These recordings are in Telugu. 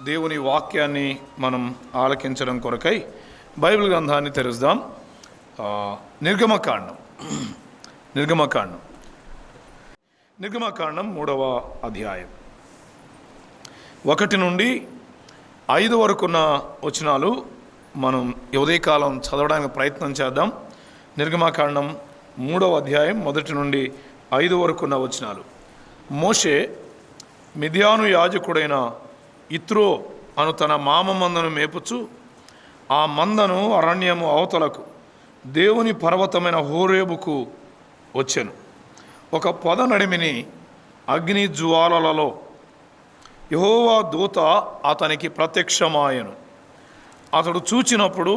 దేవుని వాక్యాన్ని మనం ఆలకించడం కొరకై బైబిల్ గ్రంథాన్ని తెరుద్దాం. నిర్గమకాండం 3వ అధ్యాయం 1 నుండి 5 వరకున్న వచనాలు మనం ఉదయకాలం చదవడానికి ప్రయత్నం చేద్దాం. నిర్గమకాండం 3వ అధ్యాయం 1 నుండి 5 వరకున్న వచనాలు. మోషే మిద్యాను యాజకుడైన ఇత్రో అను తన మామ మందను మేపుచు ఆ మందను అరణ్యము అవతలకు దేవుని పర్వతమైన హోరేబుకు వచ్చెను. ఒక పొద నడిమిని అగ్ని జ్వాలలలో యెహోవా దూత అతనికి ప్రత్యక్షమాయెను. అతడు చూచినప్పుడు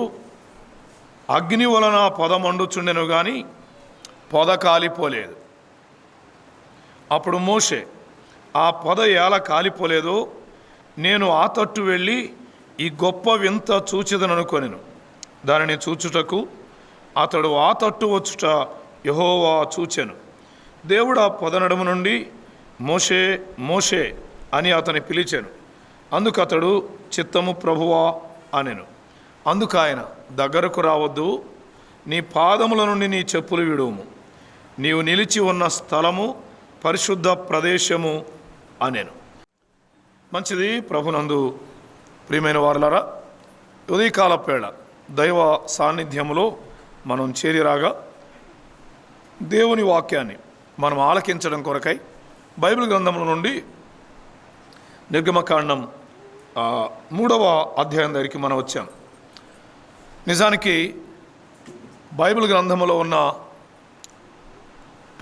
అగ్ని వలన పొద మండుచుండెను గాని పొద కాలిపోలేదు. అప్పుడు మోషే, ఆ పొద ఎలా కాలిపోలేదో నేను ఆ తట్టు వెళ్ళి ఈ గొప్ప వింత చూచెదననుకొనెను. దానిని చూచుటకు అతడు ఆ తట్టు వచ్చుట యెహోవా చూచెను. దేవుడు ఆ పొద నడుము నుండి మోషే మోషే అని అతని పిలిచెను. అందుకు అతడు చిత్తము ప్రభువా అనెను. అందుకు ఆయన, దగ్గరకు రావద్దు, నీ పాదముల నుండి నీ చెప్పులు విడువుము, నీవు నిలిచి ఉన్న స్థలము పరిశుద్ధ ప్రదేశము అనెను. మంచిది. ప్రభునందు ప్రియమైన వారలారా, ఉదయకాల పేళ దైవ సాన్నిధ్యములో మనం చేరిరాగా దేవుని వాక్యాన్ని మనం ఆలకించడం కొరకై బైబిల్ గ్రంథముల నుండి నిర్గమకాండం 3వ అధ్యాయం దగ్గరికి మనం వచ్చాం. నిజానికి బైబిల్ గ్రంథములో ఉన్న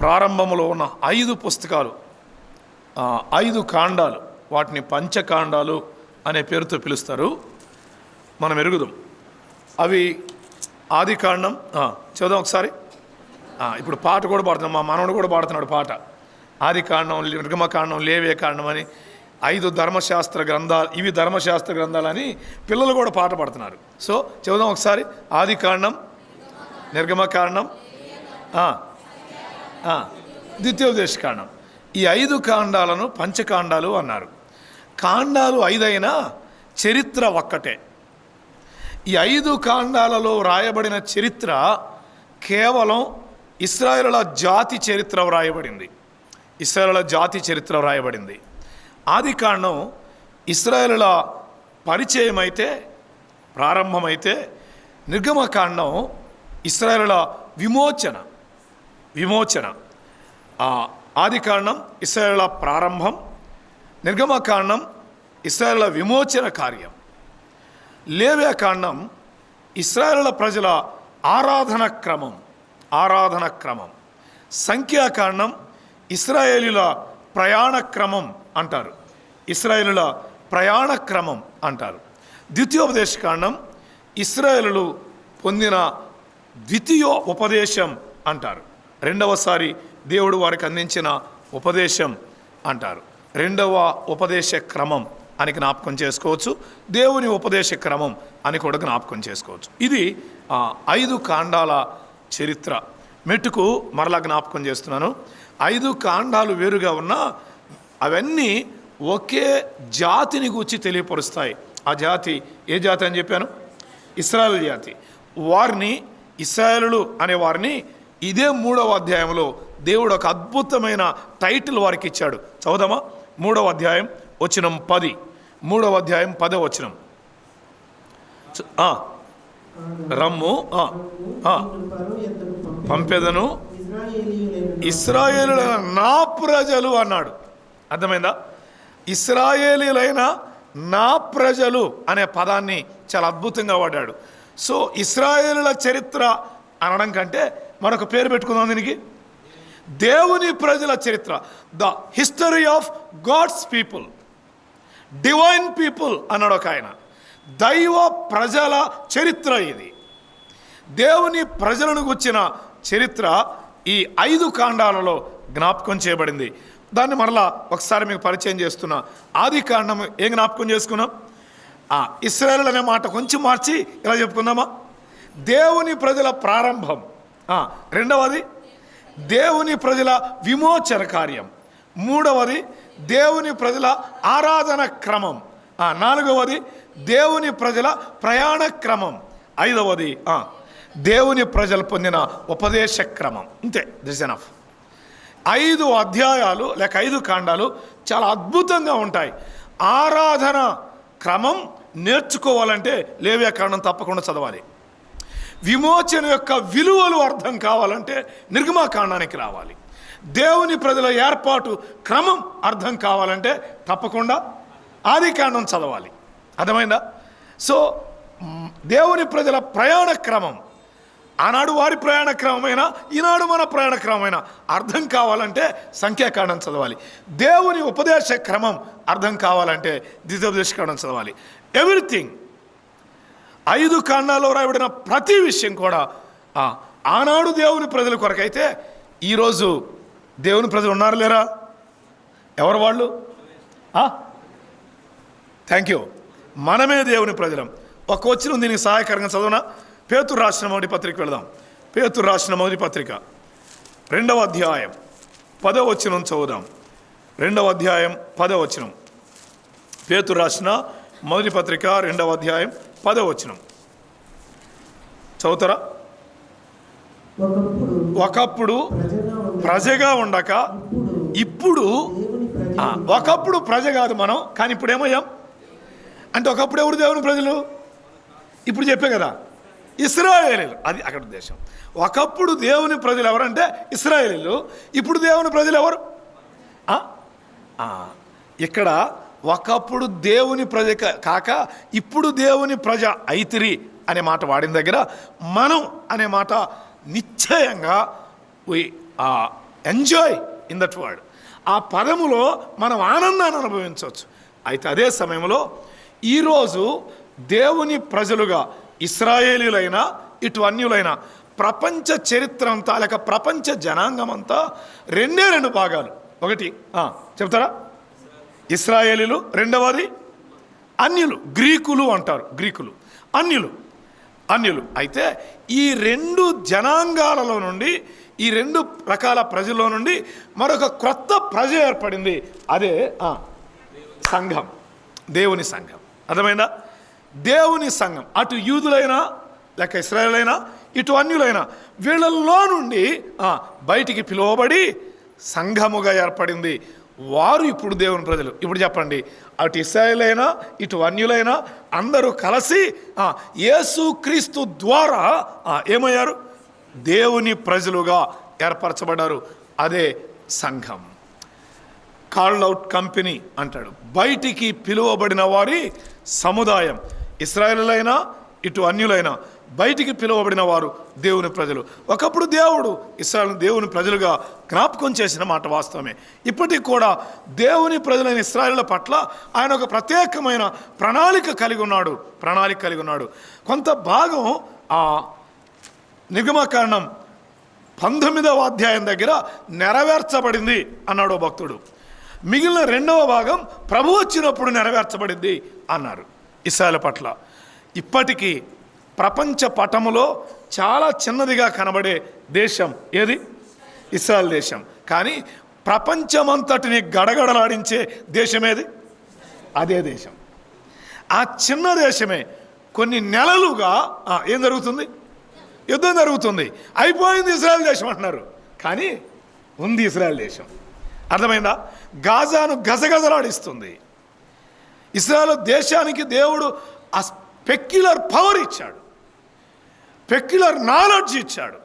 ప్రారంభంలో ఉన్న 5 పుస్తకాలు, 5 కాండాలు, వాటిని పంచకాండాలు అనే పేరుతో పిలుస్తారు. మనం ఎరుగుదాం. అవి ఆది కాండం చదువుదాం ఒకసారి. ఇప్పుడు పాట కూడా పాడుతున్నాం, మా మనవడు కూడా పాడుతున్నాడు పాట. ఆది కాండం, నిర్గమకాండం, లేవే కాండం అని 5 ధర్మశాస్త్ర గ్రంథాలు, ఇవి ధర్మశాస్త్ర గ్రంథాలని పిల్లలు కూడా పాట పాడుతున్నారు. సో చదువుదాం ఒకసారి. ఆది కాండం, నిర్గమకాండం, ద్వితీయోపదేశ కాండం. ఈ 5 కాండాలను పంచకాండాలు అన్నారు. కాండాలు 5 అయినా చరిత్ర ఒక్కటే. ఈ 5 కాండాలలో వ్రాయబడిన చరిత్ర కేవలం ఇశ్రాయేలుల జాతి చరిత్ర వ్రాయబడింది. ఇశ్రాయేలుల జాతి చరిత్ర వ్రాయబడింది. ఆది కాండం ఇశ్రాయేలుల పరిచయం అయితే, ప్రారంభమైతే, నిర్గమకాండం ఇశ్రాయేలుల విమోచన. ఆది కాండం ఇశ్రాయేలుల ప్రారంభం, నిర్గమకాండం ఇశ్రాయేలుల విమోచన కార్యం. లేవే కాండం ఇశ్రాయేలుల ప్రజల ఆరాధన క్రమం. సంఖ్యాకాండం ఇశ్రాయేలుల ప్రయాణ క్రమం అంటారు. ద్వితీయోపదేశ కాండం ఇశ్రాయేలులు పొందిన ఉపదేశం అంటారు. రెండవసారి దేవుడు వారికి అందించిన ఉపదేశం అంటారు. రెండవ ఉపదేశ క్రమం అని జ్ఞాపకం చేసుకోవచ్చు. దేవుని ఉపదేశ క్రమం అని కూడా జ్ఞాపకం చేసుకోవచ్చు. ఇది 5 కాండాల చరిత్ర. మెట్టుకు మరలా జ్ఞాపకం చేస్తున్నాను. 5 కాండాలు వేరుగా ఉన్నా అవన్నీ ఒకే జాతిని గూర్చి తెలియపరుస్తాయి. ఆ జాతి ఏ జాతి అని చెప్పాను? ఇశ్రాయేలు జాతి. వారిని, ఇశ్రాయేలులు అనే వారిని ఇదే 3వ అధ్యాయంలో దేవుడు ఒక అద్భుతమైన టైటిల్ వారికి ఇచ్చాడు. చదువుదామా? 3వ అధ్యాయం వచనం 10. 3వ అధ్యాయం 10వ వచనం. రమ్ము పంపెదను ఇశ్రాయేలులైన నా ప్రజలు అన్నాడు. అర్థమైందా? ఇశ్రాయేలీలైన నా ప్రజలు అనే పదాన్ని చాలా అద్భుతంగా వాడాడు. సో ఇశ్రాయేలుల చరిత్ర అనడం కంటే మరొక పేరు పెట్టుకుందాం దీనికి, దేవుని ప్రజల చరిత్ర. The history of gods people, divine people అన్నాడు ఒక ఆయన. దైవ ప్రజల చరిత్ర ఇది. దేవుని ప్రజలను గుర్చిన చరిత్ర ఈ 5 కాండాలలో జ్ఞాపకం చేయబడింది. దాన్ని మరలా ఒకసారి మీకు పరిచయం చేస్తున్నా. ఆది కాండం ఏం జ్ఞాపకం చేసుకున్నాం? ఇశ్రాయేలు అనే మాట కొంచెం మార్చి ఇలా చెప్పుకుందామా? దేవుని ప్రజల ప్రారంభం. రెండవది దేవుని ప్రజల విమోచన కార్యం. మూడవది దేవుని ప్రజల ఆరాధన క్రమం. నాలుగవది దేవుని ప్రజల ప్రయాణ క్రమం. ఐదవది దేవుని ప్రజలు పొందిన ఉపదేశ క్రమం. ఇంతే, దిస్ ఎనఫ్. 5 అధ్యాయాలు లేక 5 కాండాలు చాలా అద్భుతంగా ఉంటాయి. ఆరాధన క్రమం నేర్చుకోవాలంటే లేవ్యాకాండం తప్పకుండా చదవాలి. విమోచన యొక్క విలువలు అర్థం కావాలంటే నిర్గమాకాండానికి రావాలి. దేవుని ప్రజల ఏర్పాటు క్రమం అర్థం కావాలంటే తప్పకుండా ఆదికాండం చదవాలి. అర్థమైందా? సో దేవుని ప్రజల ప్రయాణ క్రమం, ఆనాడు వారి ప్రయాణ క్రమమైనా ఈనాడు మన ప్రయాణ క్రమమైనా అర్థం కావాలంటే సంఖ్యాకాండం చదవాలి. దేవుని ఉపదేశ క్రమం అర్థం కావాలంటే ద్వితోపదేశకాండం చదవాలి. ఎవ్రీథింగ్ 5 కాండాల్లో రాయబడిన ప్రతి విషయం కూడా ఆనాడు దేవుని ప్రజల కొరకైతే ఈరోజు దేవుని ప్రజలు ఉన్నారు లేరా? ఎవరు వాళ్ళు? Thank you. మనమే దేవుని ప్రజలం. ఒక వచ్చిన దీనికి సహాయకరంగా చదవనా? పేతురు రాసిన మొదటి పత్రిక వెళదాం. పేతురు రాసిన మొదటి పత్రిక 2వ అధ్యాయం 10వ వచనం చదువుదాం. 2వ అధ్యాయం 10వ వచనం. పేతురు రాసిన మొదటి పత్రిక 2వ అధ్యాయం 10వ వచనం చదువుతారా? ఒకప్పుడు ప్రజగా ఉండక ఇప్పుడు, ఒకప్పుడు ప్రజ కాదు మనం, కానీ ఇప్పుడు ఏమయ్యాం అంటే ఒకప్పుడు ఎవరు దేవుని ప్రజలు? ఇప్పుడు చెప్పే కదా, ఇశ్రాయేలీలు. అది అక్కడ ఉద్దేశం. ఒకప్పుడు దేవుని ప్రజలు ఎవరంటే ఇశ్రాయేలీలు, ఇప్పుడు దేవుని ప్రజలు ఎవరు? ఇక్కడ ఒకప్పుడు దేవుని ప్రజ కాక ఇప్పుడు దేవుని ప్రజ అయితిరి అనే మాట వాడిన దగ్గర మనం అనే మాట నిశ్చయంగా we enjoy in that word. ఆ పదములో మనం ఆనందాన్ని అనుభవించవచ్చు. అయితే అదే సమయంలో ఈరోజు దేవుని ప్రజలుగా ఇశ్రాయేలీలైనా ఇటు అన్యులైనా ప్రపంచ చరిత్ర అంతా లేక ప్రపంచ జనాంగం అంతా 2 భాగాలు. ఒకటి చెప్తారా? ఇశ్రాయేలీలు, రెండవది అన్యులు, గ్రీకులు అంటారు. గ్రీకులు, అన్యులు. అయితే ఈ 2 జనాంగాలలో నుండి, ఈ 2 రకాల ప్రజల్లో నుండి మరొక క్రొత్త ప్రజ ఏర్పడింది. అదే సంఘం, దేవుని సంఘం. అర్థమైందా? దేవుని సంఘం అటు యూదులైనా లేక ఇశ్రాయేలైనా ఇటు అన్యులైనా వీళ్ళల్లో నుండి బయటికి పిలువబడి సంఘముగా ఏర్పడింది. వారు ఇప్పుడు దేవుని ప్రజలు. ఇప్పుడు చెప్పండి, అటు ఇశ్రాయేలైనా ఇటు అన్యులైనా అందరూ కలిసి యేసుక్రీస్తు ద్వారా ఏమయ్యారు? దేవుని ప్రజలుగా ఏర్పరచబడ్డారు. అదే సంఘం. కాల్డ్ అవుట్ కంపెనీ అంటాడు. బయటికి పిలువబడిన వారి సముదాయం. ఇశ్రాయేలీలైనా ఇటు అన్యులైనా బయటికి పిలువబడిన వారు దేవుని ప్రజలు. ఒకప్పుడు దేవుడు ఇశ్రాయేలు దేవుని ప్రజలుగా జ్ఞాపకం చేసిన మాట వాస్తవమే. ఇప్పటికి కూడా దేవుని ప్రజలైన ఇశ్రాయేలుల పట్ల ఆయన ఒక ప్రత్యేకమైన ప్రణాళిక కలిగి ఉన్నాడు. కొంత భాగం నిర్గమకాండం 19వ అధ్యాయం దగ్గర నెరవేర్చబడింది అన్నాడు భక్తుడు. మిగిలిన 2వ భాగం ప్రభు వచ్చినప్పుడు నెరవేర్చబడింది అన్నారు ఇశ్రాయేలు పట్ల. ఇప్పటికీ ప్రపంచ పటములో చాలా చిన్నదిగా కనబడే దేశం ఏది? ఇశ్రాయేల్ దేశం. కానీ ప్రపంచమంతటిని గడగడలాడించే దేశం ఏది? అదే దేశం. ఆ చిన్న దేశమే కొన్ని నెలలుగా ఏం జరుగుతుంది? యుద్ధం జరుగుతుంది. అయిపోయింది ఇశ్రాయేల్ దేశం అంటున్నారు, కానీ ఉంది ఇశ్రాయేల్ దేశం. అర్థమైందా? గాజాను గజగజలాడిస్తుంది. ఇశ్రాయేలు దేశానికి దేవుడు ఆ పెక్యులర్ పవర్ ఇచ్చాడు, పెక్యులర్ నాలెడ్జ్ ఇచ్చాడు.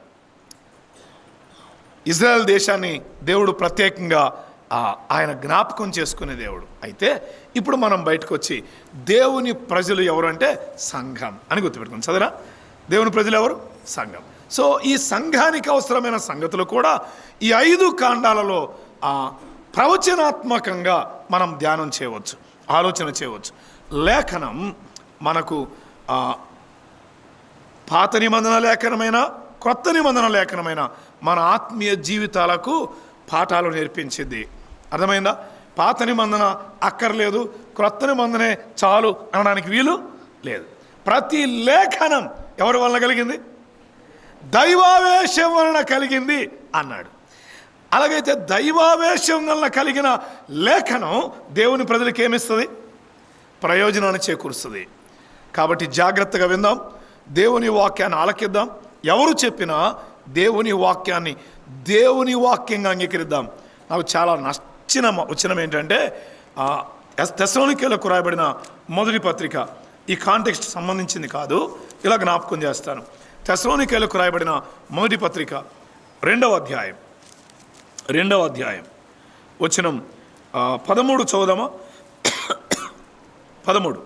ఇజ్రాయెల్ దేశాన్ని దేవుడు ప్రత్యేకంగా ఆయన జ్ఞాపకం చేసుకునే దేవుడు. అయితే ఇప్పుడు మనం బయటకు వచ్చి దేవుని ప్రజలు ఎవరు అంటే సంఘం అని గుర్తుపెట్టుకుని చదరా. దేవుని ప్రజలు ఎవరు? సంఘం. సో ఈ సంఘానికి అవసరమైన సంగతులు కూడా ఈ 5 కాండాలలో ప్రవచనాత్మకంగా మనం ధ్యానం చేయవచ్చు, ఆలోచన చేయవచ్చు. లేఖనం మనకు పాత నిబంధన లేఖనమైన కొత్త నిబంధన లేఖనమైన మన ఆత్మీయ జీవితాలకు పాఠాలు నేర్పించింది. అర్థమైందా? పాత నిబంధన అక్కర్లేదు, క్రొత్త నిబంధనే చాలు అనడానికి వీలు లేదు. ప్రతి లేఖనం ఎవరి వలన కలిగింది? దైవావేశం వలన కలిగింది అన్నాడు. అలాగైతే దైవావేశం వలన కలిగిన లేఖనం దేవుని ప్రజలకు ఏమిస్తుంది? ప్రయోజనాన్ని చేకూరుస్తుంది. కాబట్టి జాగ్రత్తగా విందాం, దేవుని వాక్యాన్ని ఆలకిద్దాం. ఎవరు చెప్పినా దేవుని వాక్యాన్ని దేవుని వాక్యంగా అంగీకరిద్దాం. నాకు చాలా నచ్చిన వచనం ఏంటంటే తెస్సలోనికీయులకు రాయబడిన మొదటి పత్రిక, ఈ కాంటెక్స్ట్ సంబంధించింది కాదు, ఇలా జ్ఞాపకం చేస్తాను. తెస్సలోనికీయులకు రాయబడిన మొదటి పత్రిక 2వ అధ్యాయం వచనం 13 చదువుదామా? 13.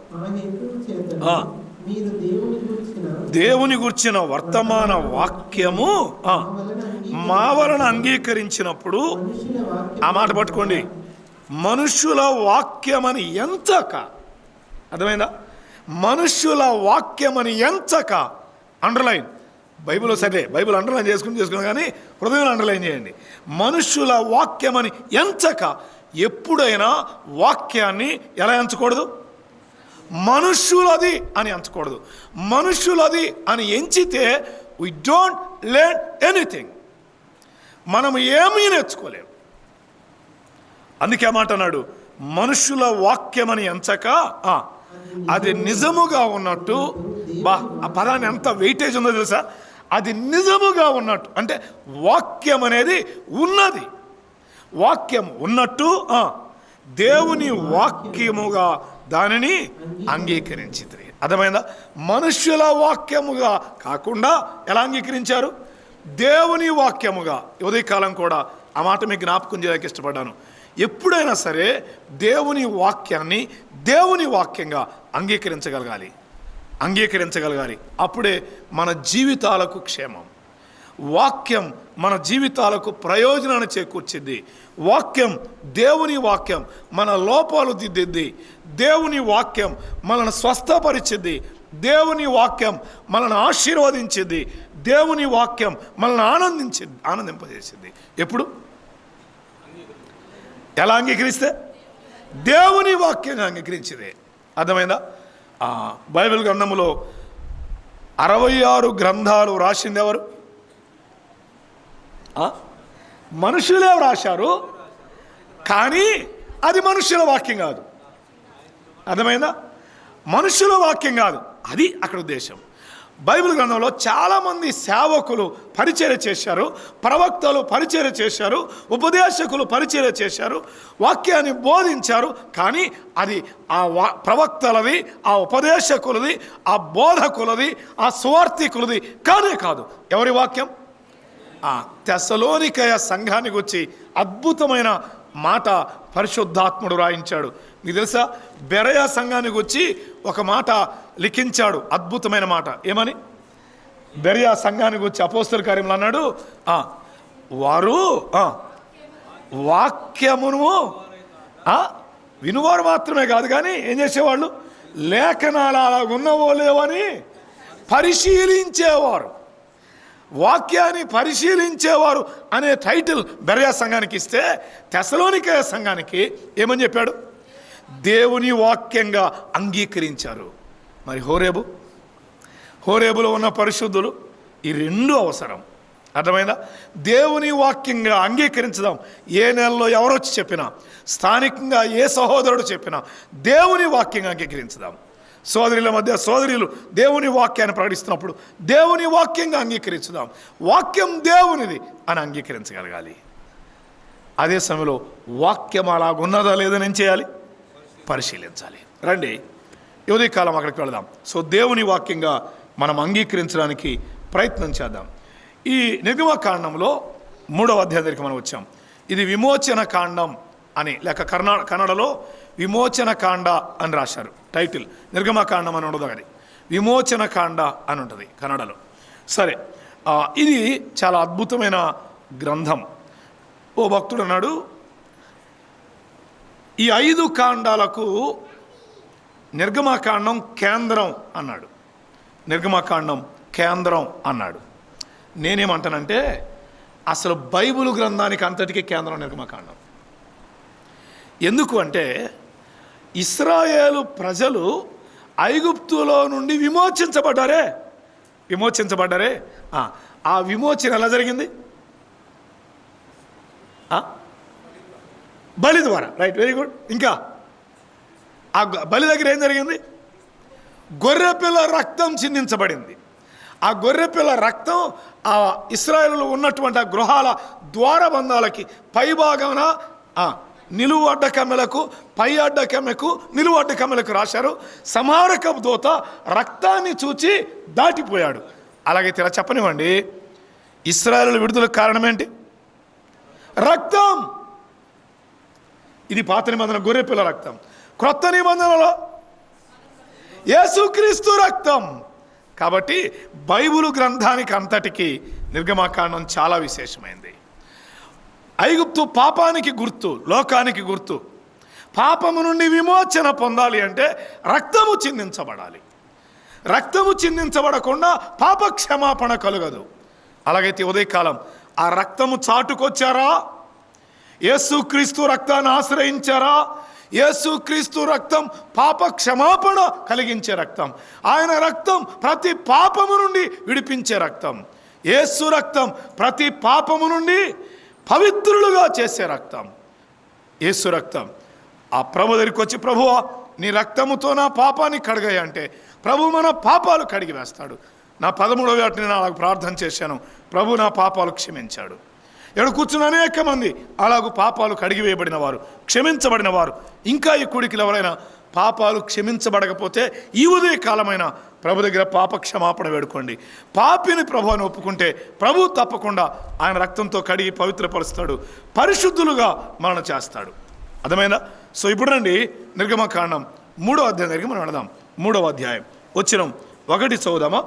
దేవుని గుర్చిన వర్తమాన వాక్యము మా వలన అంగీకరించినప్పుడు, ఆ మాట పట్టుకోండి, మనుష్యుల వాక్యమని ఎంచక, అర్థమైందా? మనుష్యుల వాక్యమని ఎంచక, అండర్లైన్. బైబిల్ సరే, బైబిల్ అండర్లైన్ చేసుకుని కానీ హృదయంలో అండర్లైన్ చేయండి. మనుష్యుల వాక్యమని ఎంచక, ఎప్పుడైనా వాక్యాన్ని ఎలా ఎంచకూడదు? మనుష్యులది అని ఎంచకూడదు. మనుష్యులది అని ఎంచితే వి డోంట్ లెర్న్ ఎనీథింగ్, మనం ఏమీ నేర్చుకోలేము. అందుకే మాట అన్నాడు, మనుష్యుల వాక్యమని ఎంచక అది నిజముగా ఉన్నట్టు. ఆ పదాన్ని ఎంత వెయిటేజ్ ఉందో తెలుసా? అది నిజముగా ఉన్నట్టు అంటే వాక్యం అనేది ఉన్నది, వాక్యం ఉన్నట్టు దేవుని వాక్యముగా దానిని అంగీకరించింది. అర్థమైందా? మనుష్యుల వాక్యముగా కాకుండా ఎలా అంగీకరించారు? దేవుని వాక్యముగా. ఉదయకాలం కూడా ఆ మాట మీకు జ్ఞాపకం చేయడానికి ఇష్టపడ్డాను. ఎప్పుడైనా సరే దేవుని వాక్యాన్ని దేవుని వాక్యంగా అంగీకరించగలగాలి. అప్పుడే మన జీవితాలకు క్షేమం. వాక్యం మన జీవితాలకు ప్రయోజనాన్ని చేకూర్చింది. వాక్యం, దేవుని వాక్యం మన లోపాలు దిద్దిద్ది. దేవుని వాక్యం మనల్ని స్వస్థపరిచింది. దేవుని వాక్యం మనల్ని ఆశీర్వదించింది. దేవుని వాక్యం మనల్ని ఆనందింపజేసింది. ఎప్పుడు? ఎలా అంగీకరిస్తే? దేవుని వాక్యంగా అంగీకరించింది. అర్థమైందా? బైబిల్ గ్రంథములో 66 గ్రంథాలు రాసింది ఎవరు? మనుషులే రాశారు, కానీ అది మనుషుల వాక్యం కాదు. అర్థమైందా? మనుషుల వాక్యం కాదు, అది అక్కడ ఉద్దేశం. బైబిల్ గ్రంథంలో చాలామంది సేవకులు పరిచర్య చేశారు, ప్రవక్తలు పరిచర్య చేశారు, ఉపదేశకులు పరిచర్య చేశారు, వాక్యాన్ని బోధించారు. కానీ అది ఆ ప్రవక్తలది, ఆ ఉపదేశకులది, ఆ బోధకులది, ఆ సువార్థికులది కానే కాదు. ఎవరి వాక్యం? తెస్సలోనికయ సంఘానికి వచ్చి అద్భుతమైన మాట పరిశుద్ధాత్ముడు రాయించాడు. మీకు తెలుసా? బెరయ సంఘానికి వచ్చి ఒక మాట లిఖించాడు, అద్భుతమైన మాట. ఏమని? బెరయ సంఘానికి వచ్చి అపోస్తల కార్యములు అన్నాడు, వారు వాక్యమును వినువారు మాత్రమే కాదు, కానీ ఏం చేసేవాళ్ళు? లేఖనాలు అలా ఉన్నవో లేవని పరిశీలించేవారు. వాక్యాన్ని పరిశీలించేవారు అనే టైటిల్ బెరయ సంఘానికి ఇస్తే, తెస్సలోనికయ సంఘానికి ఏమని చెప్పాడు? దేవుని వాక్యంగా అంగీకరించారు. మరి హోరేబులో ఉన్న పరిశుద్ధులు, ఈ రెండు అవసరం. అర్థమైందా? దేవుని వాక్యంగా అంగీకరించదాం. ఏ నెలలో ఎవరొచ్చి చెప్పినా, స్థానికంగా ఏ సహోదరుడు చెప్పినా దేవుని వాక్యంగా అంగీకరించదాం. సోదరుల మధ్య సోదరులు దేవుని వాక్యాన్ని ప్రకటిస్తున్నప్పుడు దేవుని వాక్యంగా అంగీకరించుదాం. వాక్యం దేవునిది అని అంగీకరించగలగాలి. అదే సమయంలో వాక్యం అలాగున్నదా లేదని ఏం చేయాలి? పరిశీలించాలి. రండి, ఉదయకాలం అక్కడికి వెళదాం. సో దేవుని వాక్యంగా మనం అంగీకరించడానికి ప్రయత్నం చేద్దాం. ఈ నిర్గమకాండంలో 3వ అధ్యాయం దగ్గరికి మనం వచ్చాం. ఇది విమోచన కాండం అని, లేక కన్నడలో విమోచన కాండ అని రాశారు టైటిల్. నిర్గమకాండం అని ఉండదు, అది విమోచన కాండ అని ఉంటుంది కన్నడలో. సరే, ఇది చాలా అద్భుతమైన గ్రంథం. ఓ భక్తుడు అన్నాడు, ఈ 5 కాండాలకు నిర్గమకాండం కేంద్రం అన్నాడు. నిర్గమకాండం కేంద్రం అన్నాడు. నేనేమంటానంటే, అసలు బైబిల్ గ్రంథానికి అంతటికీ కేంద్రం నిర్గమకాండం. ఎందుకు అంటే, ఇశ్రాయేలు ప్రజలు ఐగుప్తులో నుండి విమోచించబడ్డారే. ఆ విమోచన ఎలా జరిగింది? బలి ద్వారా. Right, very good. ఇంకా ఆ బలి దగ్గర ఏం జరిగింది? గొర్రెపిల్ల రక్తం చిందించబడింది. ఆ గొర్రెపిల్ల రక్తం ఆ ఇశ్రాయేలులో ఉన్నటువంటి ఆ గృహాల ద్వారబంధాలకి పైభాగమున నిలువు అడ్డకమ్మెలకు, పై అడ్డకమ్మెకు, నిలువు అడ్డకమ్మెలకు రాశారు. సంహారకపు దూత రక్తాన్ని చూచి దాటిపోయాడు. అలాగైతే ఇలా చెప్పనివ్వండి, ఇశ్రాయేలు విడుదలకు కారణం ఏంటి? రక్తం. ఇది పాత నిబంధన గొర్రెపిల్ల రక్తం. క్రొత్త నిబంధనలో యేసుక్రీస్తు రక్తం. కాబట్టి బైబిలు గ్రంథానికి అంతటికి నిర్గమకాండం చాలా విశేషమైంది. ఐగుప్తు పాపానికి గుర్తు, లోకానికి గుర్తు. పాపము నుండి విమోచన పొందాలి అంటే రక్తము చిందించబడాలి. రక్తము చిందించబడకుండా పాప క్షమాపణ కలుగదు. అలాగైతే ఉదయకాలం ఆ రక్తము చాటుకొచ్చారా? యేసుక్రీస్తు రక్తాన్ని ఆశ్రయించారా? యేసుక్రీస్తు రక్తం పాప క్షమాపణ కలిగించే రక్తం. ఆయన రక్తం ప్రతి పాపము నుండి విడిపించే రక్తం. యేసు రక్తం ప్రతి పాపము నుండి పవిత్రులుగా చేసే రక్తం. యేసు రక్తం. ఆ ప్రభు దగ్గరికి వచ్చి, ప్రభువా నీ రక్తముతో నా పాపాన్ని కడిగాయి అంటే ప్రభు మన పాపాలు కడిగి వేస్తాడు. నా 13వ ఏట నేను అలాగ ప్రార్థన చేశాను. ప్రభు నా పాపాలు క్షమించాడు. ఇక్కడ కూర్చున్న అనేక మంది అలాగూ పాపాలు కడిగివేయబడిన వారు, క్షమించబడిన వారు. ఇంకా ఈ కూడికలు ఎవరైనా పాపాలు క్షమించబడకపోతే ఈ ఉదయ కాలమైన ప్రభు దగ్గర పాప క్షమాపణ వేడుకోండి. పాపిని ప్రభు అని ఒప్పుకుంటే ప్రభు తప్పకుండా ఆయన రక్తంతో కడిగి పవిత్రపరుస్తాడు, పరిశుద్ధులుగా మనల్ని చేస్తాడు. అర్థమైందా? సో ఇప్పుడు రండి నిర్గమకాండం 3వ అధ్యాయం దగ్గరికి మనం వెళదాం. 3వ అధ్యాయం వచ్చిన 1 చదువుదామా?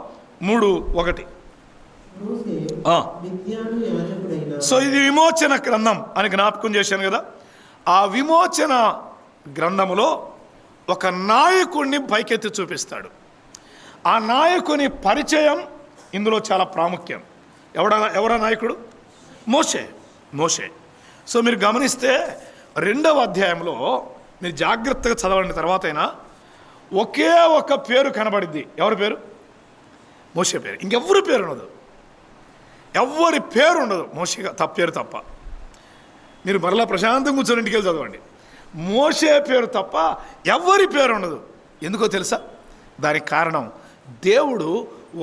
3:1. సో ఇది విమోచన గ్రంథం అని జ్ఞాపకం చేశాను కదా. ఆ విమోచన గ్రంథములో ఒక నాయకుడిని పైకెత్తి చూపిస్తాడు. ఆ నాయకుని పరిచయం ఇందులో చాలా ప్రాముఖ్యం. ఎవరా నాయకుడు? మోషే. సో మీరు గమనిస్తే 2వ అధ్యాయంలో మీరు జాగ్రత్తగా చదవండి. తర్వాత అయినా ఒకే ఒక పేరు కనబడిద్ది. ఎవరి పేరు? మోషే పేరు. ఇంకెవరి పేరు ఉండదు. ఎవరి పేరు ఉండదు మోషే పేరు తప్ప. మీరు మరలా ప్రశాంతంగా కూర్చొని ఇంటికి వెళ్ళి చదవండి. మోషే పేరు తప్ప ఎవరి పేరు ఉండదు. ఎందుకో తెలుసా? దానికి కారణం, దేవుడు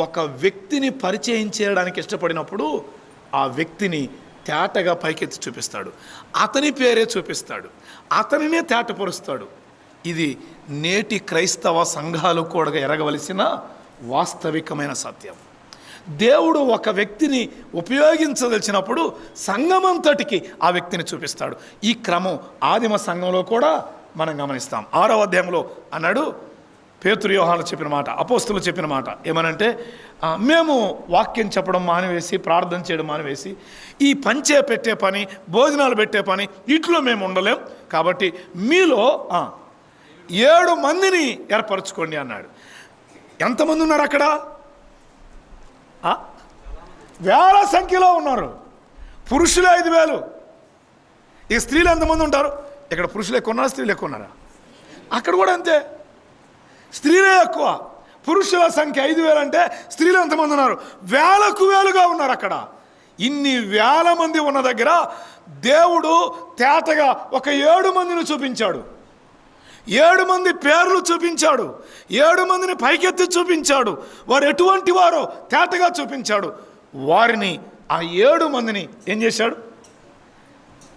ఒక వ్యక్తిని పరిచయం చేయడానికి ఇష్టపడినప్పుడు ఆ వ్యక్తిని తేటగా పైకెత్తి చూపిస్తాడు. అతని పేరే చూపిస్తాడు, అతనినే తేటపరుస్తాడు. ఇది నేటి క్రైస్తవ సంఘాలు కూడా ఎరగవలసిన వాస్తవికమైన సత్యం. దేవుడు ఒక వ్యక్తిని ఉపయోగించదలిచినప్పుడు సంఘమంతటికి ఆ వ్యక్తిని చూపిస్తాడు. ఈ క్రమం ఆదిమ సంఘంలో కూడా మనం గమనిస్తాం. 6వ అధ్యాయంలో అన్నాడు, పేతురు యోహాను చెప్పిన మాట, అపోస్తులు చెప్పిన మాట ఏమనంటే, మేము వాక్యం చెప్పడం మానివేసి, ప్రార్థన చేయడం మానివేసి, ఈ పంచే పెట్టే పని, భోజనాలు పెట్టే పని, వీటిలో మేము ఉండలేం. కాబట్టి మీలో 7 మందిని ఏర్పరచుకోండి అన్నాడు. ఎంతమంది ఉన్నారు అక్కడ? వేల సంఖ్యలో ఉన్నారు. పురుషులు 5,000. ఈ స్త్రీలు ఎంతమంది ఉంటారు? ఇక్కడ పురుషులు ఎక్కువ ఉన్నారా, స్త్రీలు ఎక్కువ ఉన్నారా? అక్కడ కూడా అంతే, స్త్రీలే ఎక్కువ. పురుషుల సంఖ్య 5,000 అంటే స్త్రీలు ఎంతమంది ఉన్నారు? వేలకు వేలుగా ఉన్నారు అక్కడ. ఇన్ని వేల మంది ఉన్న దగ్గర దేవుడు తేటగా ఒక 7 మందిని చూపించాడు. 7 మంది పేర్లు చూపించాడు. 7 మందిని పైకెత్తి చూపించాడు. వారు ఎటువంటి వారో తేటగా చూపించాడు. వారిని ఆ 7 మందిని ఏం చేశాడు?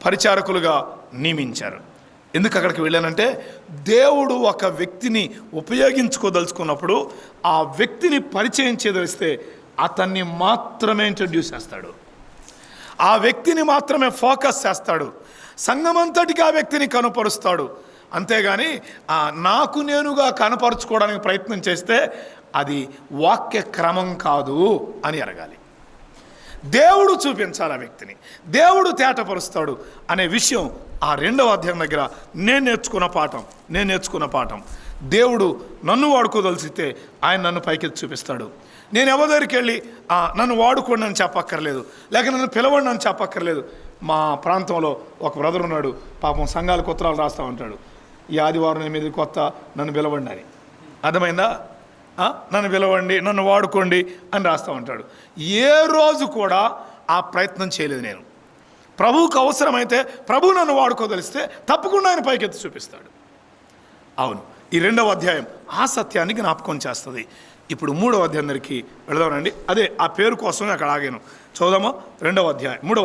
పరిచారకులుగా నియమించారు. ఎందుకు అక్కడికి వెళ్ళానంటే, దేవుడు ఒక వ్యక్తిని ఉపయోగించుకోదలుచుకున్నప్పుడు ఆ వ్యక్తిని పరిచయం చేయదలిస్తే అతన్ని మాత్రమే ఇంట్రడ్యూస్ చేస్తాడు, ఆ వ్యక్తిని మాత్రమే ఫోకస్ చేస్తాడు, సంఘమంతటికి ఆ వ్యక్తిని కనపరుస్తాడు. అంతేగాని నాకు నేనుగా కనపరుచుకోవడానికి ప్రయత్నం చేస్తే అది వాక్య క్రమం కాదు అని ఎరగాలి. దేవుడు చూపించాలి ఆ వ్యక్తిని, దేవుడు తేటపరుస్తాడు అనే విషయం ఆ 2వ అధ్యాయం దగ్గర నేను నేర్చుకున్న పాఠం. దేవుడు నన్ను వాడుకోదలిసితే ఆయన నన్ను పైకి చూపిస్తాడు. నేను ఎవరి దగ్గరికి వెళ్ళి నన్ను వాడుకోండి అని చెప్పక్కర్లేదు, లేక నన్ను పిలవండి అని చెప్పక్కర్లేదు. మా ప్రాంతంలో ఒక బ్రదర్ ఉన్నాడు, పాపం సంఘాలకు ఉత్తరాలు రాస్తూ ఉంటాడు. ఈ ఆదివారం మీద కొత్త, నన్ను పిలవండి అని. అర్థమైందా? నన్ను పిలవండి, నన్ను వాడుకోండి అని రాస్తూ ఉంటాడు. ఏ రోజు కూడా ఆ ప్రయత్నం చేయలేదు నేను. ప్రభువుకు అవసరమైతే ప్రభు నన్ను వాడుకోదలిస్తే తప్పకుండా ఆయన పైకెత్తి చూపిస్తాడు. అవును, ఈ 2వ అధ్యాయం ఆ సత్యాన్ని జ్ఞాపకం చేస్తుంది. ఇప్పుడు 3వ అధ్యాయం దగ్గరికి వెళదామండి. అదే ఆ పేరు కోసమే అక్కడ ఆగాను. చదువుదామా? 3వ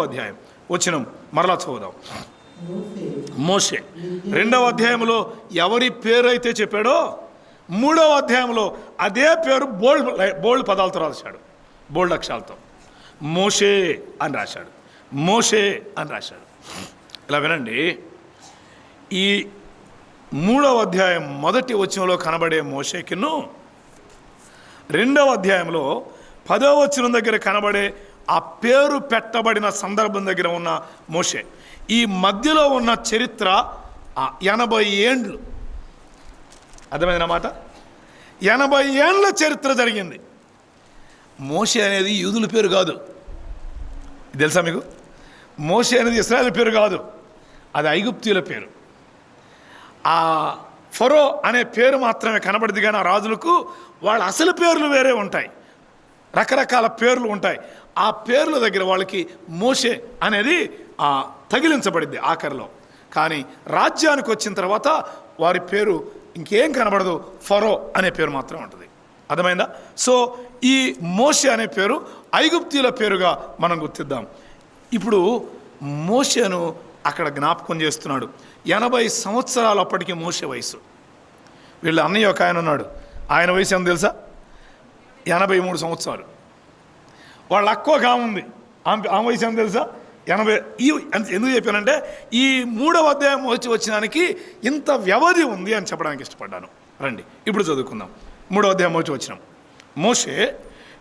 అధ్యాయం వచనం మరలా చదువుదాం. మోషే 2వ అధ్యాయంలో ఎవరి పేరు అయితే చెప్పాడో 3వ అధ్యాయంలో అదే పేరు బోల్డ్ పదాలతో రాశాడు. బోల్డ్ అక్షరాలతో మోషే అని రాశాడు. మోషే అని రాశాడు. ఇలా వినండి, ఈ 3వ అధ్యాయం మొదటి వచనంలో కనబడే మోషేకిను 2వ అధ్యాయంలో 10వ వచనం దగ్గర కనబడే ఆ పేరు పెట్టబడిన సందర్భం దగ్గర ఉన్న మోషే, ఈ మధ్యలో ఉన్న చరిత్ర 80 ఏండ్లు. అర్థమైందన్నమాట. 80 ఏండ్ల చరిత్ర జరిగింది. మోషే అనేది యూదుల పేరు కాదు, తెలుసా మీకు? మోషే అనేది ఇశ్రాయేలు పేరు కాదు, అది ఐగుప్తీయుల పేరు. ఆ ఫరో అనే పేరు మాత్రమే కనబడింది, కానీ ఆ రాజులకు వాళ్ళ అసలు పేర్లు వేరే ఉంటాయి, రకరకాల పేర్లు ఉంటాయి. ఆ పేర్ల దగ్గర వాళ్ళకి మోషే అనేది తగిలించబడింది ఆఖరిలో. కానీ రాజ్యానికి వచ్చిన తర్వాత వారి పేరు ఇంకేం కనబడదు, ఫరో అనే పేరు మాత్రం ఉంటుంది. అర్థమైందా? సో ఈ మోషే అనే పేరు ఐగుప్తీయుల పేరుగా మనం గుర్తిద్దాం. ఇప్పుడు మోషేను అక్కడ జ్ఞాపకం చేస్తున్నాడు. 80 సంవత్సరాలు అప్పటికి మోషే వయసు. వీళ్ళ అన్నయ్య ఒక ఆయన ఉన్నాడు, ఆయన వయసు ఏమో తెలుసా? 83 సంవత్సరాలు. వాళ్ళ అక్క ఒక ఆమె ఉంది, ఆమె వయసు ఏమో తెలుసా? 80. ఎందుకు చెప్పానంటే ఈ 3వ అధ్యాయం వచ్చినానికి ఇంత వ్యవధి ఉంది అని చెప్పడానికి ఇష్టపడ్డాను. రండి ఇప్పుడు చదువుకుందాం. 3వ అధ్యాయం వచ్చినాం. మోషే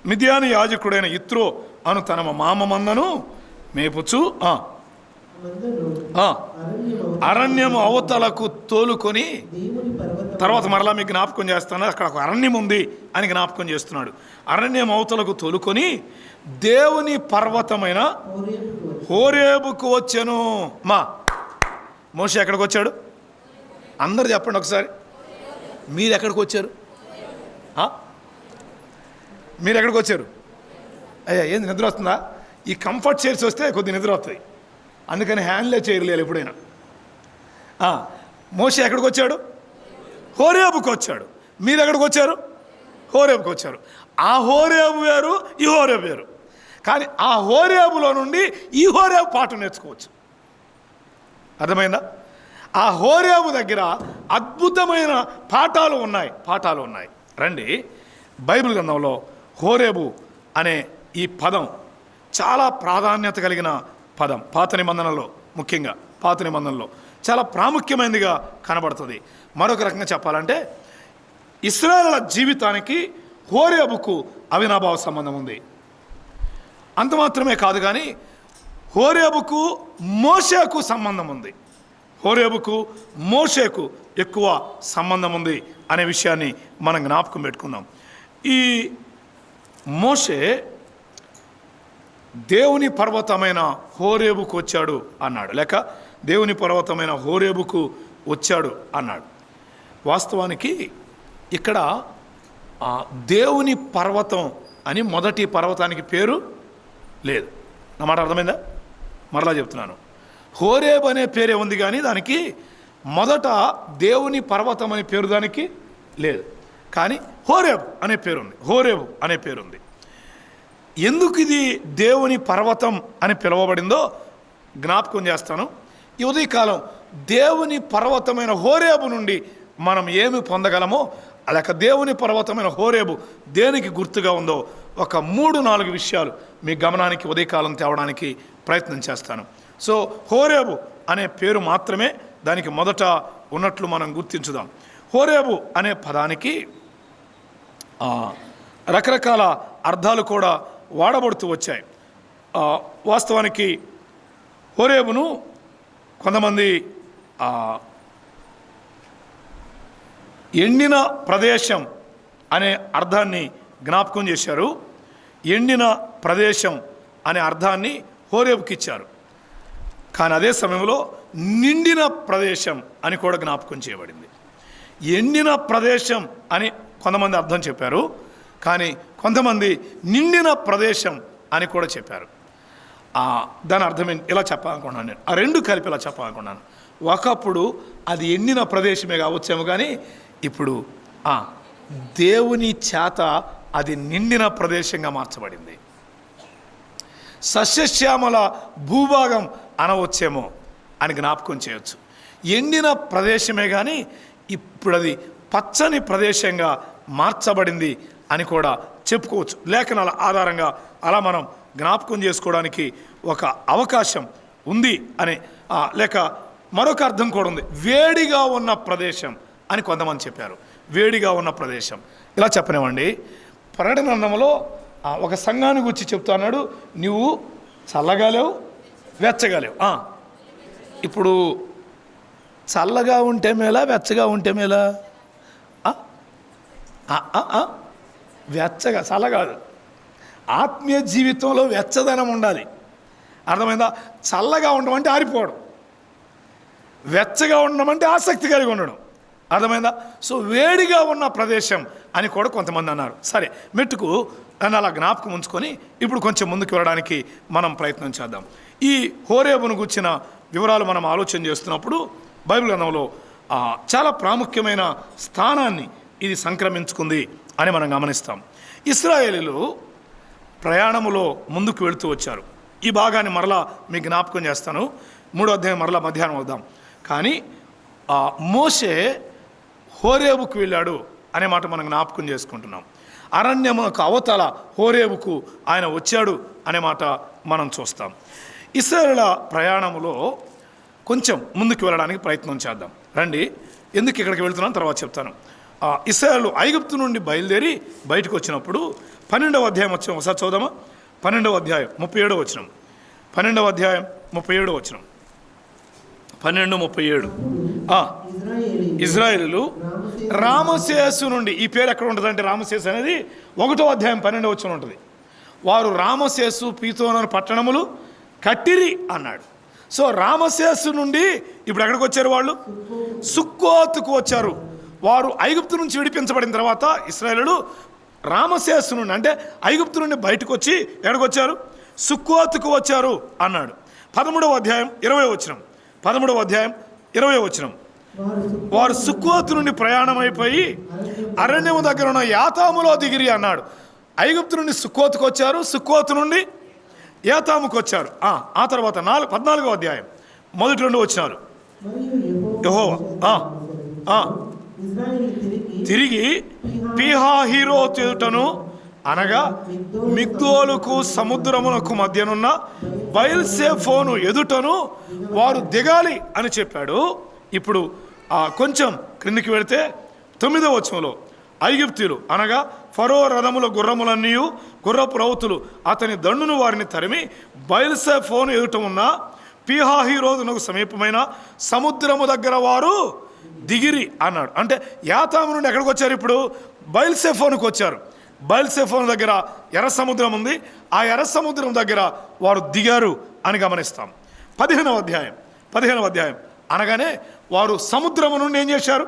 మిద్యాను యాజకుడైన యిత్రో అను తన మామ మందను మేపుచు అరణ్యము అవతలకు తోలుకొని, తర్వాత మరలా మీకు జ్ఞాపకం చేస్తాను, అక్కడ ఒక అరణ్యం ఉంది అని జ్ఞాపకం చేస్తున్నాడు. అరణ్యం అవతలకు తోలుకొని దేవుని పర్వతమైన హోరేబుకు వచ్చాను. మోషే ఎక్కడికి వచ్చాడు? అందరు చెప్పండి ఒకసారి, మీరు ఎక్కడికి వచ్చారు? మీరు ఎక్కడికి వచ్చారు? అయ్యా ఏంది నిద్ర వస్తుందా? ఈ కంఫర్ట్ చైర్స్ వస్తే కొద్ది నిద్ర వస్తుంది, అందుకని హ్యాండ్లే చేయలేదు ఎప్పుడైనా. మోషే ఎక్కడికి వచ్చాడు? హోరేబుకు వచ్చాడు. మీరు ఎక్కడికి వచ్చారు? హోరేబుకు వచ్చారు. ఆ హోరేబు వేరు, ఈ హోరేబు వేరు. కానీ ఆ హోరేబులో నుండి ఈ హోరేబు పాఠం నేర్చుకోవచ్చు. అర్థమైందా? ఆ హోరేబు దగ్గర అద్భుతమైన పాఠాలు ఉన్నాయి. రండి, బైబిల్ గ్రంథంలో హోరేబు అనే ఈ పదం చాలా ప్రాధాన్యత కలిగిన పదం. పాత నిబంధనలో, ముఖ్యంగా పాత నిబంధనలో చాలా ప్రాముఖ్యమైనదిగా కనబడుతుంది. మరొక రకంగా చెప్పాలంటే ఇశ్రాయేలుల జీవితానికి హోరేబుకు అవినాభావ సంబంధం ఉంది. అంత మాత్రమే కాదు, కానీ హోరేబుకు మోషేకు సంబంధం ఉంది. హోరేబుకు మోషేకు ఎక్కువ సంబంధం ఉంది అనే విషయాన్ని మనం జ్ఞాపకం పెట్టుకుందాం. ఈ మోషే దేవుని పర్వతమైన హోరేబుకు వచ్చాడు అన్నాడు, లేక దేవుని పర్వతమైన హోరేబుకు వచ్చాడు అన్నాడు. వాస్తవానికి ఇక్కడ దేవుని పర్వతం అని మొదటి పర్వతానికి పేరు లేదు. నా మాట అర్థమైందా? మరలా చెప్తున్నాను, హోరేబు అనే పేరే ఉంది, కానీ దానికి మొదట దేవుని పర్వతం అనే పేరు దానికి లేదు. కానీ హోరేబు అనే పేరుంది. ఎందుకు ఇది దేవుని పర్వతం అని పిలువబడిందో జ్ఞాపకం చేస్తాను. ఈ ఉదయకాలం దేవుని పర్వతమైన హోరేబు నుండి మనం ఏమి పొందగలమో, అలాగ దేవుని పర్వతమైన హోరేబు దేనికి గుర్తుగా ఉందో ఒక 3-4 విషయాలు మీ గమనానికి ఉదయకాలం తేవడానికి ప్రయత్నం చేస్తాను. సో హోరేబు అనే పేరు మాత్రమే దానికి మొదట ఉన్నట్లు మనం గుర్తించుదాం. హోరేబు అనే పదానికి రకరకాల అర్థాలు కూడా వాడబడుతూ వచ్చాయి. వాస్తవానికి హోరేబును కొంతమంది ఎండిన ప్రదేశం అనే అర్థాన్ని జ్ఞాపకం చేశారు. ఎండిన ప్రదేశం అనే అర్థాన్ని హోరేబుకి ఇచ్చారు. కానీ అదే సమయంలో నిండిన ప్రదేశం అని కూడా జ్ఞాపకం చేయబడింది. ఎండిన ప్రదేశం అని కొంతమంది అర్థం చెప్పారు, కానీ కొంతమంది నిండిన ప్రదేశం అని కూడా చెప్పారు. దాని అర్థం ఇలా చెప్పాలనుకున్నాను నేను, 2 కలిపి ఇలా చెప్పాలనుకున్నాను. ఒకప్పుడు అది ఎండిన ప్రదేశమే కావచ్చేమో, కానీ ఇప్పుడు దేవుని చేత అది నిండిన ప్రదేశంగా మార్చబడింది. సస్యశ్యామల భూభాగం అనవచ్చేమో అని జ్ఞాపకం చేయొచ్చు. ఎండిన ప్రదేశమే కానీ ఇప్పుడు అది పచ్చని ప్రదేశంగా మార్చబడింది అని కూడా చెప్పుకోవచ్చు. లేఖనాల ఆధారంగా అలా మనం జ్ఞాపకం చేసుకోవడానికి ఒక అవకాశం ఉంది అని, లేక మరొక అర్థం కూడా ఉంది. వేడిగా ఉన్న ప్రదేశం అని కొంతమంది చెప్పారు. వేడిగా ఉన్న ప్రదేశం ఇలా చెప్పనివ్వండి. ప్రకటన గ్రంథంలో ఒక సంఘాన్ని గురించి చెప్తున్నాడు, నువ్వు చల్లగా లేవు, వెచ్చగా లేవు. ఇప్పుడు చల్లగా ఉంటే మేలా, వెచ్చగా ఉంటే మేలా? వెచ్చగా, చల్లగాదు. ఆత్మీయ జీవితంలో వెచ్చదనం ఉండాలి. అర్థమైందా? చల్లగా ఉండడం అంటే ఆరిపోవడం, వెచ్చగా ఉండడం అంటే ఆసక్తి కలిగి ఉండడం. అర్థమైందా? సో వేడిగా ఉన్న ప్రదేశం అని కూడా కొంతమంది అన్నారు. సరే, మెట్టుకు నన్ను అలా జ్ఞాపకం ఉంచుకొని ఇప్పుడు కొంచెం ముందుకు వెళ్ళడానికి మనం ప్రయత్నం చేద్దాం. ఈ హోరేబును గుర్చిన వివరాలు మనం ఆలోచన చేస్తున్నప్పుడు బైబిల్ గ్రంథంలో చాలా ప్రాముఖ్యమైన స్థానాన్ని ఇది సంక్రమించుకుంది అని మనం గమనిస్తాం. ఇశ్రాయేలీలు ప్రయాణములో ముందుకు వెళుతూ వచ్చారు. ఈ భాగాన్ని మరలా మీకు జ్ఞాపకం చేస్తాను. 3వ అధ్యాయం మరలా మధ్యాహ్నం వద్దాం. కానీ మోషే హోరేబుకు వెళ్ళాడు అనే మాట మనం జ్ఞాపకం చేసుకుంటున్నాం. అరణ్యమునకు అవతల హోరేబుకు ఆయన వచ్చాడు అనే మాట మనం చూస్తాం. ఇశ్రాయేలుల ప్రయాణములో కొంచెం ముందుకు వెళ్ళడానికి ప్రయత్నం చేద్దాం రండి. ఎందుకు ఇక్కడికి వెళ్తున్నాను తర్వాత చెప్తాను. ఇశ్రాయేలు ఐగుప్తు నుండి బయలుదేరి బయటకు వచ్చినప్పుడు 12వ అధ్యాయం వచ్చాం. ఒకసారి చూద్దామా? 12వ అధ్యాయం 37వ వచనం. 12వ అధ్యాయం 37వ వచనం. 12:37. ఇశ్రాయేలీలు రామశేసు నుండి, ఈ పేరు ఎక్కడ ఉంటుంది అంటే రామశేసు అనేది 1వ అధ్యాయం 12వ వచనం ఉంటుంది. వారు రామశేసు పీతోను పట్టణములు కట్టిరి అన్నాడు. సో రామశేసు నుండి ఇప్పుడు ఎక్కడికి వచ్చారు? వాళ్ళు సుక్కోతుకు వచ్చారు. వారు ఐగుప్తు నుంచి విడిపించబడిన తర్వాత ఇశ్రాయేలీయులు రామశేసు నుండి అంటే ఐగుప్తు నుండి బయటకు వచ్చి ఎక్కడికి వచ్చారు? సుక్కోతుకు వచ్చారు అన్నాడు. 13వ అధ్యాయం 20వ వచనం. 13వ అధ్యాయం 20వ వచనం. వారు సుక్కోతు నుండి ప్రయాణం అయిపోయి అరణ్యము దగ్గర ఉన్న యాతాములో దిగిరి అన్నాడు. ఐగుప్తు నుండి సుక్కోతుకు వచ్చారు, సుక్కోతు నుండి యాతాముకు వచ్చారు. ఆ తర్వాత 14వ అధ్యాయం మొదటి 2 వచనాలు. యెహోవా తిరిగి పీహాహీరోతు ఎదుటను అనగా మిగ్దోలుకు సముద్రమునకు మధ్యనున్న బయల్సెఫోను ఎదుటను వారు దిగాలి అని చెప్పాడు. ఇప్పుడు కొంచెం క్రిందికి వెళితే 9వ వచనంలో ఐగుప్తీయులు అనగా ఫరో రథముల గుర్రములన్నీ గుర్రపు రౌతులు అతని దండును వారిని తరిమి బయల్సెఫోను ఎదుట ఉన్న పీహాహీరోతునకు సమీపమైన సముద్రము దగ్గర వారు దిగిరి అన్నాడు. అంటే యాతాము నుండి ఎక్కడికి వచ్చారు? ఇప్పుడు బయల్సెఫోనుకు వచ్చారు. బయల్సెఫోను దగ్గర ఎర్ర సముద్రం ఉంది. ఆ ఎర్ర సముద్రం దగ్గర వారు దిగారు అని గమనిస్తాం. 15వ అధ్యాయం అనగానే వారు సముద్రము నుండి ఏం చేశారు?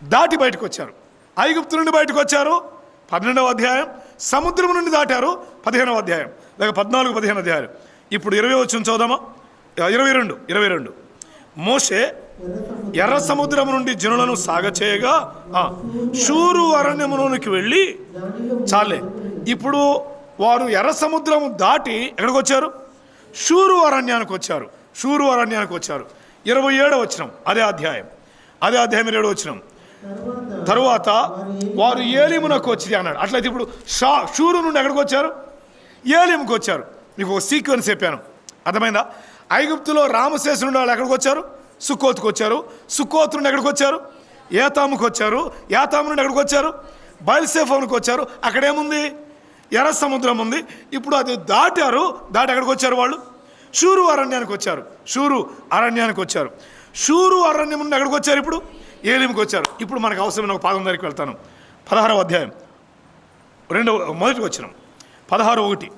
దాటి బయటకు వచ్చారు. ఐగుప్తు నుండి బయటకు వచ్చారు 12వ అధ్యాయం, సముద్రం నుండి దాటారు 15వ అధ్యాయం, లేక 14-15 అధ్యాయాలు. ఇప్పుడు 20 వచ్చిన చదువుదామా? 22. మోషే ఎర్ర సముద్రం నుండి జనులను సాగచేయగా షూరు అరణ్యములోనికి వెళ్ళి చాలే. ఇప్పుడు వారు ఎర్ర సముద్రము దాటి ఎక్కడికి వచ్చారు? షూరు అరణ్యానికి వచ్చారు. 27వ వచనం అదే అధ్యాయం 27వ వచనం. తరువాత వారు ఏలీమునకు వచ్చి అన్నాడు. అట్లయితే ఇప్పుడు షూరు నుండి ఎక్కడికి వచ్చారు? ఏలీముకు వచ్చారు. మీకు ఒక సీక్వెన్స్ చెప్పాను, అర్థమైందా? ఐగుప్తులో రామశేసు నుండి వాళ్ళు ఎక్కడికి వచ్చారు? సుక్కోతుకు వచ్చారు. సుక్కోతు నుండి ఎక్కడికి వచ్చారు? యాతాముకు వచ్చారు. యాతాము నుండి ఎక్కడికి వచ్చారు? బయల్సెఫోనుకు వచ్చారు. అక్కడేముంది? ఎర్ర సముద్రం ఉంది. ఇప్పుడు అది దాటారు. దాటి ఎక్కడికి వచ్చారు? వాళ్ళు షూరు అరణ్యానికి వచ్చారు. షూరు అరణ్యం నుండి ఎక్కడికి వచ్చారు? ఇప్పుడు ఏలీముకు వచ్చారు. ఇప్పుడు మనకు అవసరమైన ఒక పాదం దగ్గరికి వెళ్తాను. 16వ అధ్యాయం మొదటి వచనం. 16:1.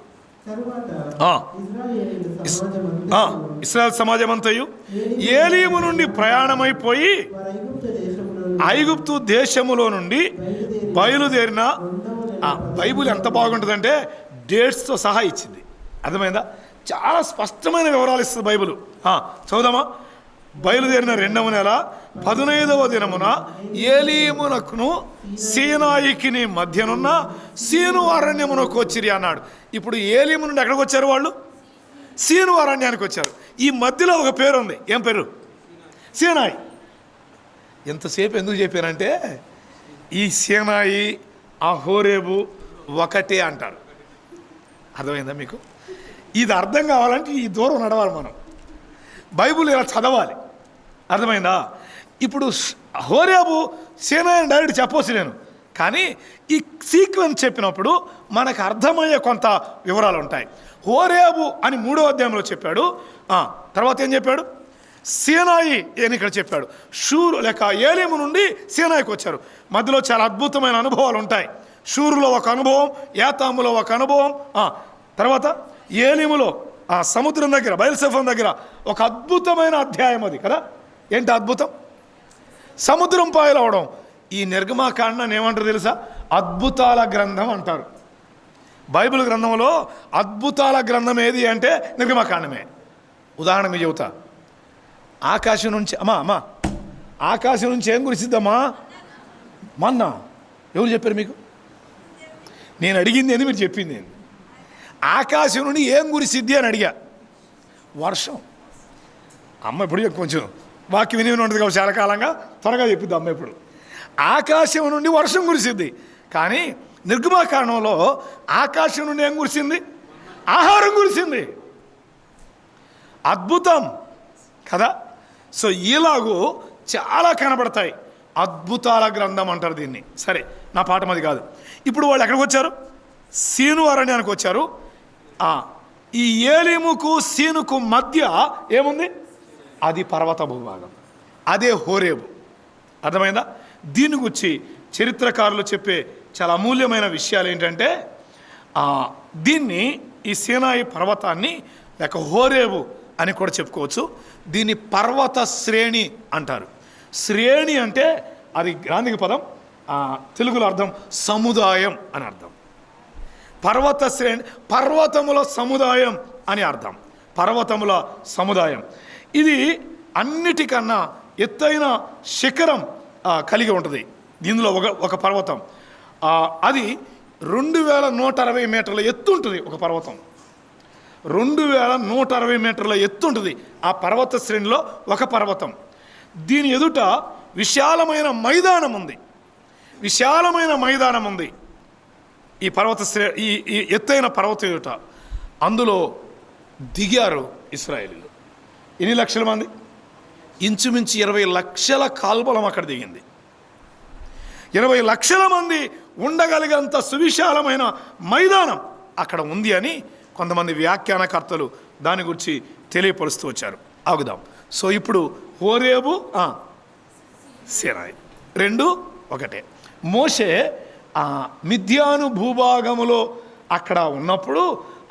ఇశ్రాయేల్ సమాజం అంతయు ఏలీము నుండి ప్రయాణమైపోయి ఐగుప్తు దేశములో నుండి బయలుదేరిన. బైబిల్ ఎంత బాగుంటుందంటే డేట్స్తో సహా ఇచ్చింది, అర్థమైందా? చాలా స్పష్టమైన వివరాలు ఇస్తుంది బైబిల్. చదువుదామా? బయలుదేరిన 2వ నెల 15వ దినమున ఏలీమునకును సీనాయికి మధ్యనున్న సీను అరణ్యమునకు వచ్చిరి అన్నాడు. ఇప్పుడు ఏలీము నుండి ఎక్కడికి వచ్చారు వాళ్ళు? సీను అరణ్యానికి వచ్చారు. ఈ మధ్యలో ఒక పేరు ఉంది. ఏం పేరు? సీనాయి. ఎంతసేపు ఎందుకు చెప్పానంటే ఈ సీనాయి ఆ హోరేబు ఒకటే అంటారు. అర్థమైందా మీకు? ఇది అర్థం కావాలంటే ఈ దూరం నడవాలి, మనం బైబుల్ ఇలా చదవాలి. అర్థమైందా? ఇప్పుడు హోరేబు సీనాయిని డైరెక్ట్ చెప్పవచ్చు నేను, కానీ ఈ సీక్వెన్స్ చెప్పినప్పుడు మనకు అర్థమయ్యే కొంత వివరాలు ఉంటాయి. హోరేబు అని 3వ అధ్యాయంలో చెప్పాడు. తర్వాత ఏం చెప్పాడు? సీనాయి అని ఇక్కడ చెప్పాడు. షూరు లేక ఏలీము నుండి సీనాయికి వచ్చారు. మధ్యలో చాలా అద్భుతమైన అనుభవాలు ఉంటాయి. షూరులో ఒక అనుభవం, యాతాములో ఒక అనుభవం, తర్వాత ఏలీములో సముద్రం దగ్గర బయల్సెఫోన్ దగ్గర ఒక అద్భుతమైన అధ్యాయం అది కదా. ఏంటి అద్భుతం? సముద్రం పాయలవడం. ఈ నిర్గమాకాండని ఏమంటారు తెలుసా? అద్భుతాల గ్రంథం అంటారు. బైబిల్ గ్రంథంలో అద్భుతాల గ్రంథం ఏది అంటే నిర్గమాకాండమే. ఉదాహరణ మీ చెబుతా. ఆకాశం నుంచి అమ్మా ఆకాశం నుంచి ఏం కురిసిద్దమ్మా? మన్నా. ఎవరు చెప్పారు మీకు? నేను అడిగింది ఏంది, మీరు చెప్పింది ఏంది? ఆకాశం నుండి ఏం కురిసిద్ది అని అడిగా. వర్షం. అమ్మ ఇప్పుడు కొంచెం వాక్యం విని ఉంటుంది కాబట్టి చాలా కాలంగా త్వరగా చెప్పిద్ది అమ్మ. ఇప్పుడు ఆకాశం నుండి వర్షం కురిసిద్ది, కానీ నిర్గమాకాండంలో ఆకాశం నుండి ఏం కురిసింది? ఆహారం కురిసింది. అద్భుతం కదా. సో ఇలాగూ చాలా కనబడతాయి. అద్భుతాల గ్రంథం అంటారు దీన్ని. సరే, నా పాఠం అది కాదు. ఇప్పుడు వాళ్ళు ఎక్కడికి వచ్చారు? సీను అరణ్యానికి వచ్చారు. ఈ ఏలీముకు సీనుకు మధ్య ఏముంది? అది పర్వత భూభాగం, అదే హోరేబు. అర్థమైందా? దీని గురించి చరిత్రకారులు చెప్పే చాలా అమూల్యమైన విషయాలు ఏంటంటే దీన్ని ఈ సీనాయి పర్వతాన్ని లేక హోరేబు అని కూడా చెప్పుకోవచ్చు. దీన్ని పర్వత శ్రేణి అంటారు. శ్రేణి అంటే అది గ్రాంధిక పదం, తెలుగులో అర్థం సముదాయం అని అర్థం. పర్వత శ్రేణి, పర్వతముల సముదాయం అని అర్థం. పర్వతముల సముదాయం. ఇది అన్నిటికన్నా ఎత్తైన శిఖరం కలిగి ఉంటుంది. దీనిలో ఒక పర్వతం, అది 2160 మీటర్ల ఎత్తు ఉంటుంది. ఒక పర్వతం 2160 మీటర్ల ఎత్తు ఉంటుంది. ఆ పర్వత శ్రేణిలో ఒక పర్వతం. దీని ఎదుట విశాలమైన మైదానం ఉంది. విశాలమైన మైదానం ఉంది ఈ పర్వత ఈ ఎత్తైన పర్వతం ఎదుట. అందులో దిగారు ఇశ్రాయేలీలు. ఎన్ని లక్షల మంది? ఇంచుమించు 20 లక్షల కాల్బలం అక్కడ దిగింది. 20 లక్షల మంది ఉండగలిగేంత సువిశాలమైన మైదానం అక్కడ ఉంది అని కొంతమంది వ్యాఖ్యానకర్తలు దాని గురించి తెలియపరుస్తూ వచ్చారు. ఆగుదాం. సో ఇప్పుడు హోరేబు సీనాయి రెండు ఒకటే. మోషే మిద్యాను భూభాగములో అక్కడ ఉన్నప్పుడు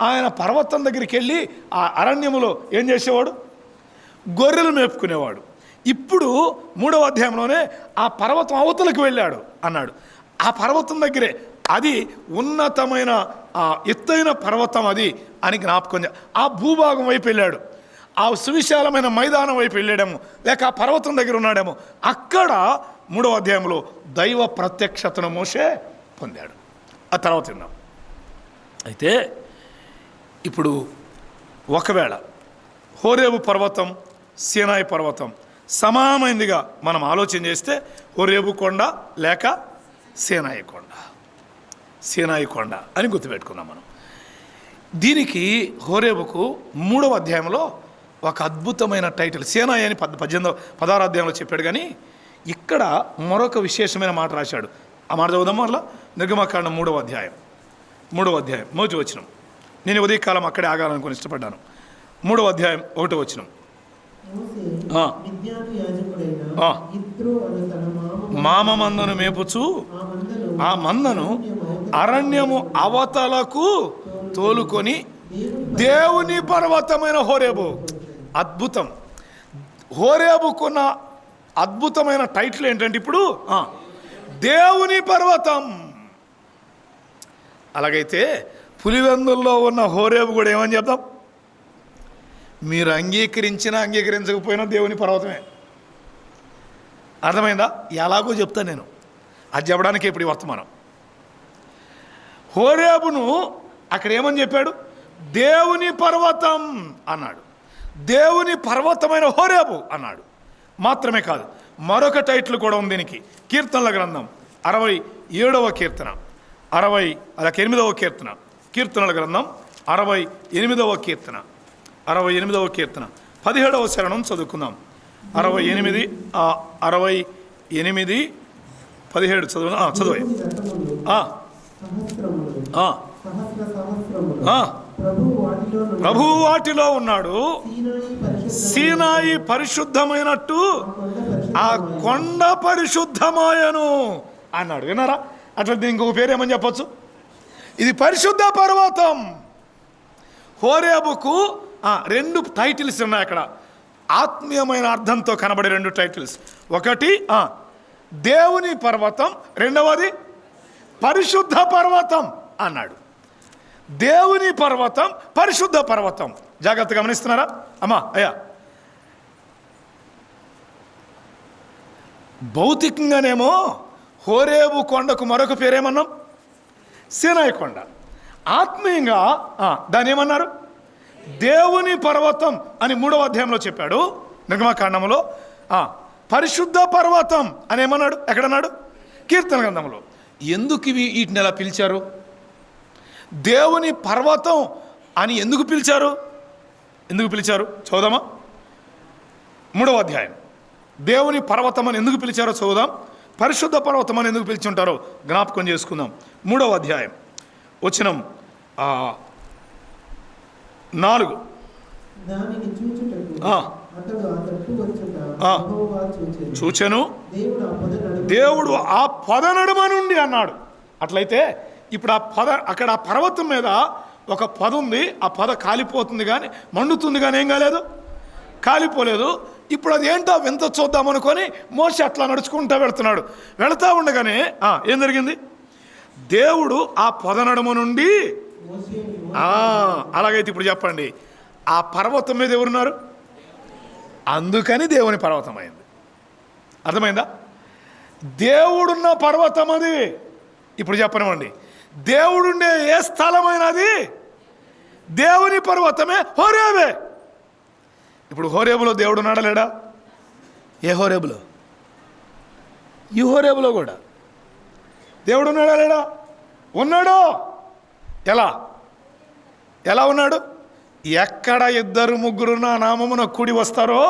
ఆయన పర్వతం దగ్గరికి వెళ్ళి ఆ అరణ్యములో ఏం చేసేవాడు? గొర్రెలు మేపుకునేవాడు. ఇప్పుడు 3వ అధ్యాయంలోనే ఆ పర్వతం అవతలకు వెళ్ళాడు అన్నాడు. ఆ పర్వతం దగ్గరే అది ఉన్నతమైన ఎత్తైన పర్వతం అది అని జ్ఞాపకం. ఆ భూభాగం వైపు వెళ్ళాడు. ఆ సువిశాలమైన మైదానం వైపు వెళ్ళాడేమో, లేక ఆ పర్వతం దగ్గర ఉన్నాడేమో. అక్కడ 3వ అధ్యాయంలో దైవ ప్రత్యక్షతను మోషే పొందాడు. ఆ తర్వాత విన్నాం. అయితే ఇప్పుడు ఒకవేళ హోరేబు పర్వతం సీనాయి పర్వతం సమానమైందిగా మనం ఆలోచన చేస్తే హోరేబు కొండ లేక సీనాయి కొండ, సీనాయి కొండ అని గుర్తుపెట్టుకున్నాం మనం. దీనికి హోరేబుకు 3వ అధ్యాయంలో ఒక అద్భుతమైన టైటిల్. సీనాయి అని 16వ అధ్యాయంలో చెప్పాడు, కానీ ఇక్కడ మరొక విశేషమైన మాట రాశాడు. ఆ మాట చదువుదాం. అట్లా నిర్గమకాండం 3వ అధ్యాయం 1వ వచనం. నేను ఉదయకాలం అక్కడే ఆగాలనుకుని ఇష్టపడ్డాను. 3వ అధ్యాయం 1వ వచనం. మామ మందను మేపుచు ఆ మందను అరణ్యము అవతలకు తోలుకొని దేవుని పర్వతమైన హోరేబు. అద్భుతం. హోరేబుకున్న అద్భుతమైన టైటిల్ ఏంటంటే ఇప్పుడు దేవుని పర్వతం. అలాగైతే పులివెందుల్లో ఉన్న హోరేబు కూడా ఏమని చెప్తాం? మీరు అంగీకరించినా అంగీకరించకపోయినా దేవుని పర్వతమే. అర్థమైందా? ఎలాగో చెప్తాను నేను, అది చెప్పడానికి ఇప్పుడు ఈ వర్తమానం. హోరేబును అక్కడ ఏమని చెప్పాడు? దేవుని పర్వతం అన్నాడు. దేవుని పర్వతమైన హోరేబు అన్నాడు. మాత్రమే కాదు, మరొక టైటిల్ కూడా ఉంది దీనికి. కీర్తనల గ్రంథం 67వ కీర్తన, 8వ కీర్తన, కీర్తనల గ్రంథం 68వ కీర్తన, 68వ కీర్తన 17వ శరణం చదువుకుందాం. 68 17 చదువు. ప్రభువు వాటిలో ఉన్నాడు, సీనాయి పరిశుద్ధమైనట్టు ఆ కొండ పరిశుద్ధమాయను అన్నాడు. విన్నారా? అట్లా దీనికి ఇంకొక పేరు ఏమని చెప్పచ్చు? ఇది పరిశుద్ధ పర్వతం. హోరేబుకు 2 టైటిల్స్ ఉన్నాయి అక్కడ, ఆత్మీయమైన అర్థంతో కనబడే 2 టైటిల్స్. ఒకటి దేవుని పర్వతం, రెండవది పరిశుద్ధ పర్వతం అన్నాడు. దేవుని పర్వతం, పరిశుద్ధ పర్వతం. జాగ్రత్తగా గమనిస్తున్నారా అమ్మా? అయ్యా, భౌతికంగానేమో హోరేబు కొండకు మరొక పేరేమన్నాం? సీనాయి కొండ. ఆత్మీయంగా దాని ఏమన్నారు? దేవుని పర్వతం అని 3వ అధ్యాయంలో చెప్పాడు నిర్గమకాండములో. పరిశుద్ధ పర్వతం అని ఏమన్నాడు? ఎక్కడన్నాడు? కీర్తన గ్రంథంలో. ఎందుకు వీటిని ఎలా పిలిచారు? దేవుని పర్వతం అని ఎందుకు పిలిచారు? చదువుదామా? 3వ అధ్యాయం. దేవుని పర్వతం అని ఎందుకు పిలిచారో చదువుదాం. పరిశుద్ధ పర్వతం అని ఎందుకు పిలిచి ఉంటారో జ్ఞాపకం చేసుకుందాం. 3వ అధ్యాయం వచనం 4. చూచెను దేవుడు ఆ పొద నడుమ నుండి అన్నాడు. అట్లయితే ఇప్పుడు అక్కడ ఆ పర్వతం మీద ఒక పొద ఉంది. ఆ పొద కాలిపోతుంది కానీ, మండుతుంది కానీ ఏం కాలేదు, కాలిపోలేదు. ఇప్పుడు అది ఏంటో వింత చూద్దామనుకొని మోషే అట్లా నడుచుకుంటూ వెళ్తున్నాడు. వెళతా ఉండగానే ఏం జరిగింది? దేవుడు ఆ పొద నడుమ నుండి అలాగైతే ఇప్పుడు చెప్పండి, ఆ పర్వతం మీద ఎవరున్నారు? అందుకని దేవుని పర్వతం అయింది. అర్థమైందా? దేవుడున్న పర్వతం అది. ఇప్పుడు చెప్పనివ్వండి, దేవుడుండే ఏ స్థలమైనది దేవుని పర్వతమే, హోరేబే. ఇప్పుడు హోరేబులో దేవుడు ఉన్నాడా లేడా? ఏ హోరేబులో? ఈ హోరేబులో కూడా దేవుడు ఉన్నాడా లేడా? ఉన్నాడు. ఎలా ఉన్నాడు? ఎక్కడ 2-3 నా నామమున కూడి వస్తారో,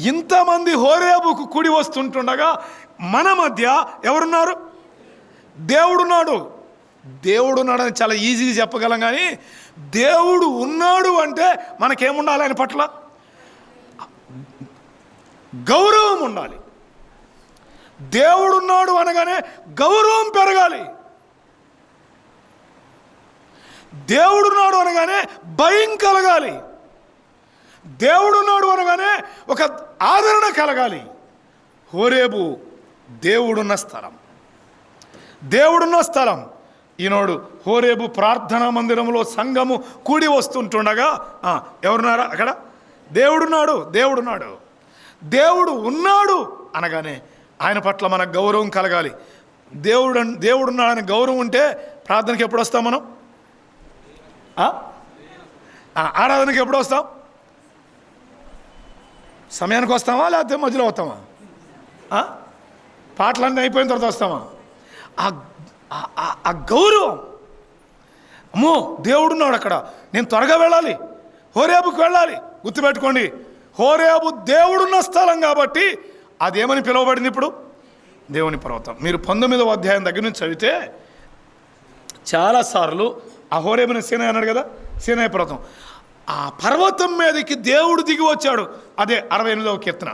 ఇంతమంది హోరేబుకు కూడి వస్తుంటుండగా మన మధ్య ఎవరున్నారు? దేవుడున్నాడు. దేవుడున్నాడని చాలా ఈజీగా చెప్పగలం, కానీ దేవుడు ఉన్నాడు అంటే మనకేముండాలి? ఆయన పట్ల గౌరవం ఉండాలి. దేవుడున్నాడు అనగానే గౌరవం పెరగాలి. దేవుడున్నాడు అనగానే భయం కలగాలి. దేవుడున్నాడు అనగానే ఒక ఆదరణ కలగాలి. హోరేబు దేవుడున్న స్థలం. ఈనాడు హోరేబు ప్రార్థనా మందిరంలో సంఘము కూడి వస్తుంటుండగా ఎవరున్నారా అక్కడ? దేవుడున్నాడు. దేవుడు ఉన్నాడు అనగానే ఆయన పట్ల మనకు గౌరవం కలగాలి. దేవుడున్నాడని గౌరవం ఉంటే ప్రార్థనకి ఎప్పుడు వస్తాం మనం? ఆరాధనకి ఎప్పుడు వస్తాం? సమయానికి వస్తామా లేకపోతే మధ్యలో వస్తామా? పాటలన్నీ అయిపోయిన తర్వాత వస్తామా? ఆ గౌరవం, అమ్మో దేవుడున్నాడు అక్కడ, నేను త్వరగా వెళ్ళాలి, హోరేబుకి వెళ్ళాలి. గుర్తుపెట్టుకోండి, హోరేబు దేవుడున్న స్థలం కాబట్టి అదేమని పిలువబడింది ఇప్పుడు? దేవుని పర్వతం. మీరు 19వ అధ్యాయం దగ్గర నుంచి చదివితే చాలాసార్లు ఆ హోరేబుని సీనాయి అన్నాడు కదా, సీనాయి పర్వతం. ఆ పర్వతం మీదకి దేవుడు దిగి వచ్చాడు. అదే 68వ కీర్తన.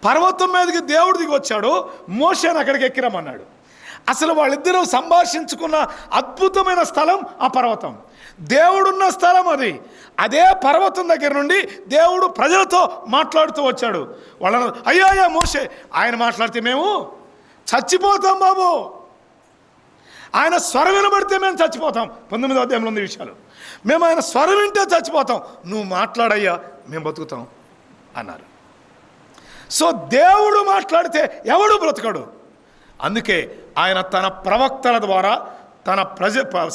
పర్వతం మీదకి దేవుడు దిగి వచ్చాడు, మోషేని అక్కడికి ఎక్కిరమన్నాడు. అసలు వాళ్ళిద్దరూ సంభాషించుకున్న అద్భుతమైన స్థలం ఆ పర్వతం. దేవుడున్న స్థలం అది. అదే పర్వతం దగ్గర నుండి దేవుడు ప్రజలతో మాట్లాడుతూ వచ్చాడు. వాళ్ళను అయ్యా మోషే, ఆయన మాట్లాడితే మేము చచ్చిపోతాం బాబు, ఆయన స్వరం వినబడితే మేము చచ్చిపోతాం. 19వ అధ్యాయంలో ఉంది విషయాలు. మేము ఆయన స్వరం వింటే చచ్చిపోతాం, నువ్వు మాట్లాడయ్యా మేము బతుకుతాం అన్నారు. సో దేవుడు మాట్లాడితే ఎవడు బ్రతకడు. అందుకే ఆయన తన ప్రవక్తల ద్వారా, తన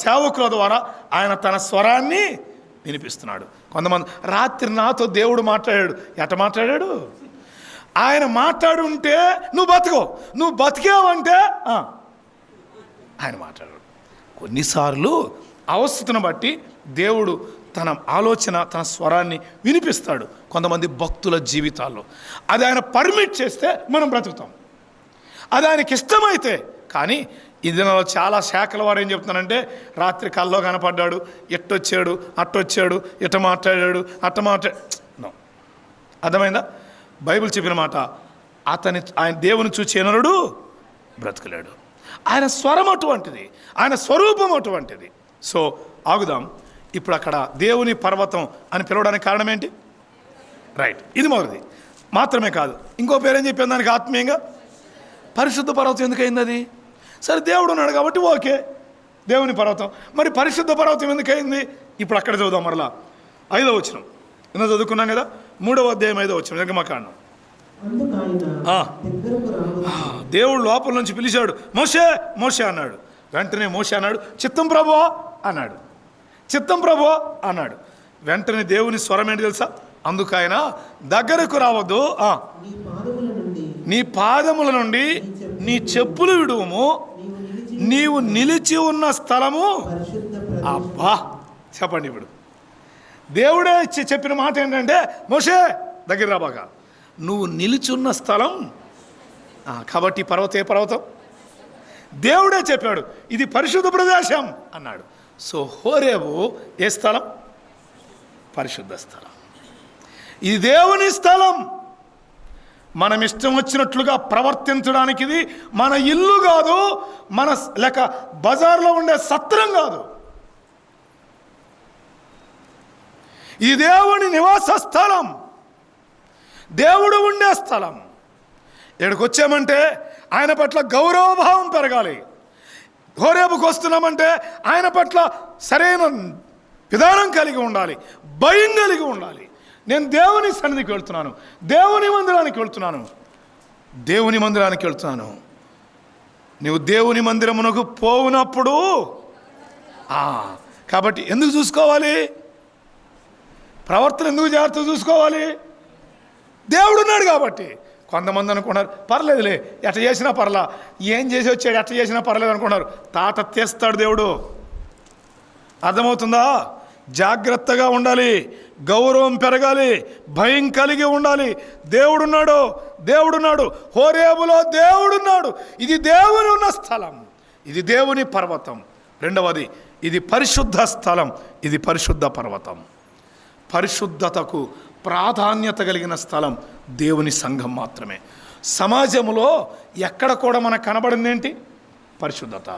సేవకుల ద్వారా ఆయన తన స్వరాన్ని వినిపిస్తున్నాడు. కొంతమంది రాత్రి నాతో దేవుడు మాట్లాడాడు. ఎట మాట్లాడాడు? ఆయన మాట్లాడుంటే నువ్వు బతకవు, నువ్వు బతికావంటే ఆయన మాట్లాడాడు. కొన్నిసార్లు అవస్థను బట్టి దేవుడు తన ఆలోచన, తన స్వరాన్ని వినిపిస్తాడు కొంతమంది భక్తుల జీవితాల్లో. అది ఆయన పర్మిట్ చేస్తే మనం బ్రతుకుతాం, అది ఆయనకి ఇష్టమైతే. కానీ ఈ దినాల్లో చాలా శాఖల వారు ఏం చెప్తున్నానంటే, రాత్రి కల్లో కనపడ్డాడు, ఎట్టొచ్చాడు, అట్టొచ్చాడు, ఎట్ట మాట్లాడాడు, అట్ట మాట్లాడు. అర్థమైందా? బైబిల్ చెప్పిన మాట, ఆయన దేవుని చూచి ఎనరుడు బ్రతకలేడు. ఆయన స్వరం అటువంటిది, ఆయన స్వరూపం అటువంటిది. సో ఆగుదాం. ఇప్పుడు అక్కడ దేవుని పర్వతం అని పిలవడానికి కారణం ఏంటి? రైట్, ఇది మొదటిది. మాత్రమే కాదు, ఇంకో పేరేం చెప్పాను దానికి ఆత్మీయంగా, పరిశుద్ధ పర్వతం. ఎందుకైంది అది? సరే, దేవుడు ఉన్నాడు కాబట్టి ఓకే, దేవుని పర్వతం. మరి పరిశుద్ధ పర్వతం ఎందుకైంది? ఇప్పుడు అక్కడ చదువుదాం మరలా. 5వ వచనం నిన్న చదువుకున్నాం కదా, 3వ అధ్యాయం 5వ వచనం నిర్గమకాండం. దేవుడు లోపల నుంచి పిలిచాడు, మోషే మోషే అన్నాడు. వెంటనే మోషే అన్నాడు, చిత్తం ప్రభువా అన్నాడు. చిత్తం ప్రభువా అన్నాడు. వెంటనే దేవుని స్వరం ఏంటి తెలుసా? అందుకు ఆయన దగ్గరకు రావద్దు, నీ పాదముల నుండి నీ చెప్పులు విడువము, నీవు నిలిచి ఉన్న స్థలము. అబ్బా, చెప్పండి. ఇప్పుడు దేవుడే చెప్పిన మాట ఏంటంటే, మోషే దగ్గర రాబాగా, నువ్వు నిలిచున్న స్థలం. కాబట్టి పర్వతం ఏ పర్వతం? దేవుడే చెప్పాడు, ఇది పరిశుద్ధ ప్రదేశం అన్నాడు. సో హోరేబు ఏ స్థలం? పరిశుద్ధ స్థలం. ఇది దేవుని స్థలం. మనం ఇష్టం వచ్చినట్లుగా ప్రవర్తించడానికి ఇది మన ఇల్లు కాదు, మన లేక బజార్లో ఉండే సత్రం కాదు. ఇది దేవుని నివాస స్థలం, దేవుడు ఉండే స్థలం. ఇక్కడికి వచ్చామంటే ఆయన పట్ల గౌరవభావం పెరగాలి. హోరేబుకు వస్తున్నామంటే ఆయన పట్ల సరైన విధానం కలిగి ఉండాలి, భయం కలిగి ఉండాలి. నేను దేవుని సన్నిధికి వెళ్తున్నాను, దేవుని మందిరానికి వెళ్తున్నాను, దేవుని మందిరానికి వెళ్తున్నాను. నువ్వు దేవుని మందిరమునకు పోవునప్పుడు కాబట్టి ఎందుకు చూసుకోవాలి? ప్రవర్తన ఎందుకు జాగ్రత్తగా చూసుకోవాలి? దేవుడు ఉన్నాడు కాబట్టి. కొంతమంది అనుకున్నారు, పర్లేదులే ఎట్ట చేసినా పర్లా, ఏం చేసి వచ్చాడు ఎట్ట చేసినా పర్లేదు అనుకున్నారు. తాట తీస్తాడు దేవుడు. అర్థమవుతుందా? జాగ్రత్తగా ఉండాలి, గౌరవం పెరగాలి, భయం కలిగి ఉండాలి. దేవుడున్నాడు, దేవుడున్నాడు. హోరేబులో దేవుడున్నాడు. ఇది దేవుని ఉన్న స్థలం, ఇది దేవుని పర్వతం. రెండవది, ఇది పరిశుద్ధ స్థలం, ఇది పరిశుద్ధ పర్వతం. పరిశుద్ధతకు ప్రాధాన్యత కలిగిన స్థలం దేవుని సంఘం మాత్రమే. సమాజంలో ఎక్కడ కూడా మనకు కనబడింది ఏంటి? పరిశుద్ధత.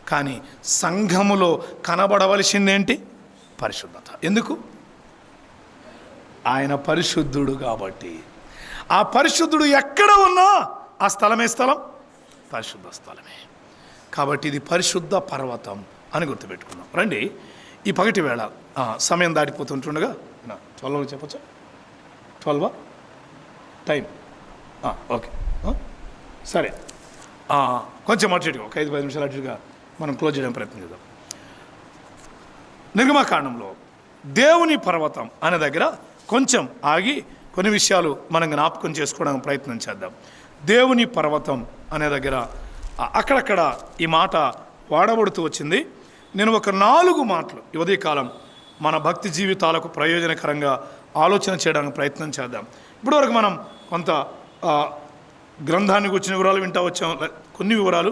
కానీ సంఘములో కనబడవలసిందేంటి? పరిశుద్ధత. ఎందుకు? ఆయన పరిశుద్ధుడు కాబట్టి. ఆ పరిశుద్ధుడు ఎక్కడ ఉన్నా ఆ స్థలమే స్థలం, పరిశుద్ధ స్థలమే. కాబట్టి ఇది పరిశుద్ధ పర్వతం అని గుర్తుపెట్టుకున్నాం. రండి, ఈ పగటి వేళ సమయం దాటిపోతుంటుండగా 12 చెప్పచ్చా? 12 టైం? ఓకే, సరే. కొంచెం అటుగా ఒక 5-10 నిమిషాలు అటుగా మనం క్లోజ్ చేయడానికి ప్రయత్నం చేద్దాం. నిర్గమకాండంలో దేవుని పర్వతం అనే దగ్గర కొంచెం ఆగి కొన్ని విషయాలు మనం జ్ఞాపకం చేసుకోవడానికి ప్రయత్నం చేద్దాం. దేవుని పర్వతం అనే దగ్గర అక్కడక్కడ ఈ మాట వాడబడుతూ వచ్చింది. నేను ఒక 4 మాటలు ఈ ఉదయకాలం మన భక్తి జీవితాలకు ప్రయోజనకరంగా ఆలోచన చేయడానికి ప్రయత్నం చేద్దాం. ఇప్పటివరకు మనం కొంత గ్రంథాన్ని గురించిన వివరాలు వింటూ వచ్చాం, కొన్ని వివరాలు.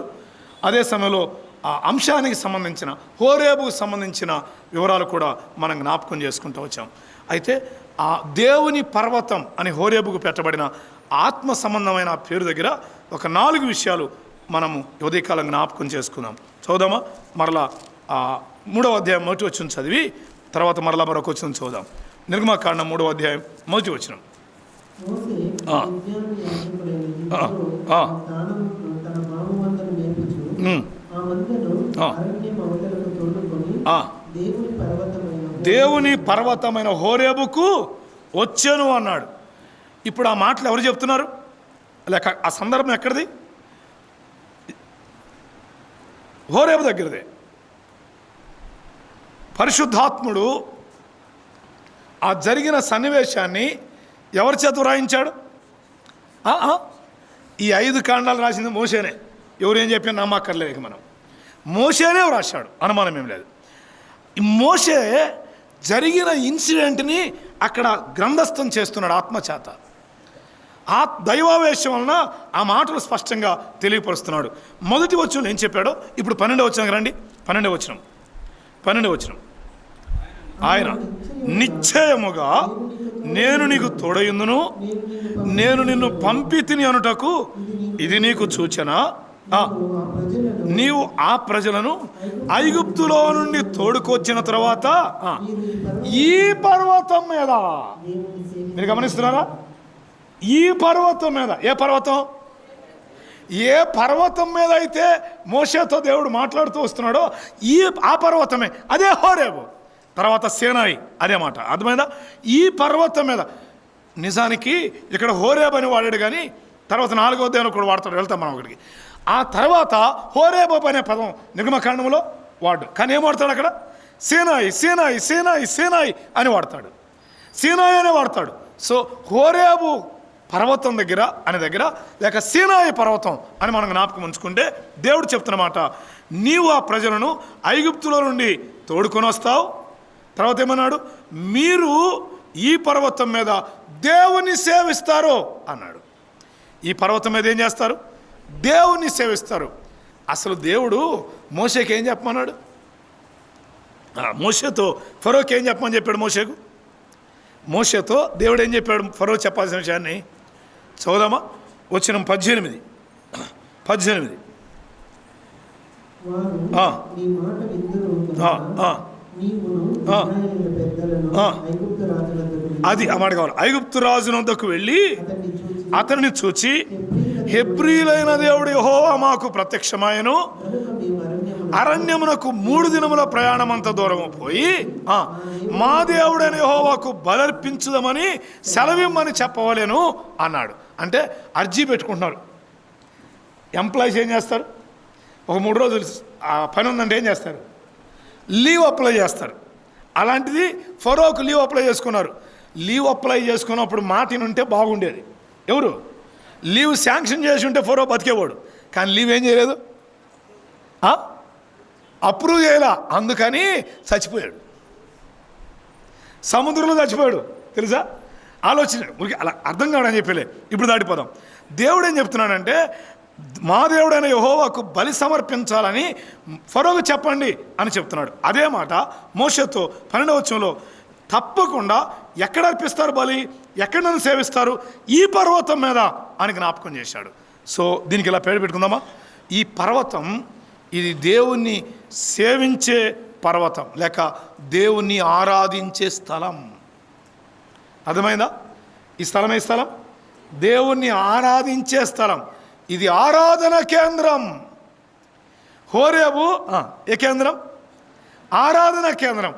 అదే సమయంలో ఆ అంశానికి సంబంధించిన, హోరేబుకు సంబంధించిన వివరాలు కూడా మనం జ్ఞాపకం చేసుకుంటూ వచ్చాం. అయితే ఆ దేవుని పర్వతం అని హోరేబుకు పెట్టబడిన ఆత్మ సంబంధమైన పేరు దగ్గర ఒక 4 విషయాలు మనము ఉదయకాలం జ్ఞాపకం చేసుకుందాం. చదువుదామా? మరలా 3వ అధ్యాయం 1వ వచనం చదివి తర్వాత మరలా మరొక వచనం చదువుదాం. నిర్గమకాండం 3వ అధ్యాయం 1వ వచనం. దేవుని పర్వతమైన హోరేబుకు వచ్చాను అన్నాడు. ఇప్పుడు ఆ మాటలు ఎవరు చెప్తున్నారు? లేక ఆ సందర్భం ఎక్కడిది? హోరేబు దగ్గరదే. పరిశుద్ధాత్ముడు ఆ జరిగిన సన్నివేశాన్ని ఎవరి చేత వ్రాయించాడు? ఈ 5 కాండాలు రాసింది మోషేనే. ఎవరేం చెప్పినా నమ్మక్కర్లేదు, మనం మోషేనే రాశాడు, అనుమానం ఏం లేదు. మోషే జరిగిన ఇన్సిడెంట్ని అక్కడ గ్రంథస్థం చేస్తున్నాడు ఆత్మచేత. ఆ దైవావేశం వలన ఆ మాటలు స్పష్టంగా తెలియపరుస్తున్నాడు. మొదటి వచనం ఏం చెప్పాడో ఇప్పుడు 12వ వచనం రండి. 12వ వచనం ఆయన నిశ్చయముగా నేను నీకు తోడయుందును, నేను నిన్ను పంపితిని అనుటకు ఇది నీకు సూచన. నీవు ఆ ప్రజలను ఐగుప్తులో నుండి తోడుకొచ్చిన తర్వాత ఈ పర్వతం మీద, మీరు గమనిస్తున్నారా? ఈ పర్వతం మీద, ఏ పర్వతం? ఏ పర్వతం మీద అయితే మోషేతో దేవుడు మాట్లాడుతూ వస్తున్నాడో ఆ పర్వతమే, అదే హోరేబు. తర్వాత సీనాయి, అదే మాట. అర్థమైందా? ఈ పర్వతం మీద. నిజానికి ఇక్కడ హోరేబు అని వాడాడు, కానీ తర్వాత 4వ దేవుని కూడా వాడతాడు. వెళ్తాం మనం అక్కడికి. ఆ తర్వాత హోరేబు అనే పదం నిర్గమకాండంలో వాడు, కానీ ఏం వాడతాడు అక్కడ? సీనాయి సీనాయి సీనాయి సీనాయి అని వాడతాడు, సీనాయి అనే వాడతాడు. సో హోరేబు పర్వతం దగ్గర లేక సీనాయి పర్వతం అని మనం జ్ఞాపకం ఉంచుకుంటే దేవుడు చెప్తున్నమాట, నీవు ఆ ప్రజలను ఐగుప్తులో నుండి తోడుకొని వస్తావు. తర్వాత ఏమన్నాడు? మీరు ఈ పర్వతం మీద దేవుని సేవిస్తారు అన్నాడు. ఈ పర్వతం మీద ఏం చేస్తారు? దేవుని సేవిస్తారు. అసలు దేవుడు మోషేకి ఏం చెప్పమన్నాడు? మోషేతో ఫరోకి ఏం చెప్పమని చెప్పాడు? మోషేతో దేవుడు ఏం చెప్పాడు? ఫరో చెప్పాల్సిన విషయాన్ని చదువుదామా? వచనం 18. అది ఆ మాట కావాలి. ఐగుప్తు రాజు వద్దకు వెళ్ళి అతనిని చూచి, హెబ్రీలైన దేవుడు యెహోవా మాకు ప్రత్యక్షమాయెను, అరణ్యమునకు 3 దినముల ప్రయాణమంత దూరము పోయి మా దేవుడైన యెహోవాకు బలర్పించుదామని సెలవిమ్మని చెప్పవలేను అన్నాడు. అంటే అర్జీ పెట్టుకుంటున్నారు. ఎంప్లాయీస్ ఏం చేస్తారు? ఒక 3 రోజులు పని ఉందంటే ఏం చేస్తారు? లీవ్ అప్లై చేస్తారు. అలాంటిది ఫరోకు లీవ్ అప్లై చేసుకున్నారు. లీవ్ అప్లై చేసుకున్నప్పుడు మాటిని ఉంటే బాగుండేది. ఎవరు? లీవ్ శాంక్షన్ చేసి ఉంటే ఫరో బతికేవాడు. కానీ లీవ్ ఏం చేయలేదు, అప్రూవ్ చేయలా. అందుకని చచ్చిపోయాడు, సముద్రంలో చచ్చిపోయాడు. తెలుసా? ఆలోచన ఊరికి అలా అర్థం కావడం చెప్పలే. ఇప్పుడు దాటిపోదాం. దేవుడు ఏం చెప్తున్నాడంటే, మా దేవుడైన యెహోవాకు బలి సమర్పించాలని ఫరోకు చెప్పండి అని చెప్తున్నాడు. అదే మాట మోషేతో 12వ వచనంలో తప్పకుండా ఎక్కడ అర్పిస్తారు బలి, ఎక్కడ నన్ను సేవిస్తారు? ఈ పర్వతం మీద అని జ్ఞాపకం చేశాడు. సో దీనికి ఇలా పేరు పెట్టుకుందామా? ఈ పర్వతం ఇది దేవుణ్ణి సేవించే పర్వతం, లేక దేవుణ్ణి ఆరాధించే స్థలం. అర్థమైందా? ఈ స్థలం ఏ స్థలం? దేవుణ్ణి ఆరాధించే స్థలం. ఇది ఆరాధన కేంద్రం. హోరేబు ఏ కేంద్రం? ఆరాధన కేంద్రం.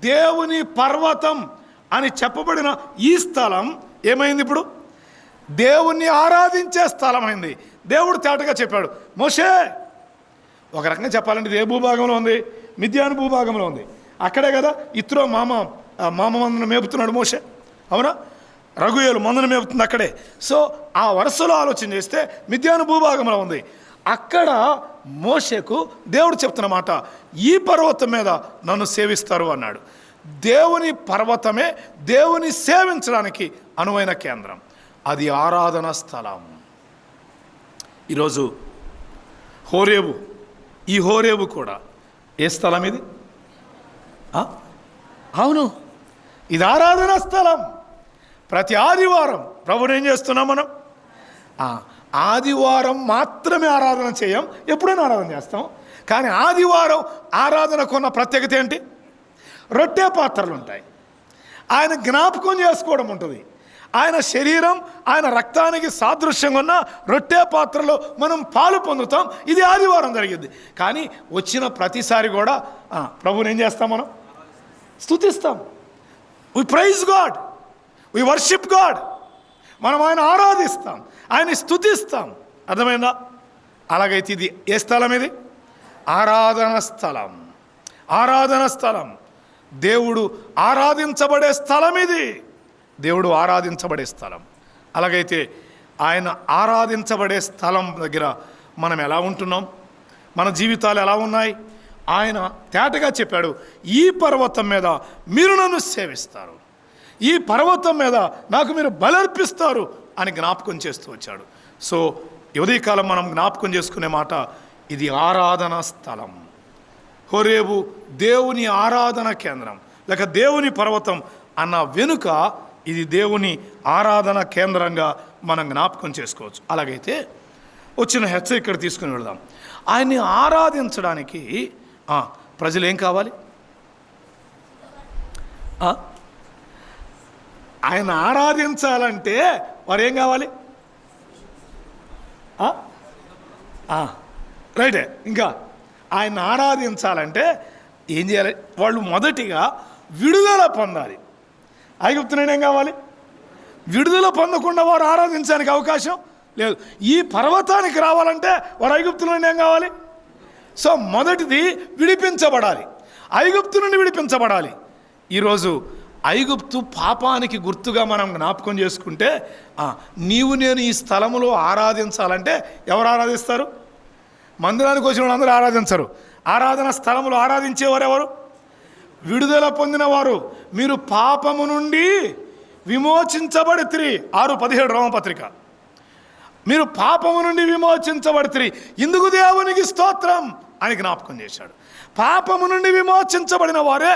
దేవుని పర్వతం అని చెప్పబడిన ఈ స్థలం ఏమైంది? ఇప్పుడు దేవుణ్ణి ఆరాధించే స్థలం అయింది. దేవుడు తేటగా చెప్పాడు, మోషే, ఒక రకంగా చెప్పాలంటే ఇది ఏ భూభాగంలో ఉంది? మిద్యాను భూభాగంలో ఉంది. అక్కడే కదా ఇత్రో మామ మందను మేపుతున్నాడు మోషే, అవునా? రఘుయేలు మందను మేపుతుంది అక్కడే. సో ఆ వరుసలో ఆలోచన చేస్తే మిద్యాను భూభాగంలో ఉంది. అక్కడ మోషేకు దేవుడు చెప్తున్నమాట, ఈ పర్వతం మీద నన్ను సేవిస్తారు అన్నాడు. దేవుని పర్వతమే దేవుని సేవించడానికి అనువైన కేంద్రం. అది ఆరాధన స్థలం. ఈరోజు హోరేబు, ఈ హోరేబు కూడా ఏ స్థలం ఇది? అవును, ఇది ఆరాధన స్థలం. ప్రతి ఆదివారం ప్రభుని ఏం చేస్తున్నాం మనం? ఆదివారం మాత్రమే ఆరాధన చేయం, ఎప్పుడైనా ఆరాధన చేస్తాం. కానీ ఆదివారం ఆరాధనకు ఉన్న ప్రత్యేకత ఏంటి? రొట్టె పాత్రలు ఉంటాయి, ఆయన జ్ఞాపకం చేసుకోవడం ఉంటుంది. ఆయన శరీరం, ఆయన రక్తానికి సాదృశ్యంగా ఉన్న రొట్టె పాత్రలో మనం పాలు పొందుతాం. ఇది ఆదివారం జరిగింది. కానీ వచ్చిన ప్రతిసారి కూడా ప్రభుని ఏం చేస్తాం మనం? స్తుతిస్తాం. We praise God, we worship God. మనం ఆయన ఆరాధిస్తాం, ఆయన్ని స్తుతిస్తాం. అర్థమైందా? అలాగైతే ఇది ఏ స్థలం? ఇది ఆరాధన స్థలం. ఆరాధన స్థలం, దేవుడు ఆరాధించబడే స్థలం. ఇది దేవుడు ఆరాధించబడే స్థలం. అలాగైతే ఆయన ఆరాధించబడే స్థలం దగ్గర మనం ఎలా ఉంటున్నాం? మన జీవితాలు ఎలా ఉన్నాయి? ఆయన తేటగా చెప్పాడు, ఈ పర్వతం మీద మీరు నన్ను సేవిస్తారు, ఈ పర్వతం మీద నాకు మీరు బలర్పిస్తారు అని జ్ఞాపకం చేస్తూ వచ్చాడు. సో ఉదయకాలం మనం జ్ఞాపకం చేసుకునే మాట, ఇది ఆరాధన స్థలం. హోరేబు దేవుని ఆరాధన కేంద్రం, లేక దేవుని పర్వతం అన్న వెనుక ఇది దేవుని ఆరాధన కేంద్రంగా మనం జ్ఞాపకం చేసుకోవచ్చు. అలాగైతే వచ్చిన హెచ్చరిక తీసుకుని వెళదాం. ఆయన్ని ఆరాధించడానికి ప్రజలు ఏం కావాలి? ఆయన ఆరాధించాలంటే వారు ఏం కావాలి? రైటే. ఇంకా ఆయన ఆరాధించాలంటే ఏం చేయాలి? వాళ్ళు మొదటిగా విడుదల పొందాలి. ఐగుప్తు నుండి ఏం కావాలి? విడుదల పొందకుండా వారు ఆరాధించడానికి అవకాశం లేదు. ఈ పర్వతానికి రావాలంటే వారు ఐగుప్తు నుండి ఏం కావాలి? సో మొదటిది విడిపించబడాలి, ఐగుప్తు నుండి విడిపించబడాలి. ఈరోజు ఐగుప్తు పాపానికి గుర్తుగా మనం జ్ఞాపకం చేసుకుంటే, నీవు నేను ఈ స్థలములో ఆరాధించాలంటే ఎవరు ఆరాధిస్తారు? మందిరానికి వచ్చిన వాళ్ళు అందరూ ఆరాధించరు. ఆరాధన స్థలములో ఆరాధించేవారు ఎవరు? విడుదల పొందిన వారు. మీరు పాపము నుండి విమోచించబడితిరి, 6:17 రోమపత్రిక. మీరు పాపము నుండి విమోచించబడితిరి, ఇందుకు దేవునికి స్తోత్రం అని జ్ఞాపకం చేశాడు. పాపము నుండి విమోచించబడిన వారే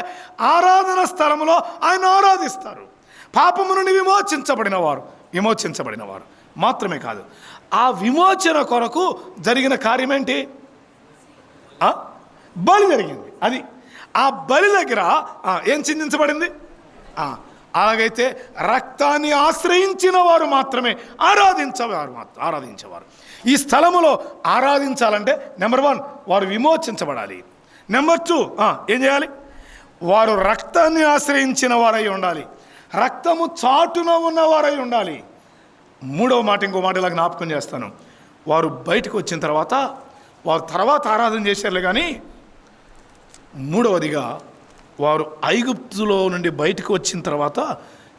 ఆరాధన స్థలంలో ఆయన ఆరాధిస్తారు. పాపము నుండి విమోచించబడిన వారు మాత్రమే కాదు, ఆ విమోచన కొరకు జరిగిన కార్యం ఏంటి? బలి జరిగింది. అది ఆ బలి దగ్గర ఏం చిందించబడింది? అలాగైతే రక్తాన్ని ఆశ్రయించిన వారు మాత్రమే ఆరాధించేవారు. ఈ స్థలములో ఆరాధించాలంటే నెంబర్ 1 వారు విమోచించబడాలి. నెంబర్ 2 ఏం చేయాలి? వారు రక్తాన్ని ఆశ్రయించిన వారై ఉండాలి, రక్తము చాటున ఉన్నవారై ఉండాలి. మూడవ మాట, ఇంకో మాట ఇలా జ్ఞాపకం చేస్తాను. వారు బయటకు వచ్చిన తర్వాత వారు తర్వాత ఆరాధన చేశారులే, కానీ మూడవదిగా వారు ఐగుప్తులో నుండి బయటకు వచ్చిన తర్వాత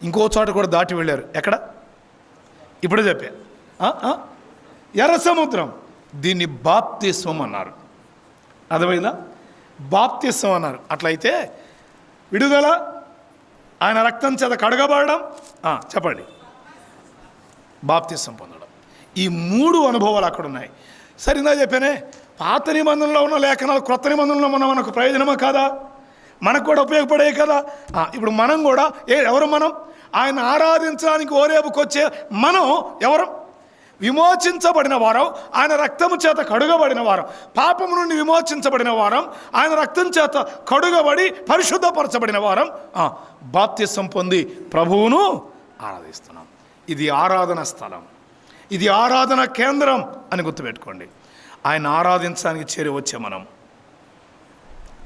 ఇంకో చోట కూడా దాటి వెళ్ళారు. ఎక్కడ? ఇప్పుడే చెప్పా, ఎర్ర సముద్రం. దీన్ని బాప్తిస్మం అన్నారు. అర్థమైందా? బాప్తిస్మం అన్నారు. అట్లయితే విడుదల, ఆయన రక్తం చేత కడగబడడం, చెప్పండి, బాప్తిస్మం పొందడం. ఈ 3 అనుభవాలు అక్కడ ఉన్నాయి. సరిగా చెప్పానే, పాత నిబంధనలో ఉన్న లేఖనాలు క్రొత్త నిబంధనలో ఉన్న మనకు ప్రయోజనమా కాదా? మనకు కూడా ఉపయోగపడే కదా. ఇప్పుడు మనం కూడా ఎవరు? మనం ఆయన ఆరాధించడానికి హోరేబుకు వచ్చే మనం ఎవరు? విమోచించబడిన వారం, ఆయన రక్తము చేత కడుగబడిన వారం, పాపము నుండి విమోచించబడిన వారం, ఆయన రక్తం చేత కడుగబడి పరిశుద్ధపరచబడిన వారం, బాప్తిసం పొంది ప్రభువును ఆరాధిస్తున్నాం. ఇది ఆరాధన స్థలం, ఇది ఆరాధన కేంద్రం అని గుర్తుపెట్టుకోండి. ఆయన ఆరాధించడానికి చేరి వచ్చే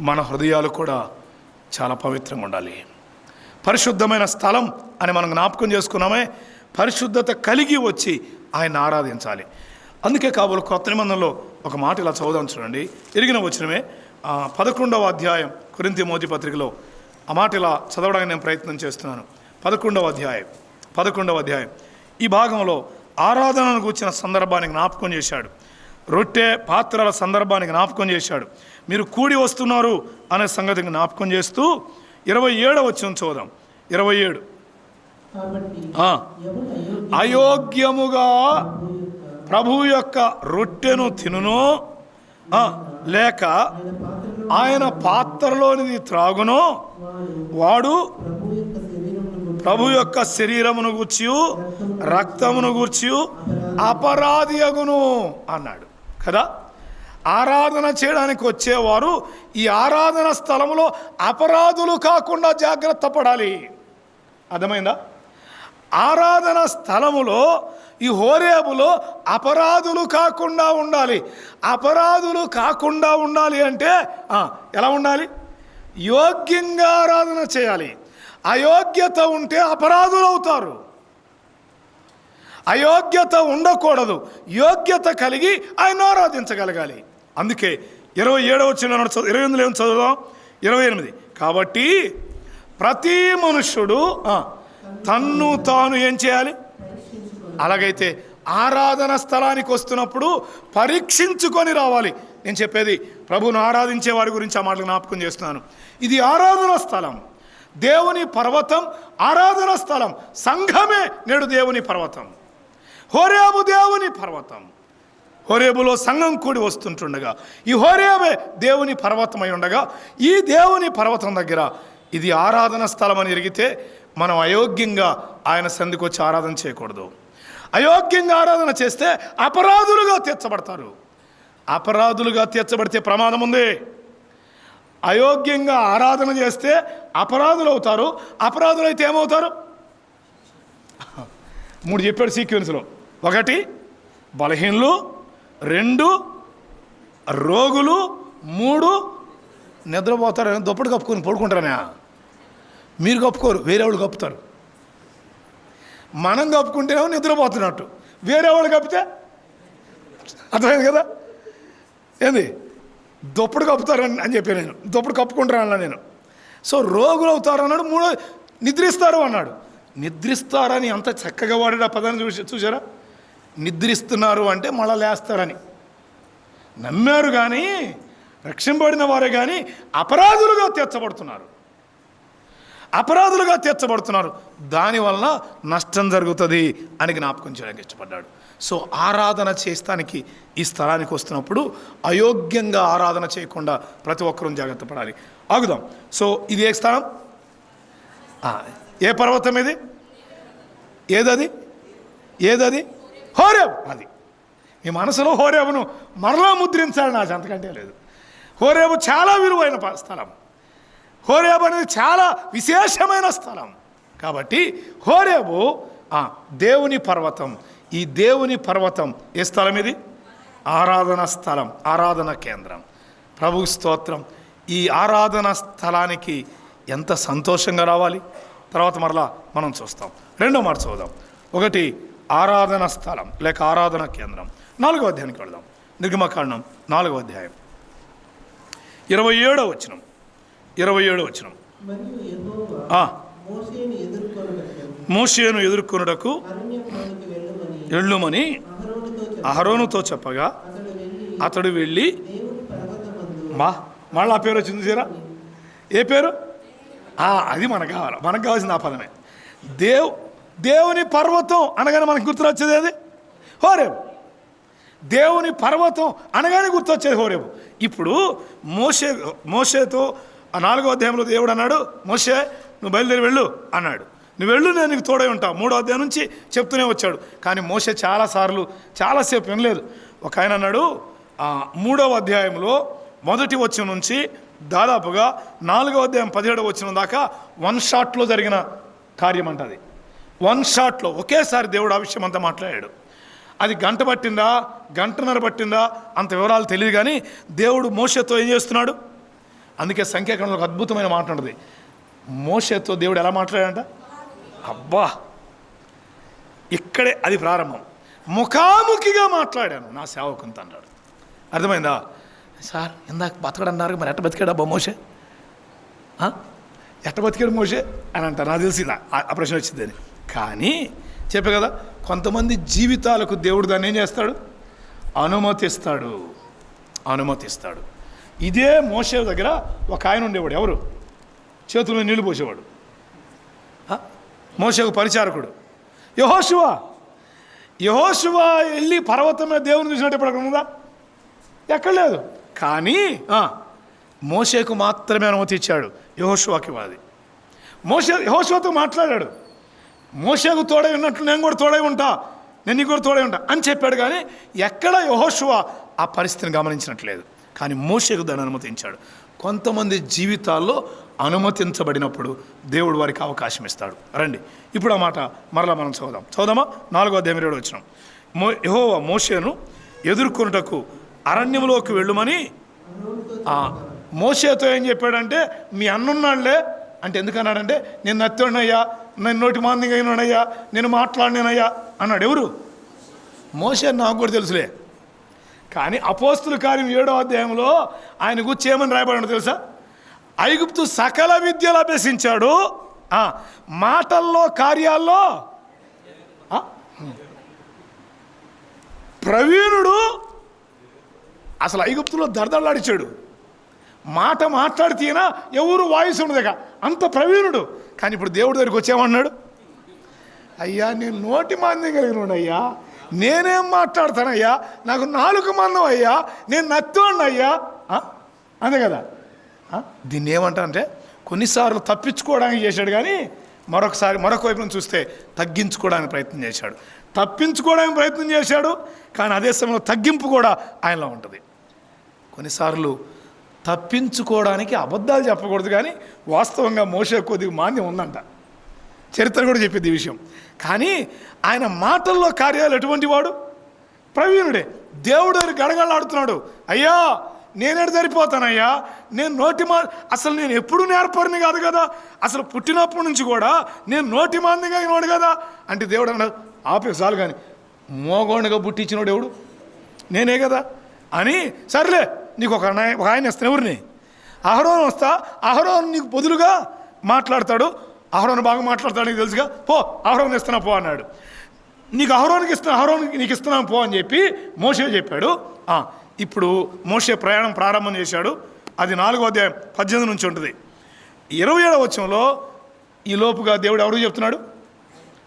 మన హృదయాలు కూడా చాలా పవిత్రంగా ఉండాలి. పరిశుద్ధమైన స్థలం అని మనం జ్ఞాపకం చేసుకున్నామే. పరిశుద్ధత కలిగి వచ్చి ఆయన ఆరాధించాలి. అందుకే కాబోలు కొత్త నిబంధనలో ఒక మాట ఇలా చదువుదాం, చూడండి. ఎరిగిన వచనమే 11వ అధ్యాయం కొరింథీ మొదటి పత్రికలో ఆ మాట ఇలా చదవడానికి నేను ప్రయత్నం చేస్తున్నాను. 11వ అధ్యాయం ఈ భాగంలో ఆరాధనను కూర్చిన సందర్భాన్ని జ్ఞాపకం చేశాడు. రొట్టె పాత్రల సందర్భాన్ని జ్ఞాపకం చేశాడు. మీరు కూడి వస్తున్నారు అనే సంగతి జ్ఞాపకం చేస్తూ 27వ వచనం చూద్దాం. 27 అయోగ్యముగా ప్రభువు యొక్క రొట్టెను తినునో లేక ఆయన పాత్రలోనిది త్రాగునో వాడు ప్రభు యొక్క శరీరమును గూర్చి రక్తమును గూర్చి అపరాధి అగును అన్నాడు కదా. ఆరాధన చేయడానికి వచ్చేవారు ఈ ఆరాధన స్థలంలో అపరాధులు కాకుండా జాగ్రత్త పడాలి. అర్థమైందా? ఆరాధన స్థలములో ఈ హోరేబులో అపరాధులు కాకుండా ఉండాలి. అపరాధులు కాకుండా ఉండాలి అంటే ఎలా ఉండాలి? యోగ్యంగా ఆరాధన చేయాలి. అయోగ్యత ఉంటే అపరాధులు అవుతారు. అయోగ్యత ఉండకూడదు, యోగ్యత కలిగి ఆయన ఆరాధించగలగాలి. అందుకే 27వ వచనం 28 చదువుదాం. 28 కాబట్టి ప్రతి మనుష్యుడు తన్ను తాను ఏం చేయాలి? అలాగైతే ఆరాధన స్థలానికి వస్తున్నప్పుడు పరీక్షించుకొని రావాలి. నేను చెప్పేది ప్రభువును ఆరాధించే వారి గురించి ఆ మాటలు జ్ఞాపకం చేస్తున్నాను. ఇది ఆరాధన స్థలం, దేవుని పర్వతం, ఆరాధన స్థలం. సంఘమే నేడు దేవుని పర్వతం. హోరేబు దేవుని పర్వతం. హోరేబులో సంఘం కూడి వస్తుంటుండగా ఈ హోరేబే దేవుని పర్వతం అయి ఉండగా ఈ దేవుని పర్వతం దగ్గర ఇది ఆరాధన స్థలం అని ఎరిగితే మనం అయోగ్యంగా ఆయన సన్నిధికి వచ్చి ఆరాధన చేయకూడదు. అయోగ్యంగా ఆరాధన చేస్తే అపరాధులుగా తీర్చబడతారు. అపరాధులుగా తీర్చబడితే ప్రమాదం ఉంది. అయోగ్యంగా ఆరాధన చేస్తే అపరాధులు అవుతారు. అపరాధులైతే ఏమవుతారు? 3 చెప్పాడు సీక్వెన్స్లో. 1 బలహీనులు, 2 రోగులు, 3 నిద్రపోతారు. దుప్పటి కప్పుకొని పడుకుంటారనే. మీరు కప్పుకోరు, వేరే వాళ్ళు కప్పుతారు. మనం కప్పుకుంటేనేమో నిద్రపోతున్నట్టు, వేరే వాళ్ళు కప్పితే అర్థమైంది కదా. ఏంది దుప్పటి కప్పుతారు అని చెప్పి నేను దుప్పటి కప్పుకుంటారు అన్నా నేను. సో రోగులు అవుతారు అన్నాడు. 3 నిద్రిస్తారు అన్నాడు. నిద్రిస్తారని అంత చక్కగా వాడాడు ఆ పదాన్ని చూసారా? నిద్రిస్తున్నారు అంటే మళ్ళా లేస్తారని. నమ్మారు కానీ, రక్షింపబడిన వారే కానీ అపరాధులుగా తీర్చబడుతున్నారు. అపరాధులుగా తీర్చబడుతున్నారు. దానివల్ల నష్టం జరుగుతుంది అని జ్ఞాపకం చేయడానికి ఇష్టపడ్డాడు. సో ఆరాధన చేస్తానికి ఈ స్థలానికి వస్తున్నప్పుడు అయోగ్యంగా ఆరాధన చేయకుండా ప్రతి ఒక్కరూ జాగ్రత్త పడాలి. ఆగుదాం. సో ఇది ఏ స్థలం? ఏ పర్వతం ఇది? ఏదది? హోరేబు. అది మీ మనసులో హోరేబును మరలా ముద్రించాలని ఆశ, అంతకంటే లేదు. హోరేబు చాలా విలువైన స్థలం. హోరేబు అనేది చాలా విశేషమైన స్థలం. కాబట్టి హోరేబు దేవుని పర్వతం. ఈ దేవుని పర్వతం ఏ స్థలం ఇది? ఆరాధన స్థలం, ఆరాధన కేంద్రం. ప్రభు స్తోత్రం. ఈ ఆరాధన స్థలానికి ఎంత సంతోషంగా రావాలి. తర్వాత మరలా మనం చూస్తాం. 2వ మాట చూద్దాం. 1 ఆరాధన స్థలం లేక ఆరాధన కేంద్రం. 4వ అధ్యాయానికి వెళదాం. నిర్గమకాండం 4వ అధ్యాయం 27వ వచనం. 27వ వచనం. మోషేను ఎదుర్కొనుటకు వెళ్ళుమని అహరోనుతో చెప్పగా అతడు వెళ్ళి మళ్ళీ ఆ పేరు వచ్చింది చూసారా? ఏ పేరు? అది మనకు కావాలి. మనకు కావాల్సింది ఆ పదమే. దేవుని పర్వతం అనగానే మనకు గుర్తుకొచ్చేది అది హోరేబు. దేవుని పర్వతం అనగానే గుర్తొచ్చేది హోరేబు. ఇప్పుడు మోషేతో 4వ అధ్యాయంలో దేవుడు అన్నాడు, మోషే నువ్వు బయలుదేరి వెళ్ళు అన్నాడు. నువ్వు వెళ్ళు, నేను నీకు తోడై ఉంటా. 3వ అధ్యాయం నుంచి చెప్తూనే వచ్చాడు. కానీ మోషే చాలాసేపు వినలేదు. ఒక ఆయన అన్నాడు 3వ అధ్యాయంలో 1వ వచనం నుంచి దాదాపుగా 4వ అధ్యాయం 17వ వచనం దాకా 1 షాట్లో జరిగిన కార్యం అంటది. 1 షాట్లో ఒకేసారి దేవుడు ఆ విషయం అంతా మాట్లాడాడు. అది గంట పట్టిందా, గంటన్నర పట్టిందా అంత వివరాలు తెలియదు. కానీ దేవుడు మోషేతో ఏం చేస్తున్నాడు? అందుకే సంఖ్యాకాండంలో ఒక అద్భుతమైన మాట ఉంటుంది. మోషేతో దేవుడు ఎలా మాట్లాడాడంట? అబ్బా, ఇక్కడే అది ప్రారంభం. ముఖాముఖిగా మాట్లాడాను నా సేవకునితో అన్నాడు. అర్థమైందా? సార్ ఇందాక బతకడన్నారు, మరి ఎట్ట బతికాడు అబ్బా మోషే? ఎట్ట బతికాడు మోషే అని అంటారు. నాకు తెలిసిందా ఆ ప్రశ్న వచ్చిందని. కానీ చెప్పే కదా, కొంతమంది జీవితాలకు దేవుడు దాన్ని ఏం చేస్తాడు? అనుమతిస్తాడు. ఇదే మోషే దగ్గర ఒక ఆయన ఉండేవాడు. ఎవరు? చేతుల్లో నీళ్లు పోసేవాడు. మోషేకు పరిచారకుడు యెహోషువ వెళ్ళి పర్వతం మీద దేవుని చూసినట్టు ఎప్పుడు అక్కడ ఉందా? ఎక్కడ లేదు. కానీ మోషేకు మాత్రమే అనుమతి ఇచ్చాడు, యెహోషువకి వాది. యెహోషువతో మాట్లాడాడు. మోషేకు తోడై ఉన్నట్లు నేను కూడా తోడై ఉంటా, నేను నీకు కూడా తోడై ఉంటా అని చెప్పాడు. కానీ ఎక్కడ యెహోషువ ఆ పరిస్థితిని గమనించినట్లేదు. కానీ మోషేకు దాన్ని అనుమతించాడు. కొంతమంది జీవితాల్లో అనుమతించబడినప్పుడు దేవుడు వారికి అవకాశం ఇస్తాడు. రండి ఇప్పుడు ఆ మాట మరలా మనం చదువుదామా? 4వ అధ్యాయం 7వ వచనం. యెహోవా మోషేను ఎదుర్కొనుటకు అరణ్యములోకి వెళ్ళుమని మోషేతో ఏం చెప్పాడంటే, మీ అన్నున్నాడులే అంటే ఎందుకన్నాడంటే, నేను నత్తోడినయ్యా, నేను నోటి మాందిగా అయినాడయ్యా, నేను మాట్లాడినానయ్యా అన్నాడు. ఎవరు? మోషే. నాకు కూడా తెలుసులే. కానీ అపోస్తుల కార్యం 7వ అధ్యాయంలో ఆయన గురించి ఏమని రాయబడి తెలుసా? ఐగుప్తు సకల విద్యలు అభ్యసించాడు, మాటల్లో కార్యాల్లో ప్రవీణుడు. అసలు ఐగుప్తులో దడదడలాడిచాడు. మాట మాట్లాడితేనా ఎవరు వాయిస్ ఉండదుగా, అంత ప్రవీణుడు. కానీ ఇప్పుడు దేవుడి దగ్గరికి వచ్చేమన్నాడు, అయ్యా నేను నోటి మాంద్యం కలిగిన అయ్యా, నేనేం మాట్లాడతానయ్యా, నాకు 4 మందం అయ్యా, నేను నత్తోండి అయ్యా. అంతే కదా. దీన్ని ఏమంటారంటే, కొన్నిసార్లు తప్పించుకోవడానికి చేశాడు, కానీ మరొక వైపు నుంచి చూస్తే తగ్గించుకోవడానికి ప్రయత్నం చేశాడు. తప్పించుకోవడానికి ప్రయత్నం చేశాడు, కానీ అదే సమయంలో తగ్గింపు కూడా ఆయనలో ఉంటుంది. కొన్నిసార్లు తప్పించుకోవడానికి అబద్ధాలు చెప్పకూడదు, కానీ వాస్తవంగా మోషే కొద్దిగా మాంద్యం ఉందంట. చరిత్ర కూడా చెప్పింది ఈ విషయం. కానీ ఆయన మాటల్లో కార్యాలు ఎటువంటి వాడు? ప్రవీణుడే. దేవుడు గడగడలాడుతున్నాడు, అయ్యా నేనేడు సరిపోతానయ్యా, నేను అసలు నేను ఎప్పుడు నేర్పరిని కాదు కదా, అసలు పుట్టినప్పటి నుంచి కూడా నేను నోటి మాంద్యంగా అయినవాడు కదా అంటే దేవుడు అన్నాడు, ఆపే చాలు, కానీ మోగోండగా పుట్టించినోడు ఎవడు? నేనే కదా అని. సర్లే నీకు ఒక ఆయన ఇస్తాను. ఎవరిని? అహరోను వస్తా, అహరోను నీకు బదులుగా మాట్లాడతాడు, అహరోను బాగా మాట్లాడతాడు నీకు తెలుసుగా, పో అహరోను ఇస్తున్నా పో అన్నాడు. నీకు అహరోనికి నీకు ఇస్తున్నాను పో అని చెప్పి మోషే చెప్పాడు. ఇప్పుడు మోషే ప్రయాణం ప్రారంభం చేశాడు. అది 4వ అధ్యాయం 18 నుంచి ఉంటుంది. 27వ వచనంలో ఈ లోపుగా దేవుడు ఎవరికి చెప్తున్నాడు?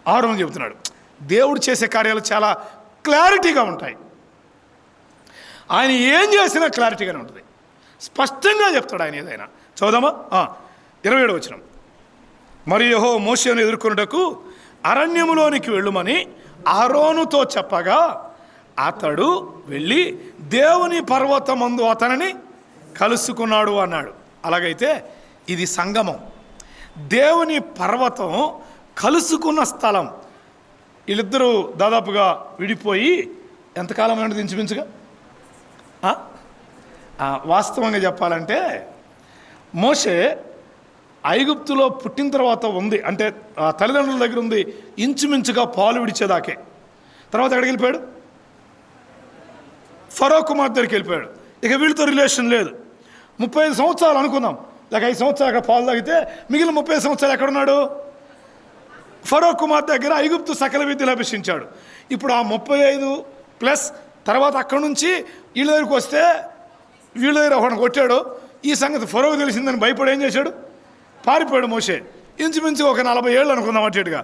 అహరోనుకు చెప్తున్నాడు. దేవుడు చేసే కార్యాలు చాలా క్లారిటీగా ఉంటాయి. ఆయన ఏం చేసినా క్లారిటీగానే ఉంటుంది, స్పష్టంగా చెప్తాడు ఆయన ఏదైనా. చదువుదామా? 27వ వచనం. మరియు యెహోవా మోషేను ఎదుర్కొనుటకు అరణ్యములోనికి వెళ్ళుమని అహరోనుతో చెప్పగా అతడు వెళ్ళి దేవుని పర్వతమందు అతనిని కలుసుకున్నాడు అన్నాడు. అలాగైతే ఇది సంగమం, దేవుని పర్వతం కలుసుకున్న స్థలం. వీళ్ళిద్దరూ దాదాపుగా విడిపోయి ఎంతకాలం అయినది? ఇంచుమించుగా వాస్తవంగా చెప్పాలంటే మోషే ఐగుప్తులో పుట్టిన తర్వాత ఉంది, అంటే తల్లిదండ్రుల దగ్గర ఉంది ఇంచుమించుగా పాలు విడిచేదాకే. తర్వాత ఎక్కడికి వెళ్ళిపోయాడు? ఫరో కుమార్ దగ్గరికి వెళ్ళిపోయాడు. ఇక వీళ్ళతో రిలేషన్ లేదు. 35 సంవత్సరాలు అనుకుందాం, లేక 5 సంవత్సరాలు అక్కడ పాలు తాగితే మిగిలిన 30 సంవత్సరాలు ఎక్కడున్నాడు? ఫరో కుమార్ దగ్గర ఐగుప్తు సకల విద్యలు అభ్యసించాడు. ఇప్పుడు ఆ 35 ప్లస్ తర్వాత అక్కడి నుంచి వీళ్ళ దగ్గరికి వస్తే వీళ్ళ దగ్గర ఒకటి కొట్టాడు. ఈ సంగతి ఫరోకు తెలిసిందని భయపడి ఏం చేశాడు? పారిపోయాడు మోషే. ఇంచుమించు ఒక 40 ఏళ్ళు అనుకుందాం అట్టేట్టుగా.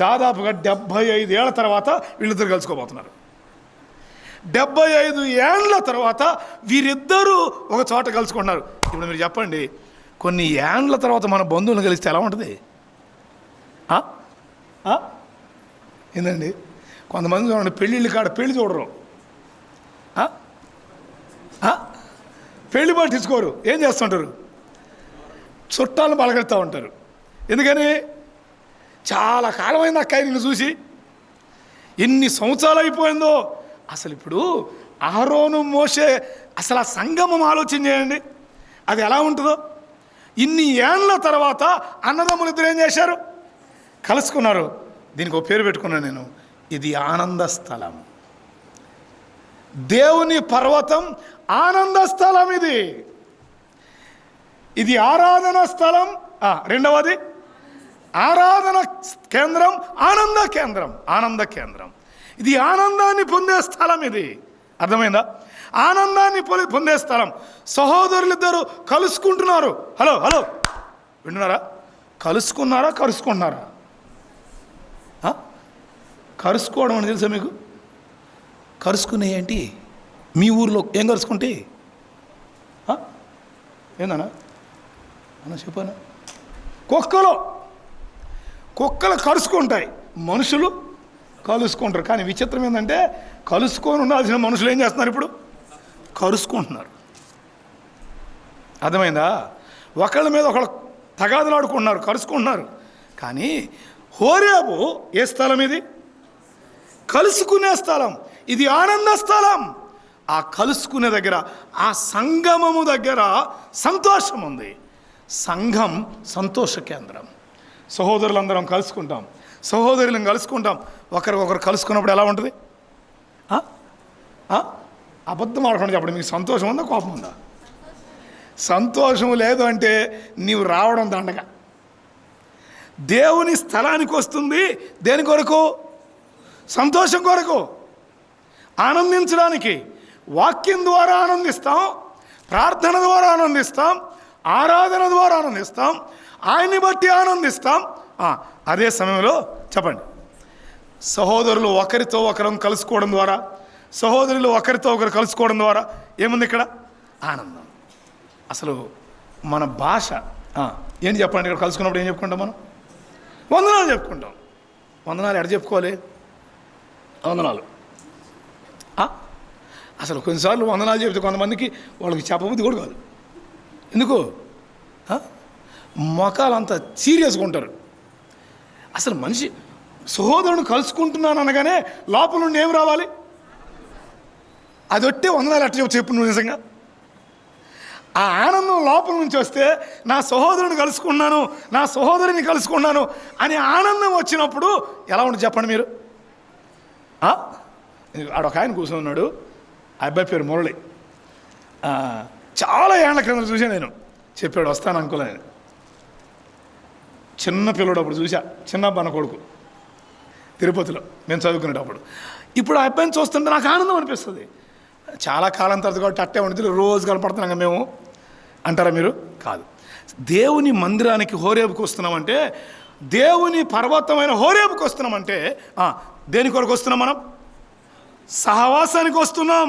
దాదాపుగా 75 ఏళ్ల తర్వాత వీళ్ళిద్దరు కలుసుకోబోతున్నారు. 75 ఏళ్ల తర్వాత వీరిద్దరూ ఒక చోట కలుసుకుంటున్నారు. ఇప్పుడు మీరు చెప్పండి, కొన్ని ఏండ్ల తర్వాత మన బంధువులను కలిస్తే ఎలా ఉంటుంది? ఏందండి, కొంతమంది చూడండి పెళ్ళిళ్ళు కాడ పెళ్లి చూడరు, పెళ్లి పట్టించుకోరు, ఏం చేస్తుంటారు? చుట్టాలను పలకరిస్తూ ఉంటారు. ఎందుకని? చాలా కాలమైంది అక్కాయి నిన్ను చూసి, ఎన్ని సంవత్సరాలు అయిపోయిందో. అసలు ఇప్పుడు అహరోను మోషే అసలు ఆ సంగమం ఆలోచన చేయండి, అది ఎలా ఉంటుందో. ఇన్ని ఏళ్ళ తర్వాత అన్నదమ్ములు ఇద్దరు ఏం చేశారు? కలుసుకున్నారు. దీనికి ఒక పేరు పెట్టుకున్నాను నేను, ఇది ఆనంద స్థలం. దేవుని పర్వతం ఆనంద స్థలం. ఇది ఆరాధన స్థలం. రెండవది ఆరాధన కేంద్రం, ఆనంద కేంద్రం. ఆనంద కేంద్రం ఇది ఆనందాన్ని పొందే స్థలం. ఇది అర్థమైందా? ఆనందాన్ని పొందే స్థలం. సహోదరులిద్దరూ కలుసుకుంటున్నారు. హలో హలో వింటున్నారా? కలుసుకున్నారా? కలుసుకుంటున్నారా? కలుసుకోవడం అని తెలుసా మీకు? కలుసుకునే ఏంటి? మీ ఊర్లో ఏం కలుసుకుంటే ఏందన్నా అన్న చెప్పానా? కుక్కలు కలుసుకుంటాయి, మనుషులు కలుసుకుంటారు. కానీ విచిత్రం ఏంటంటే కలుసుకొని ఉండాల్సిన మనుషులు ఏం చేస్తున్నారు? ఇప్పుడు కలుసుకుంటున్నారు. అర్థమైందా? ఒకళ్ళ మీద ఒకళ్ళు తగాదులాడుకుంటున్నారు, కలుసుకుంటున్నారు. కానీ హోరేబు ఏ స్థలం? ఇది కలుసుకునే స్థలం. ఇది ఆనంద స్థలం. ఆ కలుసుకునే దగ్గర, ఆ సంగమము దగ్గర సంతోషం ఉంది. సంఘం సంతోష కేంద్రం. సహోదరులందరం కలుసుకుంటాం, సహోదరులను కలుసుకుంటాం. ఒకరికొకరు కలుసుకున్నప్పుడు ఎలా ఉంటుంది? అబద్ధం ఆడకుండా చెప్పండి, మీకు సంతోషం ఉందా, కోపం ఉందా? సంతోషం లేదు అంటే నీవు రావడం దండగా. దేవుని స్థలానికి వస్తుంది దేని కొరకు? సంతోషం కొరకు, ఆనందించడానికి. వాక్యం ద్వారా ఆనందిస్తాం, ప్రార్థన ద్వారా ఆనందిస్తాం, ఆరాధన ద్వారా ఆనందిస్తాం, ఆయన్ని బట్టి ఆనందిస్తాం. అదే సమయంలో చెప్పండి, సహోదరులు ఒకరితో ఒకరు కలుసుకోవడం ద్వారా, సహోదరులు ఒకరితో ఒకరు కలుసుకోవడం ద్వారా ఏముంది ఇక్కడ? ఆనందం. అసలు మన భాష ఏంటి చెప్పండి? ఇక్కడ కలుసుకున్నప్పుడు ఏం చెప్పుకుంటాం మనం? వందనాలు చెప్పుకుంటాం. వందనాలు ఎక్కడ చెప్పుకోవాలి? వందనాలు. అసలు కొన్నిసార్లు వందనాలు చెప్తే కొంతమందికి వాళ్ళకి చెప్పబుద్ధి కూడా కాదు. ఎందుకు? మొఖాలు అంత సీరియస్గా ఉంటారు. అసలు మనిషి సహోదరుని కలుసుకుంటున్నాను అనగానే లోపల నుండి ఏం రావాలి? అది ఒట్టే వందనాలు ఎట్ట చెప్పు నువ్వు నిజంగా. ఆ ఆనందం లోపల నుంచి వస్తే, నా సహోదరుని కలుసుకున్నాను, నా సహోదరిని కలుసుకున్నాను అని ఆనందం వచ్చినప్పుడు ఎలా ఉంటుంది చెప్పండి మీరు? ఆడొక ఆయన కూర్చొని ఉన్నాడు, ఆ అబ్బాయి పేరు మురళి. చాలా ఏళ్ల క్రింద చూసా నేను. చెప్పాడు వస్తాను అనుకోలే. నేను చిన్న పిల్లడు అప్పుడు చూసా, చిన్నబ్బన్న కొడుకు, తిరుపతిలో మేము చదువుకునేటప్పుడు. ఇప్పుడు ఆ అబ్బాయిని చూస్తుంటే నాకు ఆనందం అనిపిస్తుంది. చాలా కాలం తర్వాత కాబట్టి అట్టే ఉంటుంది, రోజు కనపడుతున్నాం మేము అంటారా మీరు? కాదు. దేవుని మందిరానికి హోరేబుకి వస్తున్నామంటే, దేవుని పర్వతమైన హోరేబుకి వస్తున్నామంటే దేని కొరకు వస్తున్నాం? మనం సహవాసానికి వస్తున్నాం.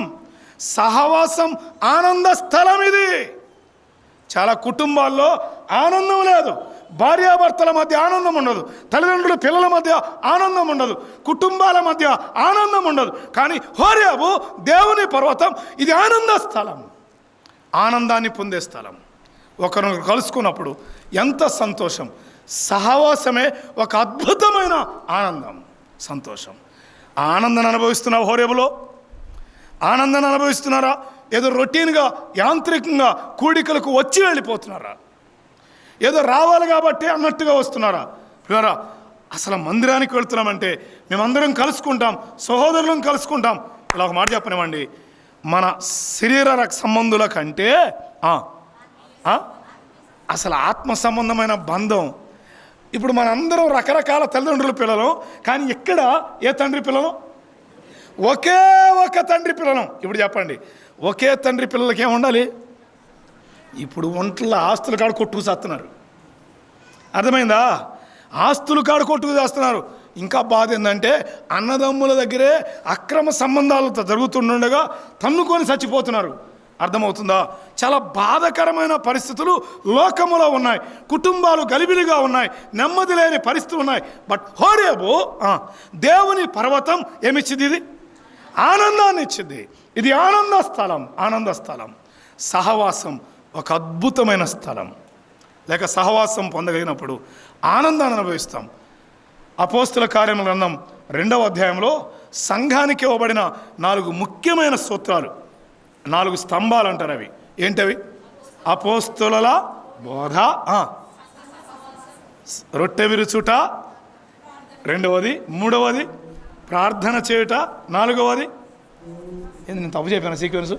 సహవాసం ఆనంద స్థలం. ఇది చాలా కుటుంబాల్లో ఆనందం లేదు. భార్యాభర్తల మధ్య ఆనందం ఉండదు, తల్లిదండ్రుల పిల్లల మధ్య ఆనందం ఉండదు, కుటుంబాల మధ్య ఆనందం ఉండదు. కానీ హోరేబు దేవుని పర్వతం, ఇది ఆనంద స్థలం, ఆనందాన్ని పొందే స్థలం. ఒకరిని కలుసుకున్నప్పుడు ఎంత సంతోషం. సహవాసమే ఒక అద్భుతమైన ఆనందం, సంతోషం. ఆ ఆనందాన్ని అనుభవిస్తున్నావు హోరేబులో? ఆనందాన్ని అనుభవిస్తున్నారా? ఏదో రొటీన్గా యాంత్రికంగా కూడికలకు వచ్చి వెళ్ళిపోతున్నారా? ఏదో రావాలి కాబట్టి అన్నట్టుగా వస్తున్నారా? పిల్లరా, అసలు మందిరానికి వెళ్తున్నామంటే మేమందరం కలుసుకుంటాం, సహోదరులను కలుసుకుంటాం. ఇలా ఒక మాట చెప్పనివ్వండి, మన శరీర సంబంధుల కంటే అసలు ఆత్మ సంబంధమైన బంధం. ఇప్పుడు మనందరం రకరకాల తల్లిదండ్రుల పిల్లలు, కానీ ఇక్కడ ఏ తండ్రి పిల్లలు? ఒకే ఒక తండ్రి పిల్లలు. ఇప్పుడు చెప్పండి, ఒకే తండ్రి పిల్లలకి ఏం ఉండాలి? ఇప్పుడు ఒంట్ల ఆస్తుల కాడ కొట్టుకు చేస్తున్నారు. అర్థమైందా? ఆస్తులు కాడ కొట్టుకు చేస్తున్నారు. ఇంకా బాధ ఏంటంటే అన్నదమ్ముల దగ్గరే అక్రమ సంబంధాలతో జరుగుతుండగా తన్నుకొని చచ్చిపోతున్నారు. అర్థమవుతుందా? చాలా బాధాకరమైన పరిస్థితులు లోకములో ఉన్నాయి. కుటుంబాలు గలిబిలిగా ఉన్నాయి, నెమ్మది లేని పరిస్థితులు ఉన్నాయి. బట్ హోరేబు దేవుని పర్వతం ఏమిచ్చింది? ఇది ఆనందాన్ని ఇచ్చింది. ఇది ఆనంద స్థలం, ఆనంద స్థలం. సహవాసం ఒక అద్భుతమైన స్థలం. లేక సహవాసం పొందగలిగినప్పుడు ఆనందాన్ని అనుభవిస్తాం. అపోస్తుల కార్యముల గ్రంథం 2వ అధ్యాయంలో సంఘానికి ఇవ్వబడిన 4 ముఖ్యమైన సూత్రాలు, 4 స్తంభాలు అంటారు. అవి ఏంటవి? అపోస్తుల బోధ, రొట్టె విరుచుట, 2వది, 3వది ప్రార్థన చేయుట, 4వది ఏంది? నేను తప్పు చెప్పాను సీక్వెన్స్?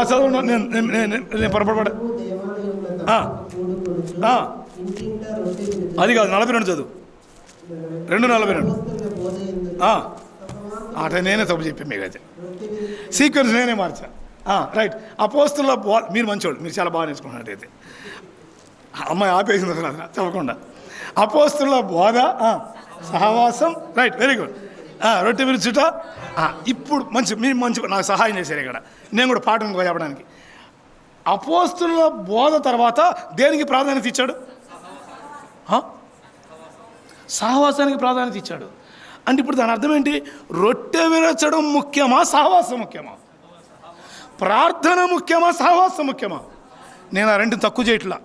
చదువు, నేను పొరపడ. అది కాదు, 42 చదువు, 2:42. అటే నేనే తప్పు చెప్పాను మీకైతే. సీక్వెన్స్ నేనే మార్చా. రైట్. అపోస్తుల బోధ. మీరు మంచోళ్ళు, మీరు చాలా బాగా నేర్చుకున్నట్టయితే. అమ్మాయి ఆపేసింది అసలు చెప్పకుండా. అపోస్తుల బోధ, సహవాసం, రైట్, వెరీ గుడ్. రొట్టె విరుచుట. ఇప్పుడు మీరు మంచి నాకు సహాయం చేశారు ఇక్కడ, నేను కూడా పాఠం చెప్పడానికి. అపోస్తుల బోధ తర్వాత దేనికి ప్రాధాన్యత ఇచ్చాడు? సహవాసానికి ప్రాధాన్యత ఇచ్చాడు. అంటే ఇప్పుడు దాని అర్థం ఏంటి? రొట్టె విరచడం ముఖ్యమా, సహవాసం ముఖ్యమా? ప్రార్థన ముఖ్యమా, సహవాసం ముఖ్యమా? నేను ఆ 2 తక్కువ చేయట్లా.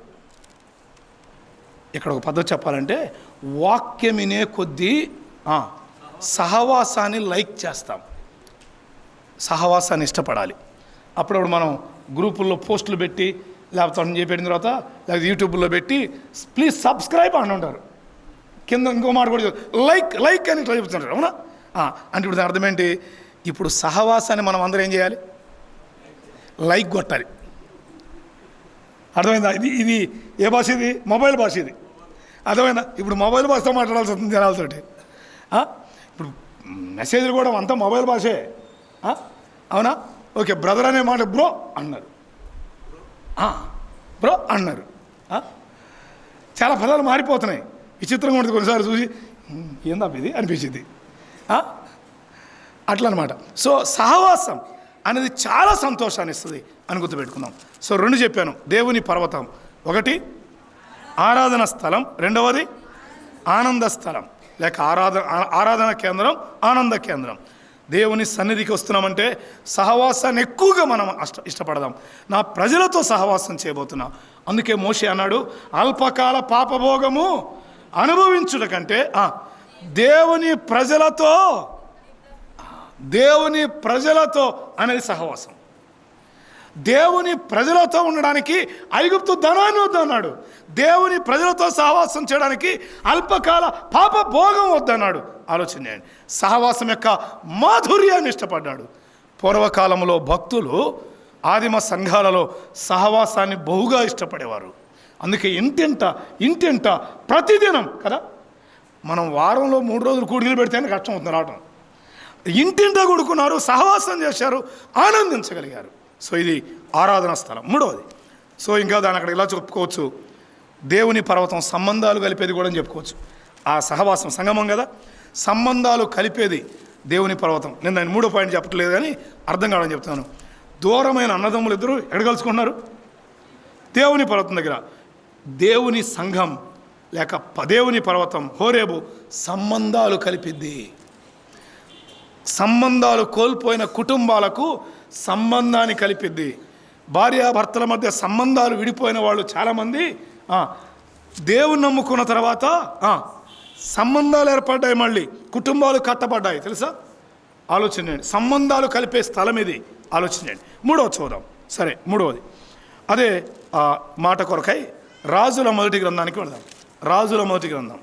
ఇక్కడ ఒక పద్ధతి చెప్పాలంటే, వాక్యం వినే కొద్దీ సహవాసాన్ని లైక్ చేస్తాం, సహవాసాన్ని ఇష్టపడాలి. అప్పుడప్పుడు మనం గ్రూపుల్లో పోస్టులు పెట్టి లేకపోతే అని చెప్పిన తర్వాత లేకపోతే యూట్యూబ్లో పెట్టి ప్లీజ్ సబ్స్క్రైబ్ అని ఉంటారు. కింద ఇంకో మాట కూడా లైక్ లైక్ అని ఇట్లా చెప్తుంటారు. అవునా? అంటే ఇప్పుడు దాని అర్థం ఏంటి? ఇప్పుడు సహవాసాన్ని మనం అందరం ఏం చేయాలి? లైక్ కొట్టాలి. అర్థమైందా? ఇది ఏ భాష? ఇది మొబైల్ భాష. ఇది అర్థమైందా? ఇప్పుడు మొబైల్ భాషతో మాట్లాడాల్సి వస్తుంది జనాలతోటి. ఇప్పుడు మెసేజ్లు కూడా అంతా మొబైల్ భాషే. అవునా? ఓకే, బ్రదర్ అనే మాట బ్రో అన్నారు, బ్రో అన్నారు. చాలా పదాలు మారిపోతున్నాయి. విచిత్రంగా ఉంటుంది కొన్నిసార్లు చూసి, ఏందా ఇది అనిపించింది. అట్లా అనమాట. సో సహవాసం అనేది చాలా సంతోషాన్ని ఇస్తుంది అని గుర్తుపెట్టుకుందాం. సో 2 చెప్పాను. దేవుని పర్వతం, 1 ఆరాధన స్థలం, 2వది ఆనంద స్థలం లేక ఆరాధన కేంద్రం, ఆనంద కేంద్రం. దేవుని సన్నిధికి వస్తున్నామంటే సహవాసాన్ని ఎక్కువగా మనం ఇష్టపడదాం. నా ప్రజలతో సహవాసం చేయబోతున్నా. అందుకే మోషే అన్నాడు, అల్పకాల పాపభోగము అనుభవించుట కంటే దేవుని ప్రజలతో అనేది సహవాసం. దేవుని ప్రజలతో ఉండడానికి ఐగుప్తు ధనాన్ని వద్దన్నాడు. దేవుని ప్రజలతో సహవాసం చేయడానికి అల్పకాల పాప భోగం వద్దన్నాడు. ఆలోచన చేయండి. సహవాసం యొక్క మాధుర్యాన్ని ఇష్టపడ్డాడు. పూర్వకాలంలో భక్తులు ఆదిమ సంఘాలలో సహవాసాన్ని బహుగా ఇష్టపడేవారు. అందుకే ఇంటింట ప్రతిదినం కదా, మనం వారంలో 3 రోజులు కూడికలు పెడితేనే కష్టం అవుతుంది రావటం. ఇంటింట కూడుకున్నారు, సహవాసం చేశారు, ఆనందించగలిగారు. సో ఇది ఆరాధన స్థలం. 3వది. సో ఇంకా దాని అక్కడ ఇలా చెప్పుకోవచ్చు, దేవుని పర్వతం సంబంధాలు కలిపేది కూడా అని చెప్పుకోవచ్చు. ఆ సహవాసం సంగమం కదా, సంబంధాలు కలిపేది దేవుని పర్వతం. నేను దాన్ని 3వ పాయింట్ చెప్పట్లేదు కానీ అర్థం కావాలని చెప్తాను. దూరమైన అన్నదమ్ములు ఇద్దరు ఎక్కడ కలుసుకుంటున్నారు? దేవుని పర్వతం దగ్గర. దేవుని సంఘం లేక దేవుని పర్వతం హోరేబు సంబంధాలు కలిపిద్ది. సంబంధాలు కోల్పోయిన కుటుంబాలకు సంబంధాన్ని కలిపిద్ది. భార్యాభర్తల మధ్య సంబంధాలు విడిపోయిన వాళ్ళు చాలామంది దేవుని నమ్ముకున్న తర్వాత సంబంధాలు ఏర్పడ్డాయి, మళ్ళీ కుటుంబాలు కట్టబడ్డాయి. తెలుసా? ఆలోచించండి. సంబంధాలు కలిపే స్థలం ఇది. ఆలోచించండి. 3వది చూద్దాం. సరే, 3వది అదే మాట కొరకై రాజుల మొదటి గ్రంథానికి వెళదాం. రాజుల మొదటి గ్రంథం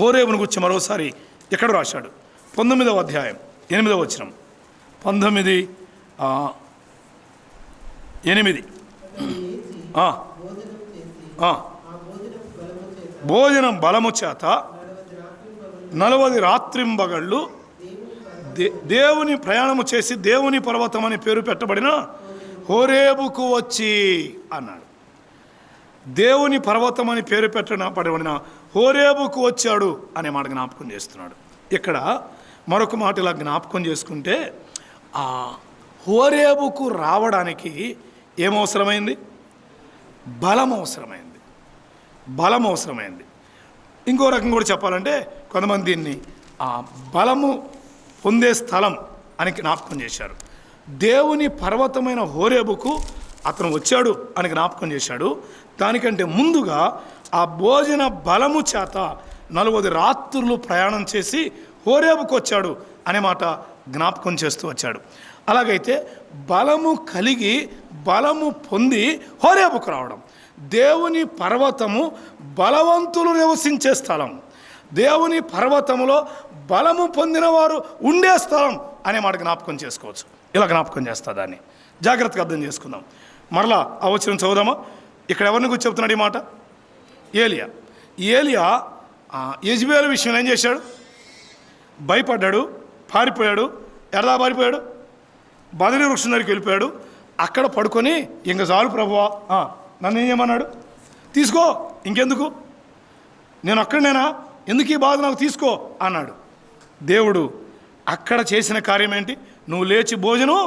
హోరేబును గురించి మరోసారి ఎక్కడ రాశాడు? 19వ అధ్యాయం 8వ వచనం. 19:8 భోజనం బలము చేత 40 రాత్రింబగళ్ళు దేవుని ప్రయాణము చేసి దేవుని పర్వతం అని పేరు పెట్టబడిన హోరేబుకు వచ్చి అన్నాడు. దేవుని పర్వతం అని పేరు పెట్టబడిన హోరేబుకు వచ్చాడు అనే మాట జ్ఞాపకం చేస్తున్నాడు. ఇక్కడ మరొక మాట ఇలా జ్ఞాపకం చేసుకుంటే, ఆ హోరేబుకు రావడానికి ఏమవసరమైంది? బలం అవసరమైంది. ఇంకో రకం కూడా చెప్పాలంటే కొంతమంది దీన్ని బలము పొందే స్థలం అని జ్ఞాపకం చేశారు. దేవుని పర్వతమైన హోరేబుకు అతను వచ్చాడు అని జ్ఞాపకం చేశాడు. దానికంటే ముందుగా ఆ భోజన బలము చేత 40 రాత్రులు ప్రయాణం చేసి హోరేబుకు వచ్చాడు అనే మాట జ్ఞాపకం చేస్తూ వచ్చాడు. అలాగైతే బలము కలిగి బలము పొంది హోరేబుకు రావడం. దేవుని పర్వతము బలవంతులు నివసించే స్థలం. దేవుని పర్వతములో బలము పొందిన వారు ఉండే స్థలం అనే మాట జ్ఞాపకం చేసుకోవచ్చు. ఇలా జ్ఞాపకం చేస్తా, దాన్ని జాగ్రత్తగా అర్థం చేసుకుందాం. మరలా ఆ వచనం చదువుదామా? ఇక్కడ ఎవరిని గురించి చెప్తున్నాడు ఈ మాట? ఏలియా యెజబెలు విషయంలో ఏం చేశాడు? భయపడ్డాడు, పారిపోయాడు. ఎడదా పారిపోయాడు? బదరీ వృక్షం దగ్గరికి వెళ్ళిపోయాడు. అక్కడ పడుకొని ఇంక చాలు ప్రభువా, నన్ను ఏం చేయమన్నాడు? తీసుకో, ఇంకెందుకు, నేను అక్కడనేనా, ఎందుకు ఈ బాధ నాకు, తీసుకో అన్నాడు. దేవుడు అక్కడ చేసిన కార్యం ఏంటి? నువ్వు లేచి భోజనం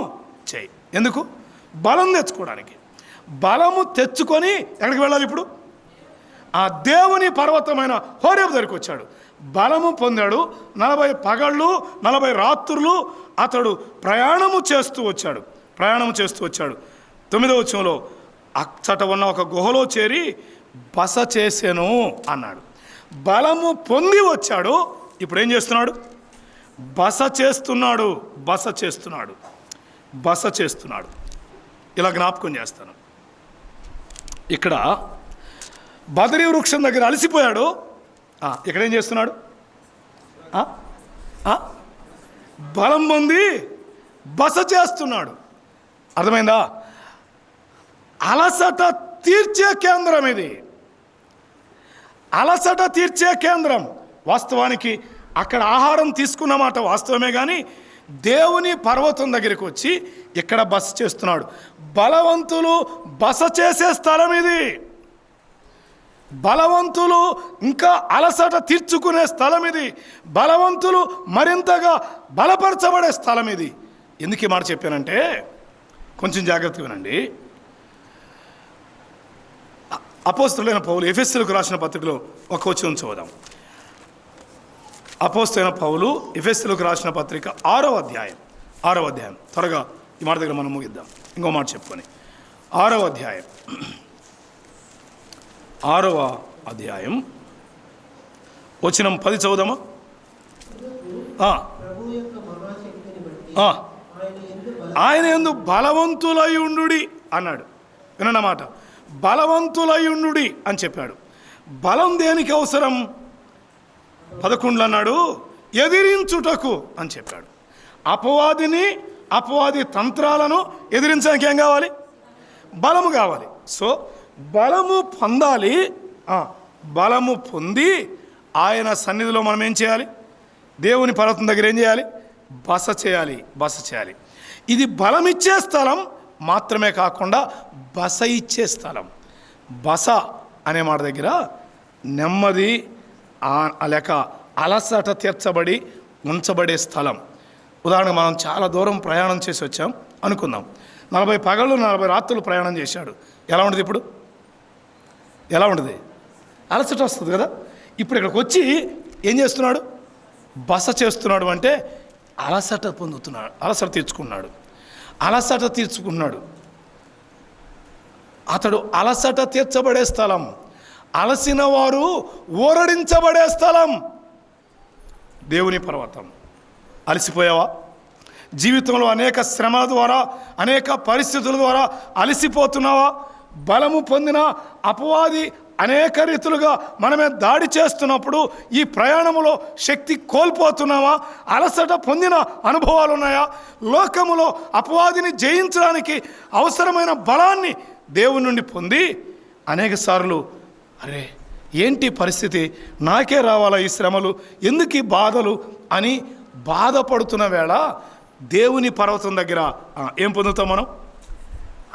చేయి. ఎందుకు? బలం తెచ్చుకోవడానికి. బలము తెచ్చుకొని ఎక్కడికి వెళ్ళాలి ఇప్పుడు? ఆ దేవుని పర్వతమైన హోరేబు దగ్గరికి వచ్చాడు. బలము పొందాడు. 40 పగళ్ళు 40 రాత్రులు అతడు ప్రయాణము చేస్తూ వచ్చాడు. 9వ వచనంలో అచ్చట ఉన్న ఒక గుహలో చేరి బస చేసెను అన్నాడు. బలము పొంది వచ్చాడు, ఇప్పుడు ఏం చేస్తున్నాడు? బస చేస్తున్నాడు, బస చేస్తున్నాడు, బస చేస్తున్నాడు. ఇలా జ్ఞాపకం చేస్తాను. ఇక్కడ బదరీ వృక్షం దగ్గర అలసిపోయాడు. ఇక్కడ ఏం చేస్తున్నాడు? బలం పొంది బస చేస్తున్నాడు. అర్థమైందా? అలసట తీర్చే కేంద్రం ఇది. అలసట తీర్చే కేంద్రం. వాస్తవానికి అక్కడ ఆహారం తీసుకున్న మాట వాస్తవమే, కానీ దేవుని పర్వతం దగ్గరికి వచ్చి ఇక్కడ బస చేస్తున్నాడు. బలవంతులు బస చేసే స్థలం ఇది. బలవంతులు ఇంకా అలసట తీర్చుకునే స్థలం ఇది. బలవంతులు మరింతగా బలపరచబడే స్థలం ఇది. ఎందుకు ఈ మాట చెప్పానంటే కొంచెం జాగ్రత్తగా వినండి. అపోస్తలుడైన పౌలు ఎఫెసీయులకు రాసిన పత్రికలో ఒక వచనం చదువుదాం. అపోస్తలుడైన పౌలు ఎఫెసీయులకు రాసిన పత్రిక 6వ అధ్యాయం. త్వరగా ఈ మాట దగ్గర మనం ముగిద్దాం, ఇంకో మాట చెప్పుకొని. 6వ అధ్యాయం వచనం 10 చదువుదామా? ఆయన యందు బలవంతులై ఉండుడి అన్నాడు. వినన్నమాట, బలవంతులై ఉండుడి అని చెప్పాడు. బలం దేనికి అవసరం? 11 అన్నాడు, ఎదిరించుటకు అని చెప్పాడు. అపవాది తంత్రాలను ఎదిరించడానికి ఏం కావాలి? బలము కావాలి. సో బలము పొందాలి. బలము పొంది ఆయన సన్నిధిలో మనం ఏం చేయాలి? దేవుని పర్వతం దగ్గర ఏం చేయాలి? బస చేయాలి. ఇది బలం ఇచ్చే స్థలం మాత్రమే కాకుండా బస ఇచ్చే స్థలం. బస అనే మాట దగ్గర నెమ్మది లేక అలసట తీర్చబడి ఉంచబడే స్థలం. ఉదాహరణకు మనం చాలా దూరం ప్రయాణం చేసి వచ్చాం అనుకుందాం. 40 పగళ్ళు 40 రాత్రులు ప్రయాణం చేశాడు. ఎలా ఉంటుంది? ఇప్పుడు ఎలా ఉంటుంది? అలసట వస్తుంది కదా. ఇప్పుడు ఇక్కడికి వచ్చి ఏం చేస్తున్నాడు? బస చేస్తున్నాడు. అంటే అలసట పొందుతున్నాడు, అలసట తీర్చుకున్నాడు. అతడు అలసట తీర్చబడే స్థలం, అలసిన వారు ఊరడించబడే స్థలం దేవుని పర్వతం. అలసిపోయావా? జీవితంలో అనేక శ్రమల ద్వారా, అనేక పరిస్థితుల ద్వారా అలసిపోతున్నావా? బలము పొందిన అపవాది అనేక రీతులుగా మనమే దాడి చేస్తున్నప్పుడు ఈ ప్రయాణములో శక్తి కోల్పోతున్నామా? అలసట పొందిన అనుభవాలు ఉన్నాయా? లోకములో అపవాదిని జయించడానికి అవసరమైన బలాన్ని దేవుని నుండి పొంది అనేక సార్లు అరే ఏంటి పరిస్థితి, నాకే రావాలా ఈ శ్రమలు, ఎందుకు ఈ బాధలు అని బాధపడుతున్న వేళ దేవుని పర్వతం దగ్గర ఏం పొందుతాం? మనం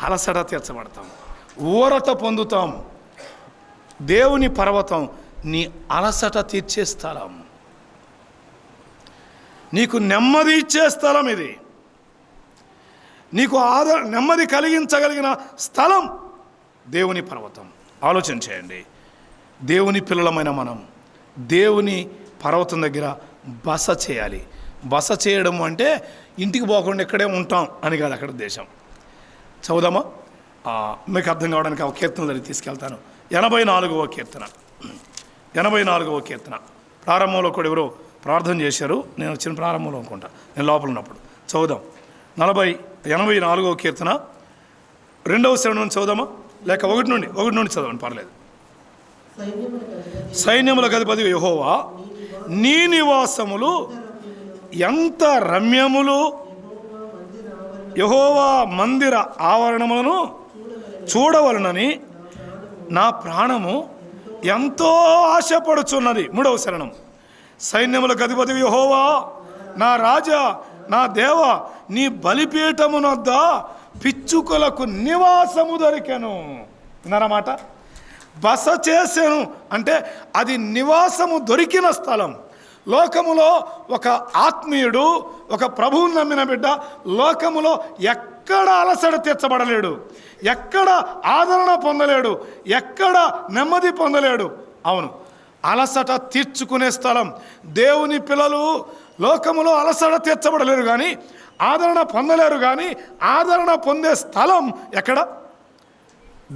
అలసట తీర్చబడతాం, ఊరట పొందుతాం. దేవుని పర్వతం నీ అలసట తీర్చే స్థలం, నీకు నెమ్మది ఇచ్చే స్థలం. ఇది నీకు నెమ్మది కలిగించగలిగిన స్థలం దేవుని పర్వతం. ఆలోచన చేయండి. దేవుని పిల్లలమైన మనం దేవుని పర్వతం దగ్గర బస చేయాలి. బస చేయడం అంటే ఇంటికి పోకుండా ఇక్కడే ఉంటాం అని కాదు అక్కడ ఉద్దేశం. చదువుదామా? మీకు అర్థం కావడానికి ఒక కీర్తన దగ్గర తీసుకెళ్తాను. 84వ కీర్తన ప్రారంభంలో కూడా ఎవరో ప్రార్థన చేశారు. నేను వచ్చిన ప్రారంభంలో అనుకుంటా, నేను లోపల ఉన్నప్పుడు. చదువుదాం. 84వ కీర్తన 2వ శరణం నుంచి చదువుదామా? లేక ఒకటి నుండి చదవండి, పర్లేదు. సైన్యములకు అధిపతి యెహోవా, నీ నివాసములు ఎంత రమ్యములు! యెహోవా మందిర ఆవరణములను చూడవలనని నా ప్రాణము ఎంతో ఆశపడుచున్నది. 3వ శరణం. సైన్యములకు అధిపతి యెహోవా, నా రాజా, నా దేవ, నీ బలిపీఠమునొద్ద పిచ్చుకలకు నివాసము దొరికెను. విన్నారన్నమాట. బస చేశాను అంటే అది నివాసము దొరికిన స్థలం. లోకములో ఒక ఆత్మీయుడు, ఒక ప్రభువుని నమ్మిన బిడ్డ లోకములో ఎక్కడ అలసట తీర్చబడలేడు, ఎక్కడ ఆదరణ పొందలేడు, ఎక్కడ నెమ్మది పొందలేడు. అవును, అలసట తీర్చుకునే స్థలం. దేవుని పిల్లలు లోకములో అలసట తీర్చబడలేరు కానీ, ఆదరణ పొందలేరు కానీ, ఆదరణ పొందే స్థలం ఎక్కడ?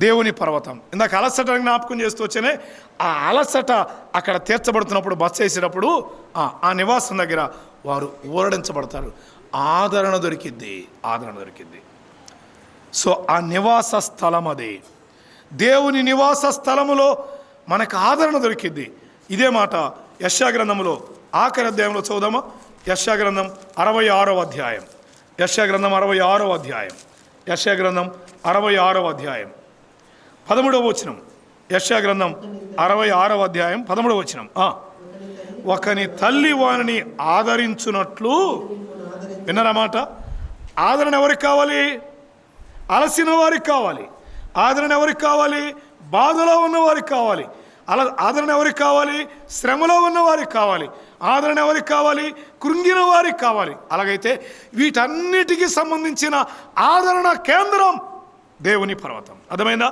దేవుని పర్వతం. ఇందాక అలసట జ్ఞాపకం చేస్తూ వచ్చానే, ఆ అలసట అక్కడ తీర్చబడుతున్నప్పుడు బస చేసేటప్పుడు ఆ నివాసం దగ్గర వారు ఊరడించబడతారు. ఆదరణ దొరికిద్ది, ఆదరణ దొరికిద్ది. సో ఆ నివాస స్థలం అది, దేవుని నివాస స్థలములో మనకు ఆదరణ దొరికిద్ది. ఇదే మాట యెషయా గ్రంథంలో ఆఖరి అధ్యాయంలో చదువుదామా? యెషయా గ్రంథం 66వ అధ్యాయం. యెషయా గ్రంథం 66వ అధ్యాయం. యెషయా గ్రంథం 66వ అధ్యాయం 13వ వచనం. యెషయా గ్రంథం 66వ అధ్యాయం 13వ వచనం. ఒకని తల్లి వానిని ఆదరించున్నట్లు, విన్నారన్నమాట. ఆదరణ ఎవరికి కావాలి? అలసిన వారికి కావాలి. ఆదరణ ఎవరికి కావాలి? బాధలో ఉన్న వారికి కావాలి. ఆదరణ ఎవరికి కావాలి? శ్రమలో ఉన్న వారికి కావాలి. ఆదరణ ఎవరికి కావాలి? కృంగిన వారికి కావాలి. అలాగైతే వీటన్నిటికీ సంబంధించిన ఆదరణ కేంద్రం దేవుని పర్వతం. అర్థమైందా?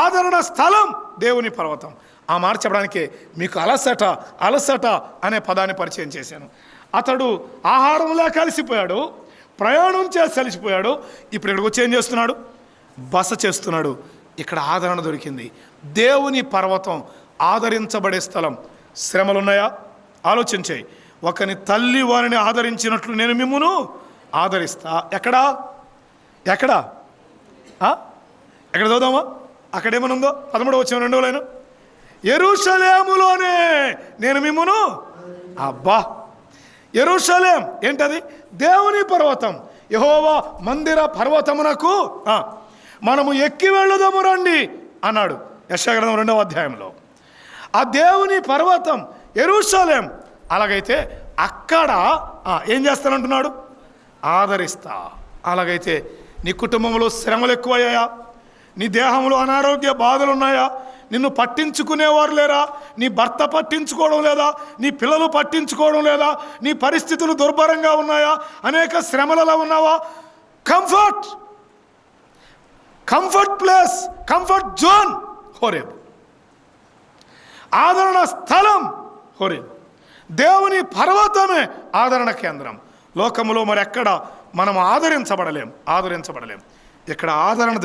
ఆదరణ స్థలం దేవుని పర్వతం. ఆ మాట చెప్పడానికే మీకు అలసట అనే పదాన్ని పరిచయం చేశాను. అతడు ఆహారం లేక అలసిపోయాడు, ప్రయాణం చేసి అలసిపోయాడు. ఇప్పుడు ఇక్కడికి వచ్చి ఏం చేస్తున్నాడు? బస చేస్తున్నాడు. ఇక్కడ ఆదరణ దొరికింది. దేవుని పర్వతం ఆదరించబడే స్థలం. శ్రమలున్నాయా? ఆలోచించాయి. ఒకని తల్లి వారిని ఆదరించినట్లు నేను మిమ్మును ఆదరిస్తా. ఎక్కడా ఎక్కడ చదువుదామా? అక్కడేమనుందో 13వ వచనం 2వ లైను. యెరూషలేములోనే నేను మిమ్మును. అబ్బా, యెరూషలేం ఏంటది? దేవుని పర్వతం. యెహోవా మందిర పర్వతమునకు మనము ఎక్కి వెళ్ళుదాము రండి అన్నాడు యెషయా గ్రంథం 2వ అధ్యాయంలో. ఆ దేవుని పర్వతం యెరూషలేం. అలాగైతే అక్కడ ఏం చేస్తానంటున్నాడు? ఆదరిస్తా. అలాగైతే నీ కుటుంబంలో శ్రమలు ఎక్కువయ్యాయా? నీ దేహంలో అనారోగ్య బాధలు ఉన్నాయా? నిన్ను పట్టించుకునేవారు లేరా? నీ భర్త పట్టించుకోవడం లేదా? నీ పిల్లలు పట్టించుకోవడం లేదా? నీ పరిస్థితులు దుర్భరంగా ఉన్నాయా? అనేక శ్రమలలో ఉన్నావా? Comfort place, comfort zone Horeb. ఆదరణ స్థలం హోరేబు. దేవుని పర్వతమే ఆదరణ కేంద్రం. లోకములో మరి ఎక్కడ మనం ఆదరించబడలేం. ఇక్కడ ఆదరణ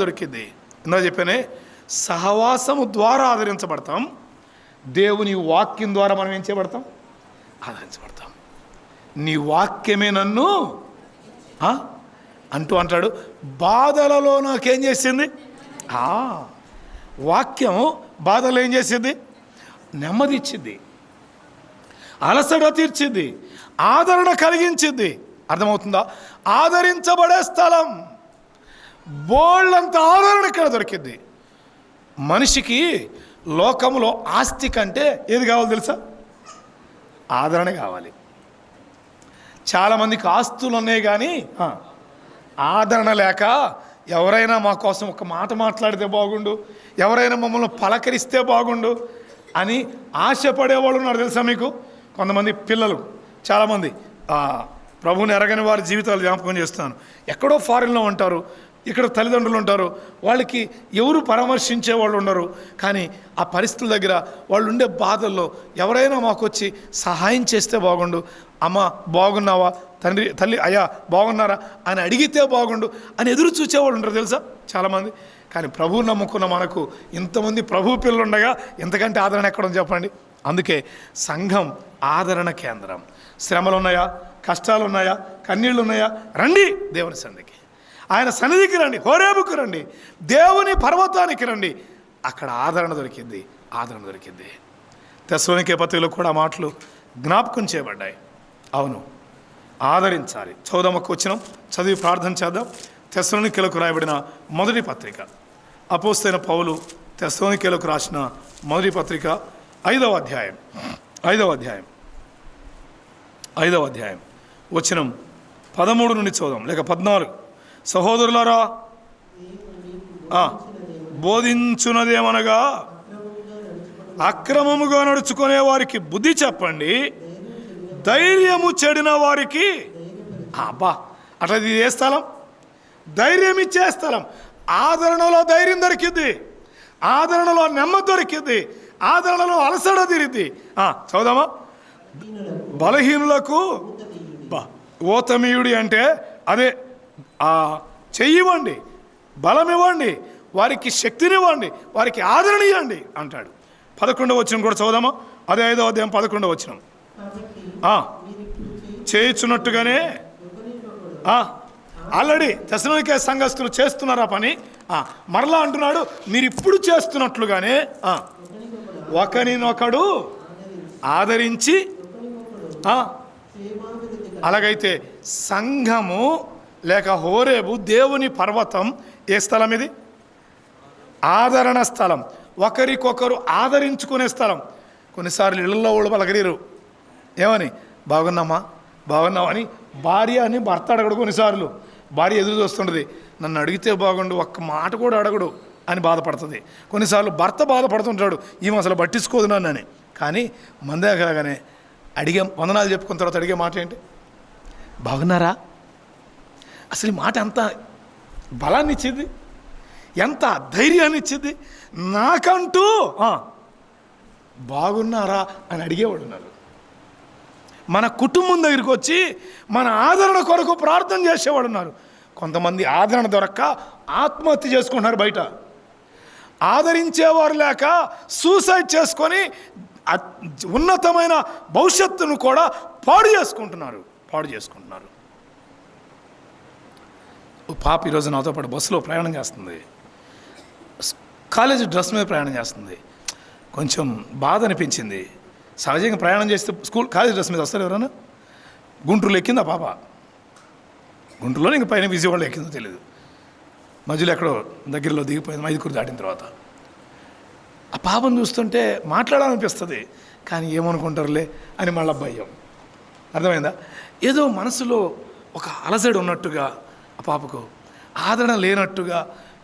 దొరికింది. ఇందా చెప్పానే, సహవాసము ద్వారా ఆదరించబడతాం. దేవుని వాక్యం ద్వారా మనం ఏం చేయబడతాం? ఆదరించబడతాం. నీ వాక్యమే నన్ను అంటాడు. బాధలలో నాకేం చేసింది? వాక్యం బాధలు ఏం చేసింది? నెమ్మది ఇచ్చింది, అలసట తీర్చింది, ఆదరణ కలిగించింది. అర్థమవుతుందా? ఆదరించబడే స్థలం. బోళ్ళంత ఆదరణ ఇక్కడ దొరికింది. మనిషికి లోకంలో ఆస్తి కంటే ఏది కావాలి తెలుసా? ఆదరణ కావాలి. చాలామందికి ఆస్తులు ఉన్నాయి కానీ ఆదరణ లేక, ఎవరైనా మా కోసం ఒక మాట మాట్లాడితే బాగుండు, ఎవరైనా మమ్మల్ని పలకరిస్తే బాగుండు అని ఆశపడేవాళ్ళు ఉన్నారు తెలుసా మీకు? కొంతమంది పిల్లలు, చాలామంది ప్రభువుని ఎరగని వారి జీవితాలు జ్ఞాపకం చేస్తున్నాను. ఎక్కడో ఫారిన్లో ఉంటారు, ఇక్కడ తల్లిదండ్రులు ఉంటారు, వాళ్ళకి ఎవరు పరామర్శించే వాళ్ళు ఉండరు. కానీ ఆ పరిస్థితుల దగ్గర వాళ్ళు ఉండే బాధల్లో ఎవరైనా మాకు వచ్చి సహాయం చేస్తే బాగుండు, అమ్మ బాగున్నావా, తల్లి అయ్యా బాగున్నారా అని అడిగితే బాగుండు అని ఎదురు చూసేవాళ్ళు ఉంటారు తెలుసా చాలామంది. కానీ ప్రభువు నమ్ముకున్న మనకు ఇంతమంది ప్రభు పిల్లలు ఉండగా ఎంతకంటే ఆదరణ ఎక్కడం చెప్పండి. అందుకే సంఘం ఆదరణ కేంద్రం. శ్రమలు ఉన్నాయా, కష్టాలు ఉన్నాయా, కన్నీళ్ళు ఉన్నాయా, రండి దేవుని సన్నిధికి, ఆయన సన్నిధికి రండి, హోరేబుకు రండి, దేవుని పర్వతానికి రండి. అక్కడ ఆదరణ దొరికింది. తెస్సలోనికే పత్రికలో కూడా మాటలు జ్ఞాపకం చేయబడ్డాయి. అవును, ఆదరించాలి. చదువుదామకు వచ్చినాం, చదివి ప్రార్థన చేద్దాం. తెస్సలోనికేలకు రాయబడిన మొదటి పత్రిక, అపోస్తలైన పౌలు తెస్సలోనికేలకు రాసిన మొదటి పత్రిక 5వ అధ్యాయం వచనం 13 నుండి చదుదాం, లేక 14. సహోదరులారా, బోధించున్నదేమనగా అక్రమముగా నడుచుకునే వారికి బుద్ధి చెప్పండి, ధైర్యము చెడిన వారికి అట్లా ఇది ఏ స్థలం? ధైర్యం ఇచ్చే స్థలం. ఆదరణలో ధైర్యం దొరికింది, ఆదరణలో నెమ్మది దొరికింది, ఆదరణలో అలసట తీరిద్ది. చదుదామా? బలహీనులకు ఓతమీయుడి అంటే అదే చెయ్యివ్వండి, బలం ఇవ్వండి, వారికి శక్తినివ్వండి, వారికి ఆదరణ ఇవ్వండి అంటాడు. 11వ వచనం కూడా చదువుదామా? అదే 5వ అధ్యాయం 11వ వచనం. చేయుచున్నట్టుగానే ఆల్రెడీ తెస్సలోనికే సంఘస్థులు చేస్తున్నారు ఆ పని. మరలా అంటున్నాడు, మీరు ఇప్పుడు చేస్తున్నట్లుగానే ఒకరినొకడు ఆదరించి. అలాగైతే సంఘము లేక హోరేబు దేవుని పర్వతం ఏ స్థలం ఇది? ఆదరణ స్థలం, ఒకరికొకరు ఆదరించుకునే స్థలం. కొన్నిసార్లు ఇళ్ళల్లో వాళ్ళు పలకరీరు, ఏమని బాగున్నామా అని భార్య అని భర్త అడగడు. కొన్నిసార్లు భార్య ఎదురు చూస్తుంటుంది, నన్ను అడిగితే బాగుండు, ఒక్క మాట కూడా అడగడు అని బాధపడుతుంది. కొన్నిసార్లు భర్త బాధపడుతుంటాడు, ఈమె అసలు పట్టించుకోదు నన్ను. కానీ మందే కాగానే అడిగే వందనాలు చెప్పుకున్న తర్వాత అడిగే మాట ఏంటి? బాగున్నారా? అసలు ఈ మాట ఎంత బలాన్ని ఇచ్చేది, ఎంత ధైర్యాన్ని ఇచ్చేది. నాకంటూ బాగున్నారా అని అడిగేవాడు ఉన్నారు. మన కుటుంబం దగ్గరికి వచ్చి మన ఆదరణ కొరకు ప్రార్థన చేసేవాడు ఉన్నారు. కొంతమంది ఆదరణ దొరక్క ఆత్మహత్య చేసుకుంటున్నారు బయట. ఆదరించేవారు లేక సూసైడ్ చేసుకొని ఉన్నతమైన భవిష్యత్తును కూడా పాడు చేసుకుంటున్నారు. పాప ఈరోజు నాతో పాటు బస్సులో ప్రయాణం చేస్తుంది. కాలేజీ డ్రెస్ మీద ప్రయాణం చేస్తుంది. కొంచెం బాధ అనిపించింది. సహజంగా ప్రయాణం చేస్తే కాలేజీ డ్రెస్ మీద వస్తారు ఎవరైనా. గుంటూరులో ఎక్కింది ఆ పాప. గుంటూరులో ఇంక పైన విజయవాడలో ఎక్కిందో తెలియదు. మధ్యలో ఎక్కడో దగ్గరలో దిగిపోయింది, మైదుకూరు దాటిన తర్వాత. ఆ పాపను చూస్తుంటే మాట్లాడాలనిపిస్తుంది, కానీ ఏమనుకుంటారులే అని మళ్ళీ భయం. అర్థమైందా? ఏదో మనసులో ఒక అలజడి ఉన్నట్టుగా, ఆ పాపకు ఆదరణ లేనట్టుగా,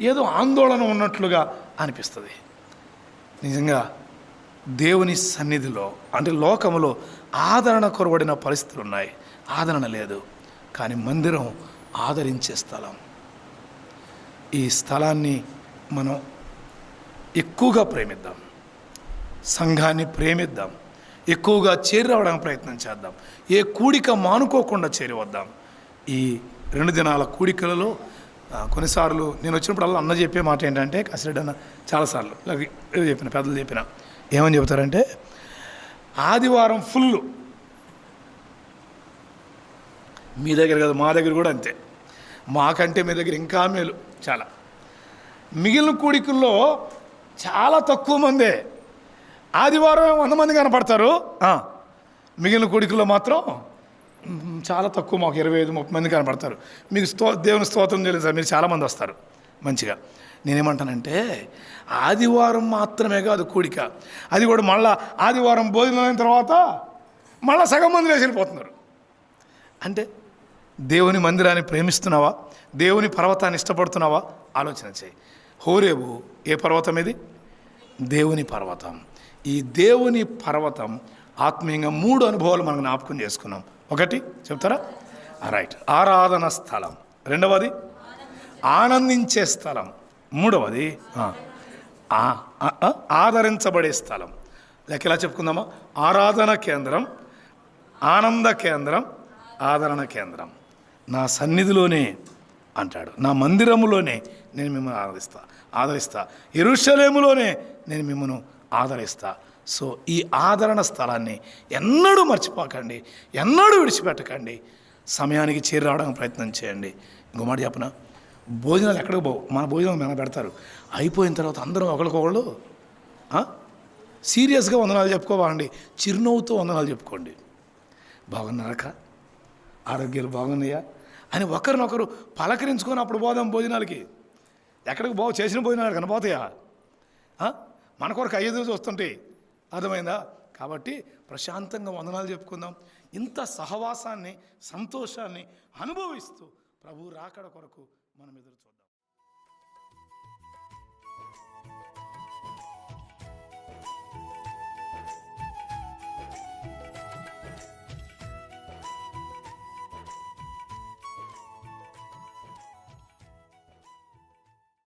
ఏదో ఆందోళన ఉన్నట్లుగా అనిపిస్తుంది. నిజంగా దేవుని సన్నిధిలో అంటే లోకములో ఆదరణ కొరబడిన పరిస్థితులు ఉన్నాయి. ఆదరణ లేదు, కానీ మందిరం ఆదరించే స్థలం. ఈ స్థలాన్ని మనం ఎక్కువగా ప్రేమిద్దాం, సంఘాన్ని ప్రేమిద్దాం, ఎక్కువగా చేరి రావడానికి ప్రయత్నం చేద్దాం. ఏ కూడిక మానుకోకుండా చేరి వద్దాం. ఈ 2 దినాల కూడికలలో కొన్నిసార్లు నేను వచ్చినప్పుడల్లా అన్న చెప్పే మాట ఏంటంటే, కాసిరెడ్డి అన్న చాలాసార్లు చెప్పిన, పెద్దలు చెప్పిన, ఏమని చెబుతారంటే, ఆదివారం ఫుల్ మీ దగ్గర కదా, మా దగ్గర కూడా అంతే. మాకంటే మీ దగ్గర ఇంకా మేలు చాలా. మిగిలిన కూడికల్లో చాలా తక్కువ మందే. ఆదివారం 100 మంది కనపడతారు, మిగిలిన కూడికల్లో మాత్రం చాలా తక్కువ, మాకు 25-30 మంది కనపడతారు. మీకు దేవుని స్తోత్రం తెలియదు సార్, మీరు చాలామంది వస్తారు మంచిగా. నేనేమంటానంటే, ఆదివారం మాత్రమే కాదు కూడిక, అది కూడా మళ్ళీ ఆదివారం భోజనం అయిన తర్వాత మళ్ళీ సగం మంది వేసి వెళ్ళిపోతున్నారు. అంటే దేవుని మందిరాన్ని ప్రేమిస్తున్నావా? దేవుని పర్వతాన్ని ఇష్టపడుతున్నావా? ఆలోచన చేయి. హోరేబు ఏ పర్వతం ఇది? దేవుని పర్వతం. ఈ దేవుని పర్వతం ఆత్మీయంగా 3 అనుభవాలు మనం జ్ఞాపకం చేసుకున్నాం. ఒకటి చెప్తారా? రైట్, ఆరాధన స్థలం. 2వది ఆనందించే స్థలం. 3వది ఆదరించబడే స్థలం. లేక ఇలా చెప్పుకుందామా? ఆరాధన కేంద్రం, ఆనంద కేంద్రం, ఆదరణ కేంద్రం. నా సన్నిధిలోనే అంటాడు, నా మందిరములోనే నేను మిమ్మల్ని ఆదరిస్తా, యెరూషలేములోనే నేను మిమ్మల్ని ఆదరిస్తా. సో ఈ ఆదరణ స్థలాన్ని ఎన్నడూ మర్చిపోకండి, ఎన్నడూ విడిచిపెట్టకండి. సమయానికి చేరి రావడానికి ప్రయత్నం చేయండి. ఇంకో మాట చెప్పనా, భోజనాలు ఎక్కడికి పోవు, మన భోజనం మన పెడతారు. అయిపోయిన తర్వాత అందరం ఒకరికొకళ్ళు సీరియస్గా వందనాలు చెప్పుకోవాలండి, చిరునవ్వుతో వందనాలు చెప్పుకోండి. బాగున్నారక, ఆరోగ్యాలు బాగున్నాయా అని ఒకరినొకరు పలకరించుకొని అప్పుడు పోదాం భోజనాలకి. ఎక్కడికి బాగు చేసిన భోజనాలు కనపోతాయా? మన కొరకు అయ్యేది చూస్తుంటే. అర్థమైందా? కాబట్టి ప్రశాంతంగా వందనాలు చెప్పుకుందాం. ఇంత సహవాసాన్ని, సంతోషాన్ని అనుభవిస్తూ ప్రభు రాకడ కొరకు మనం ఎదురు చూద్దాం.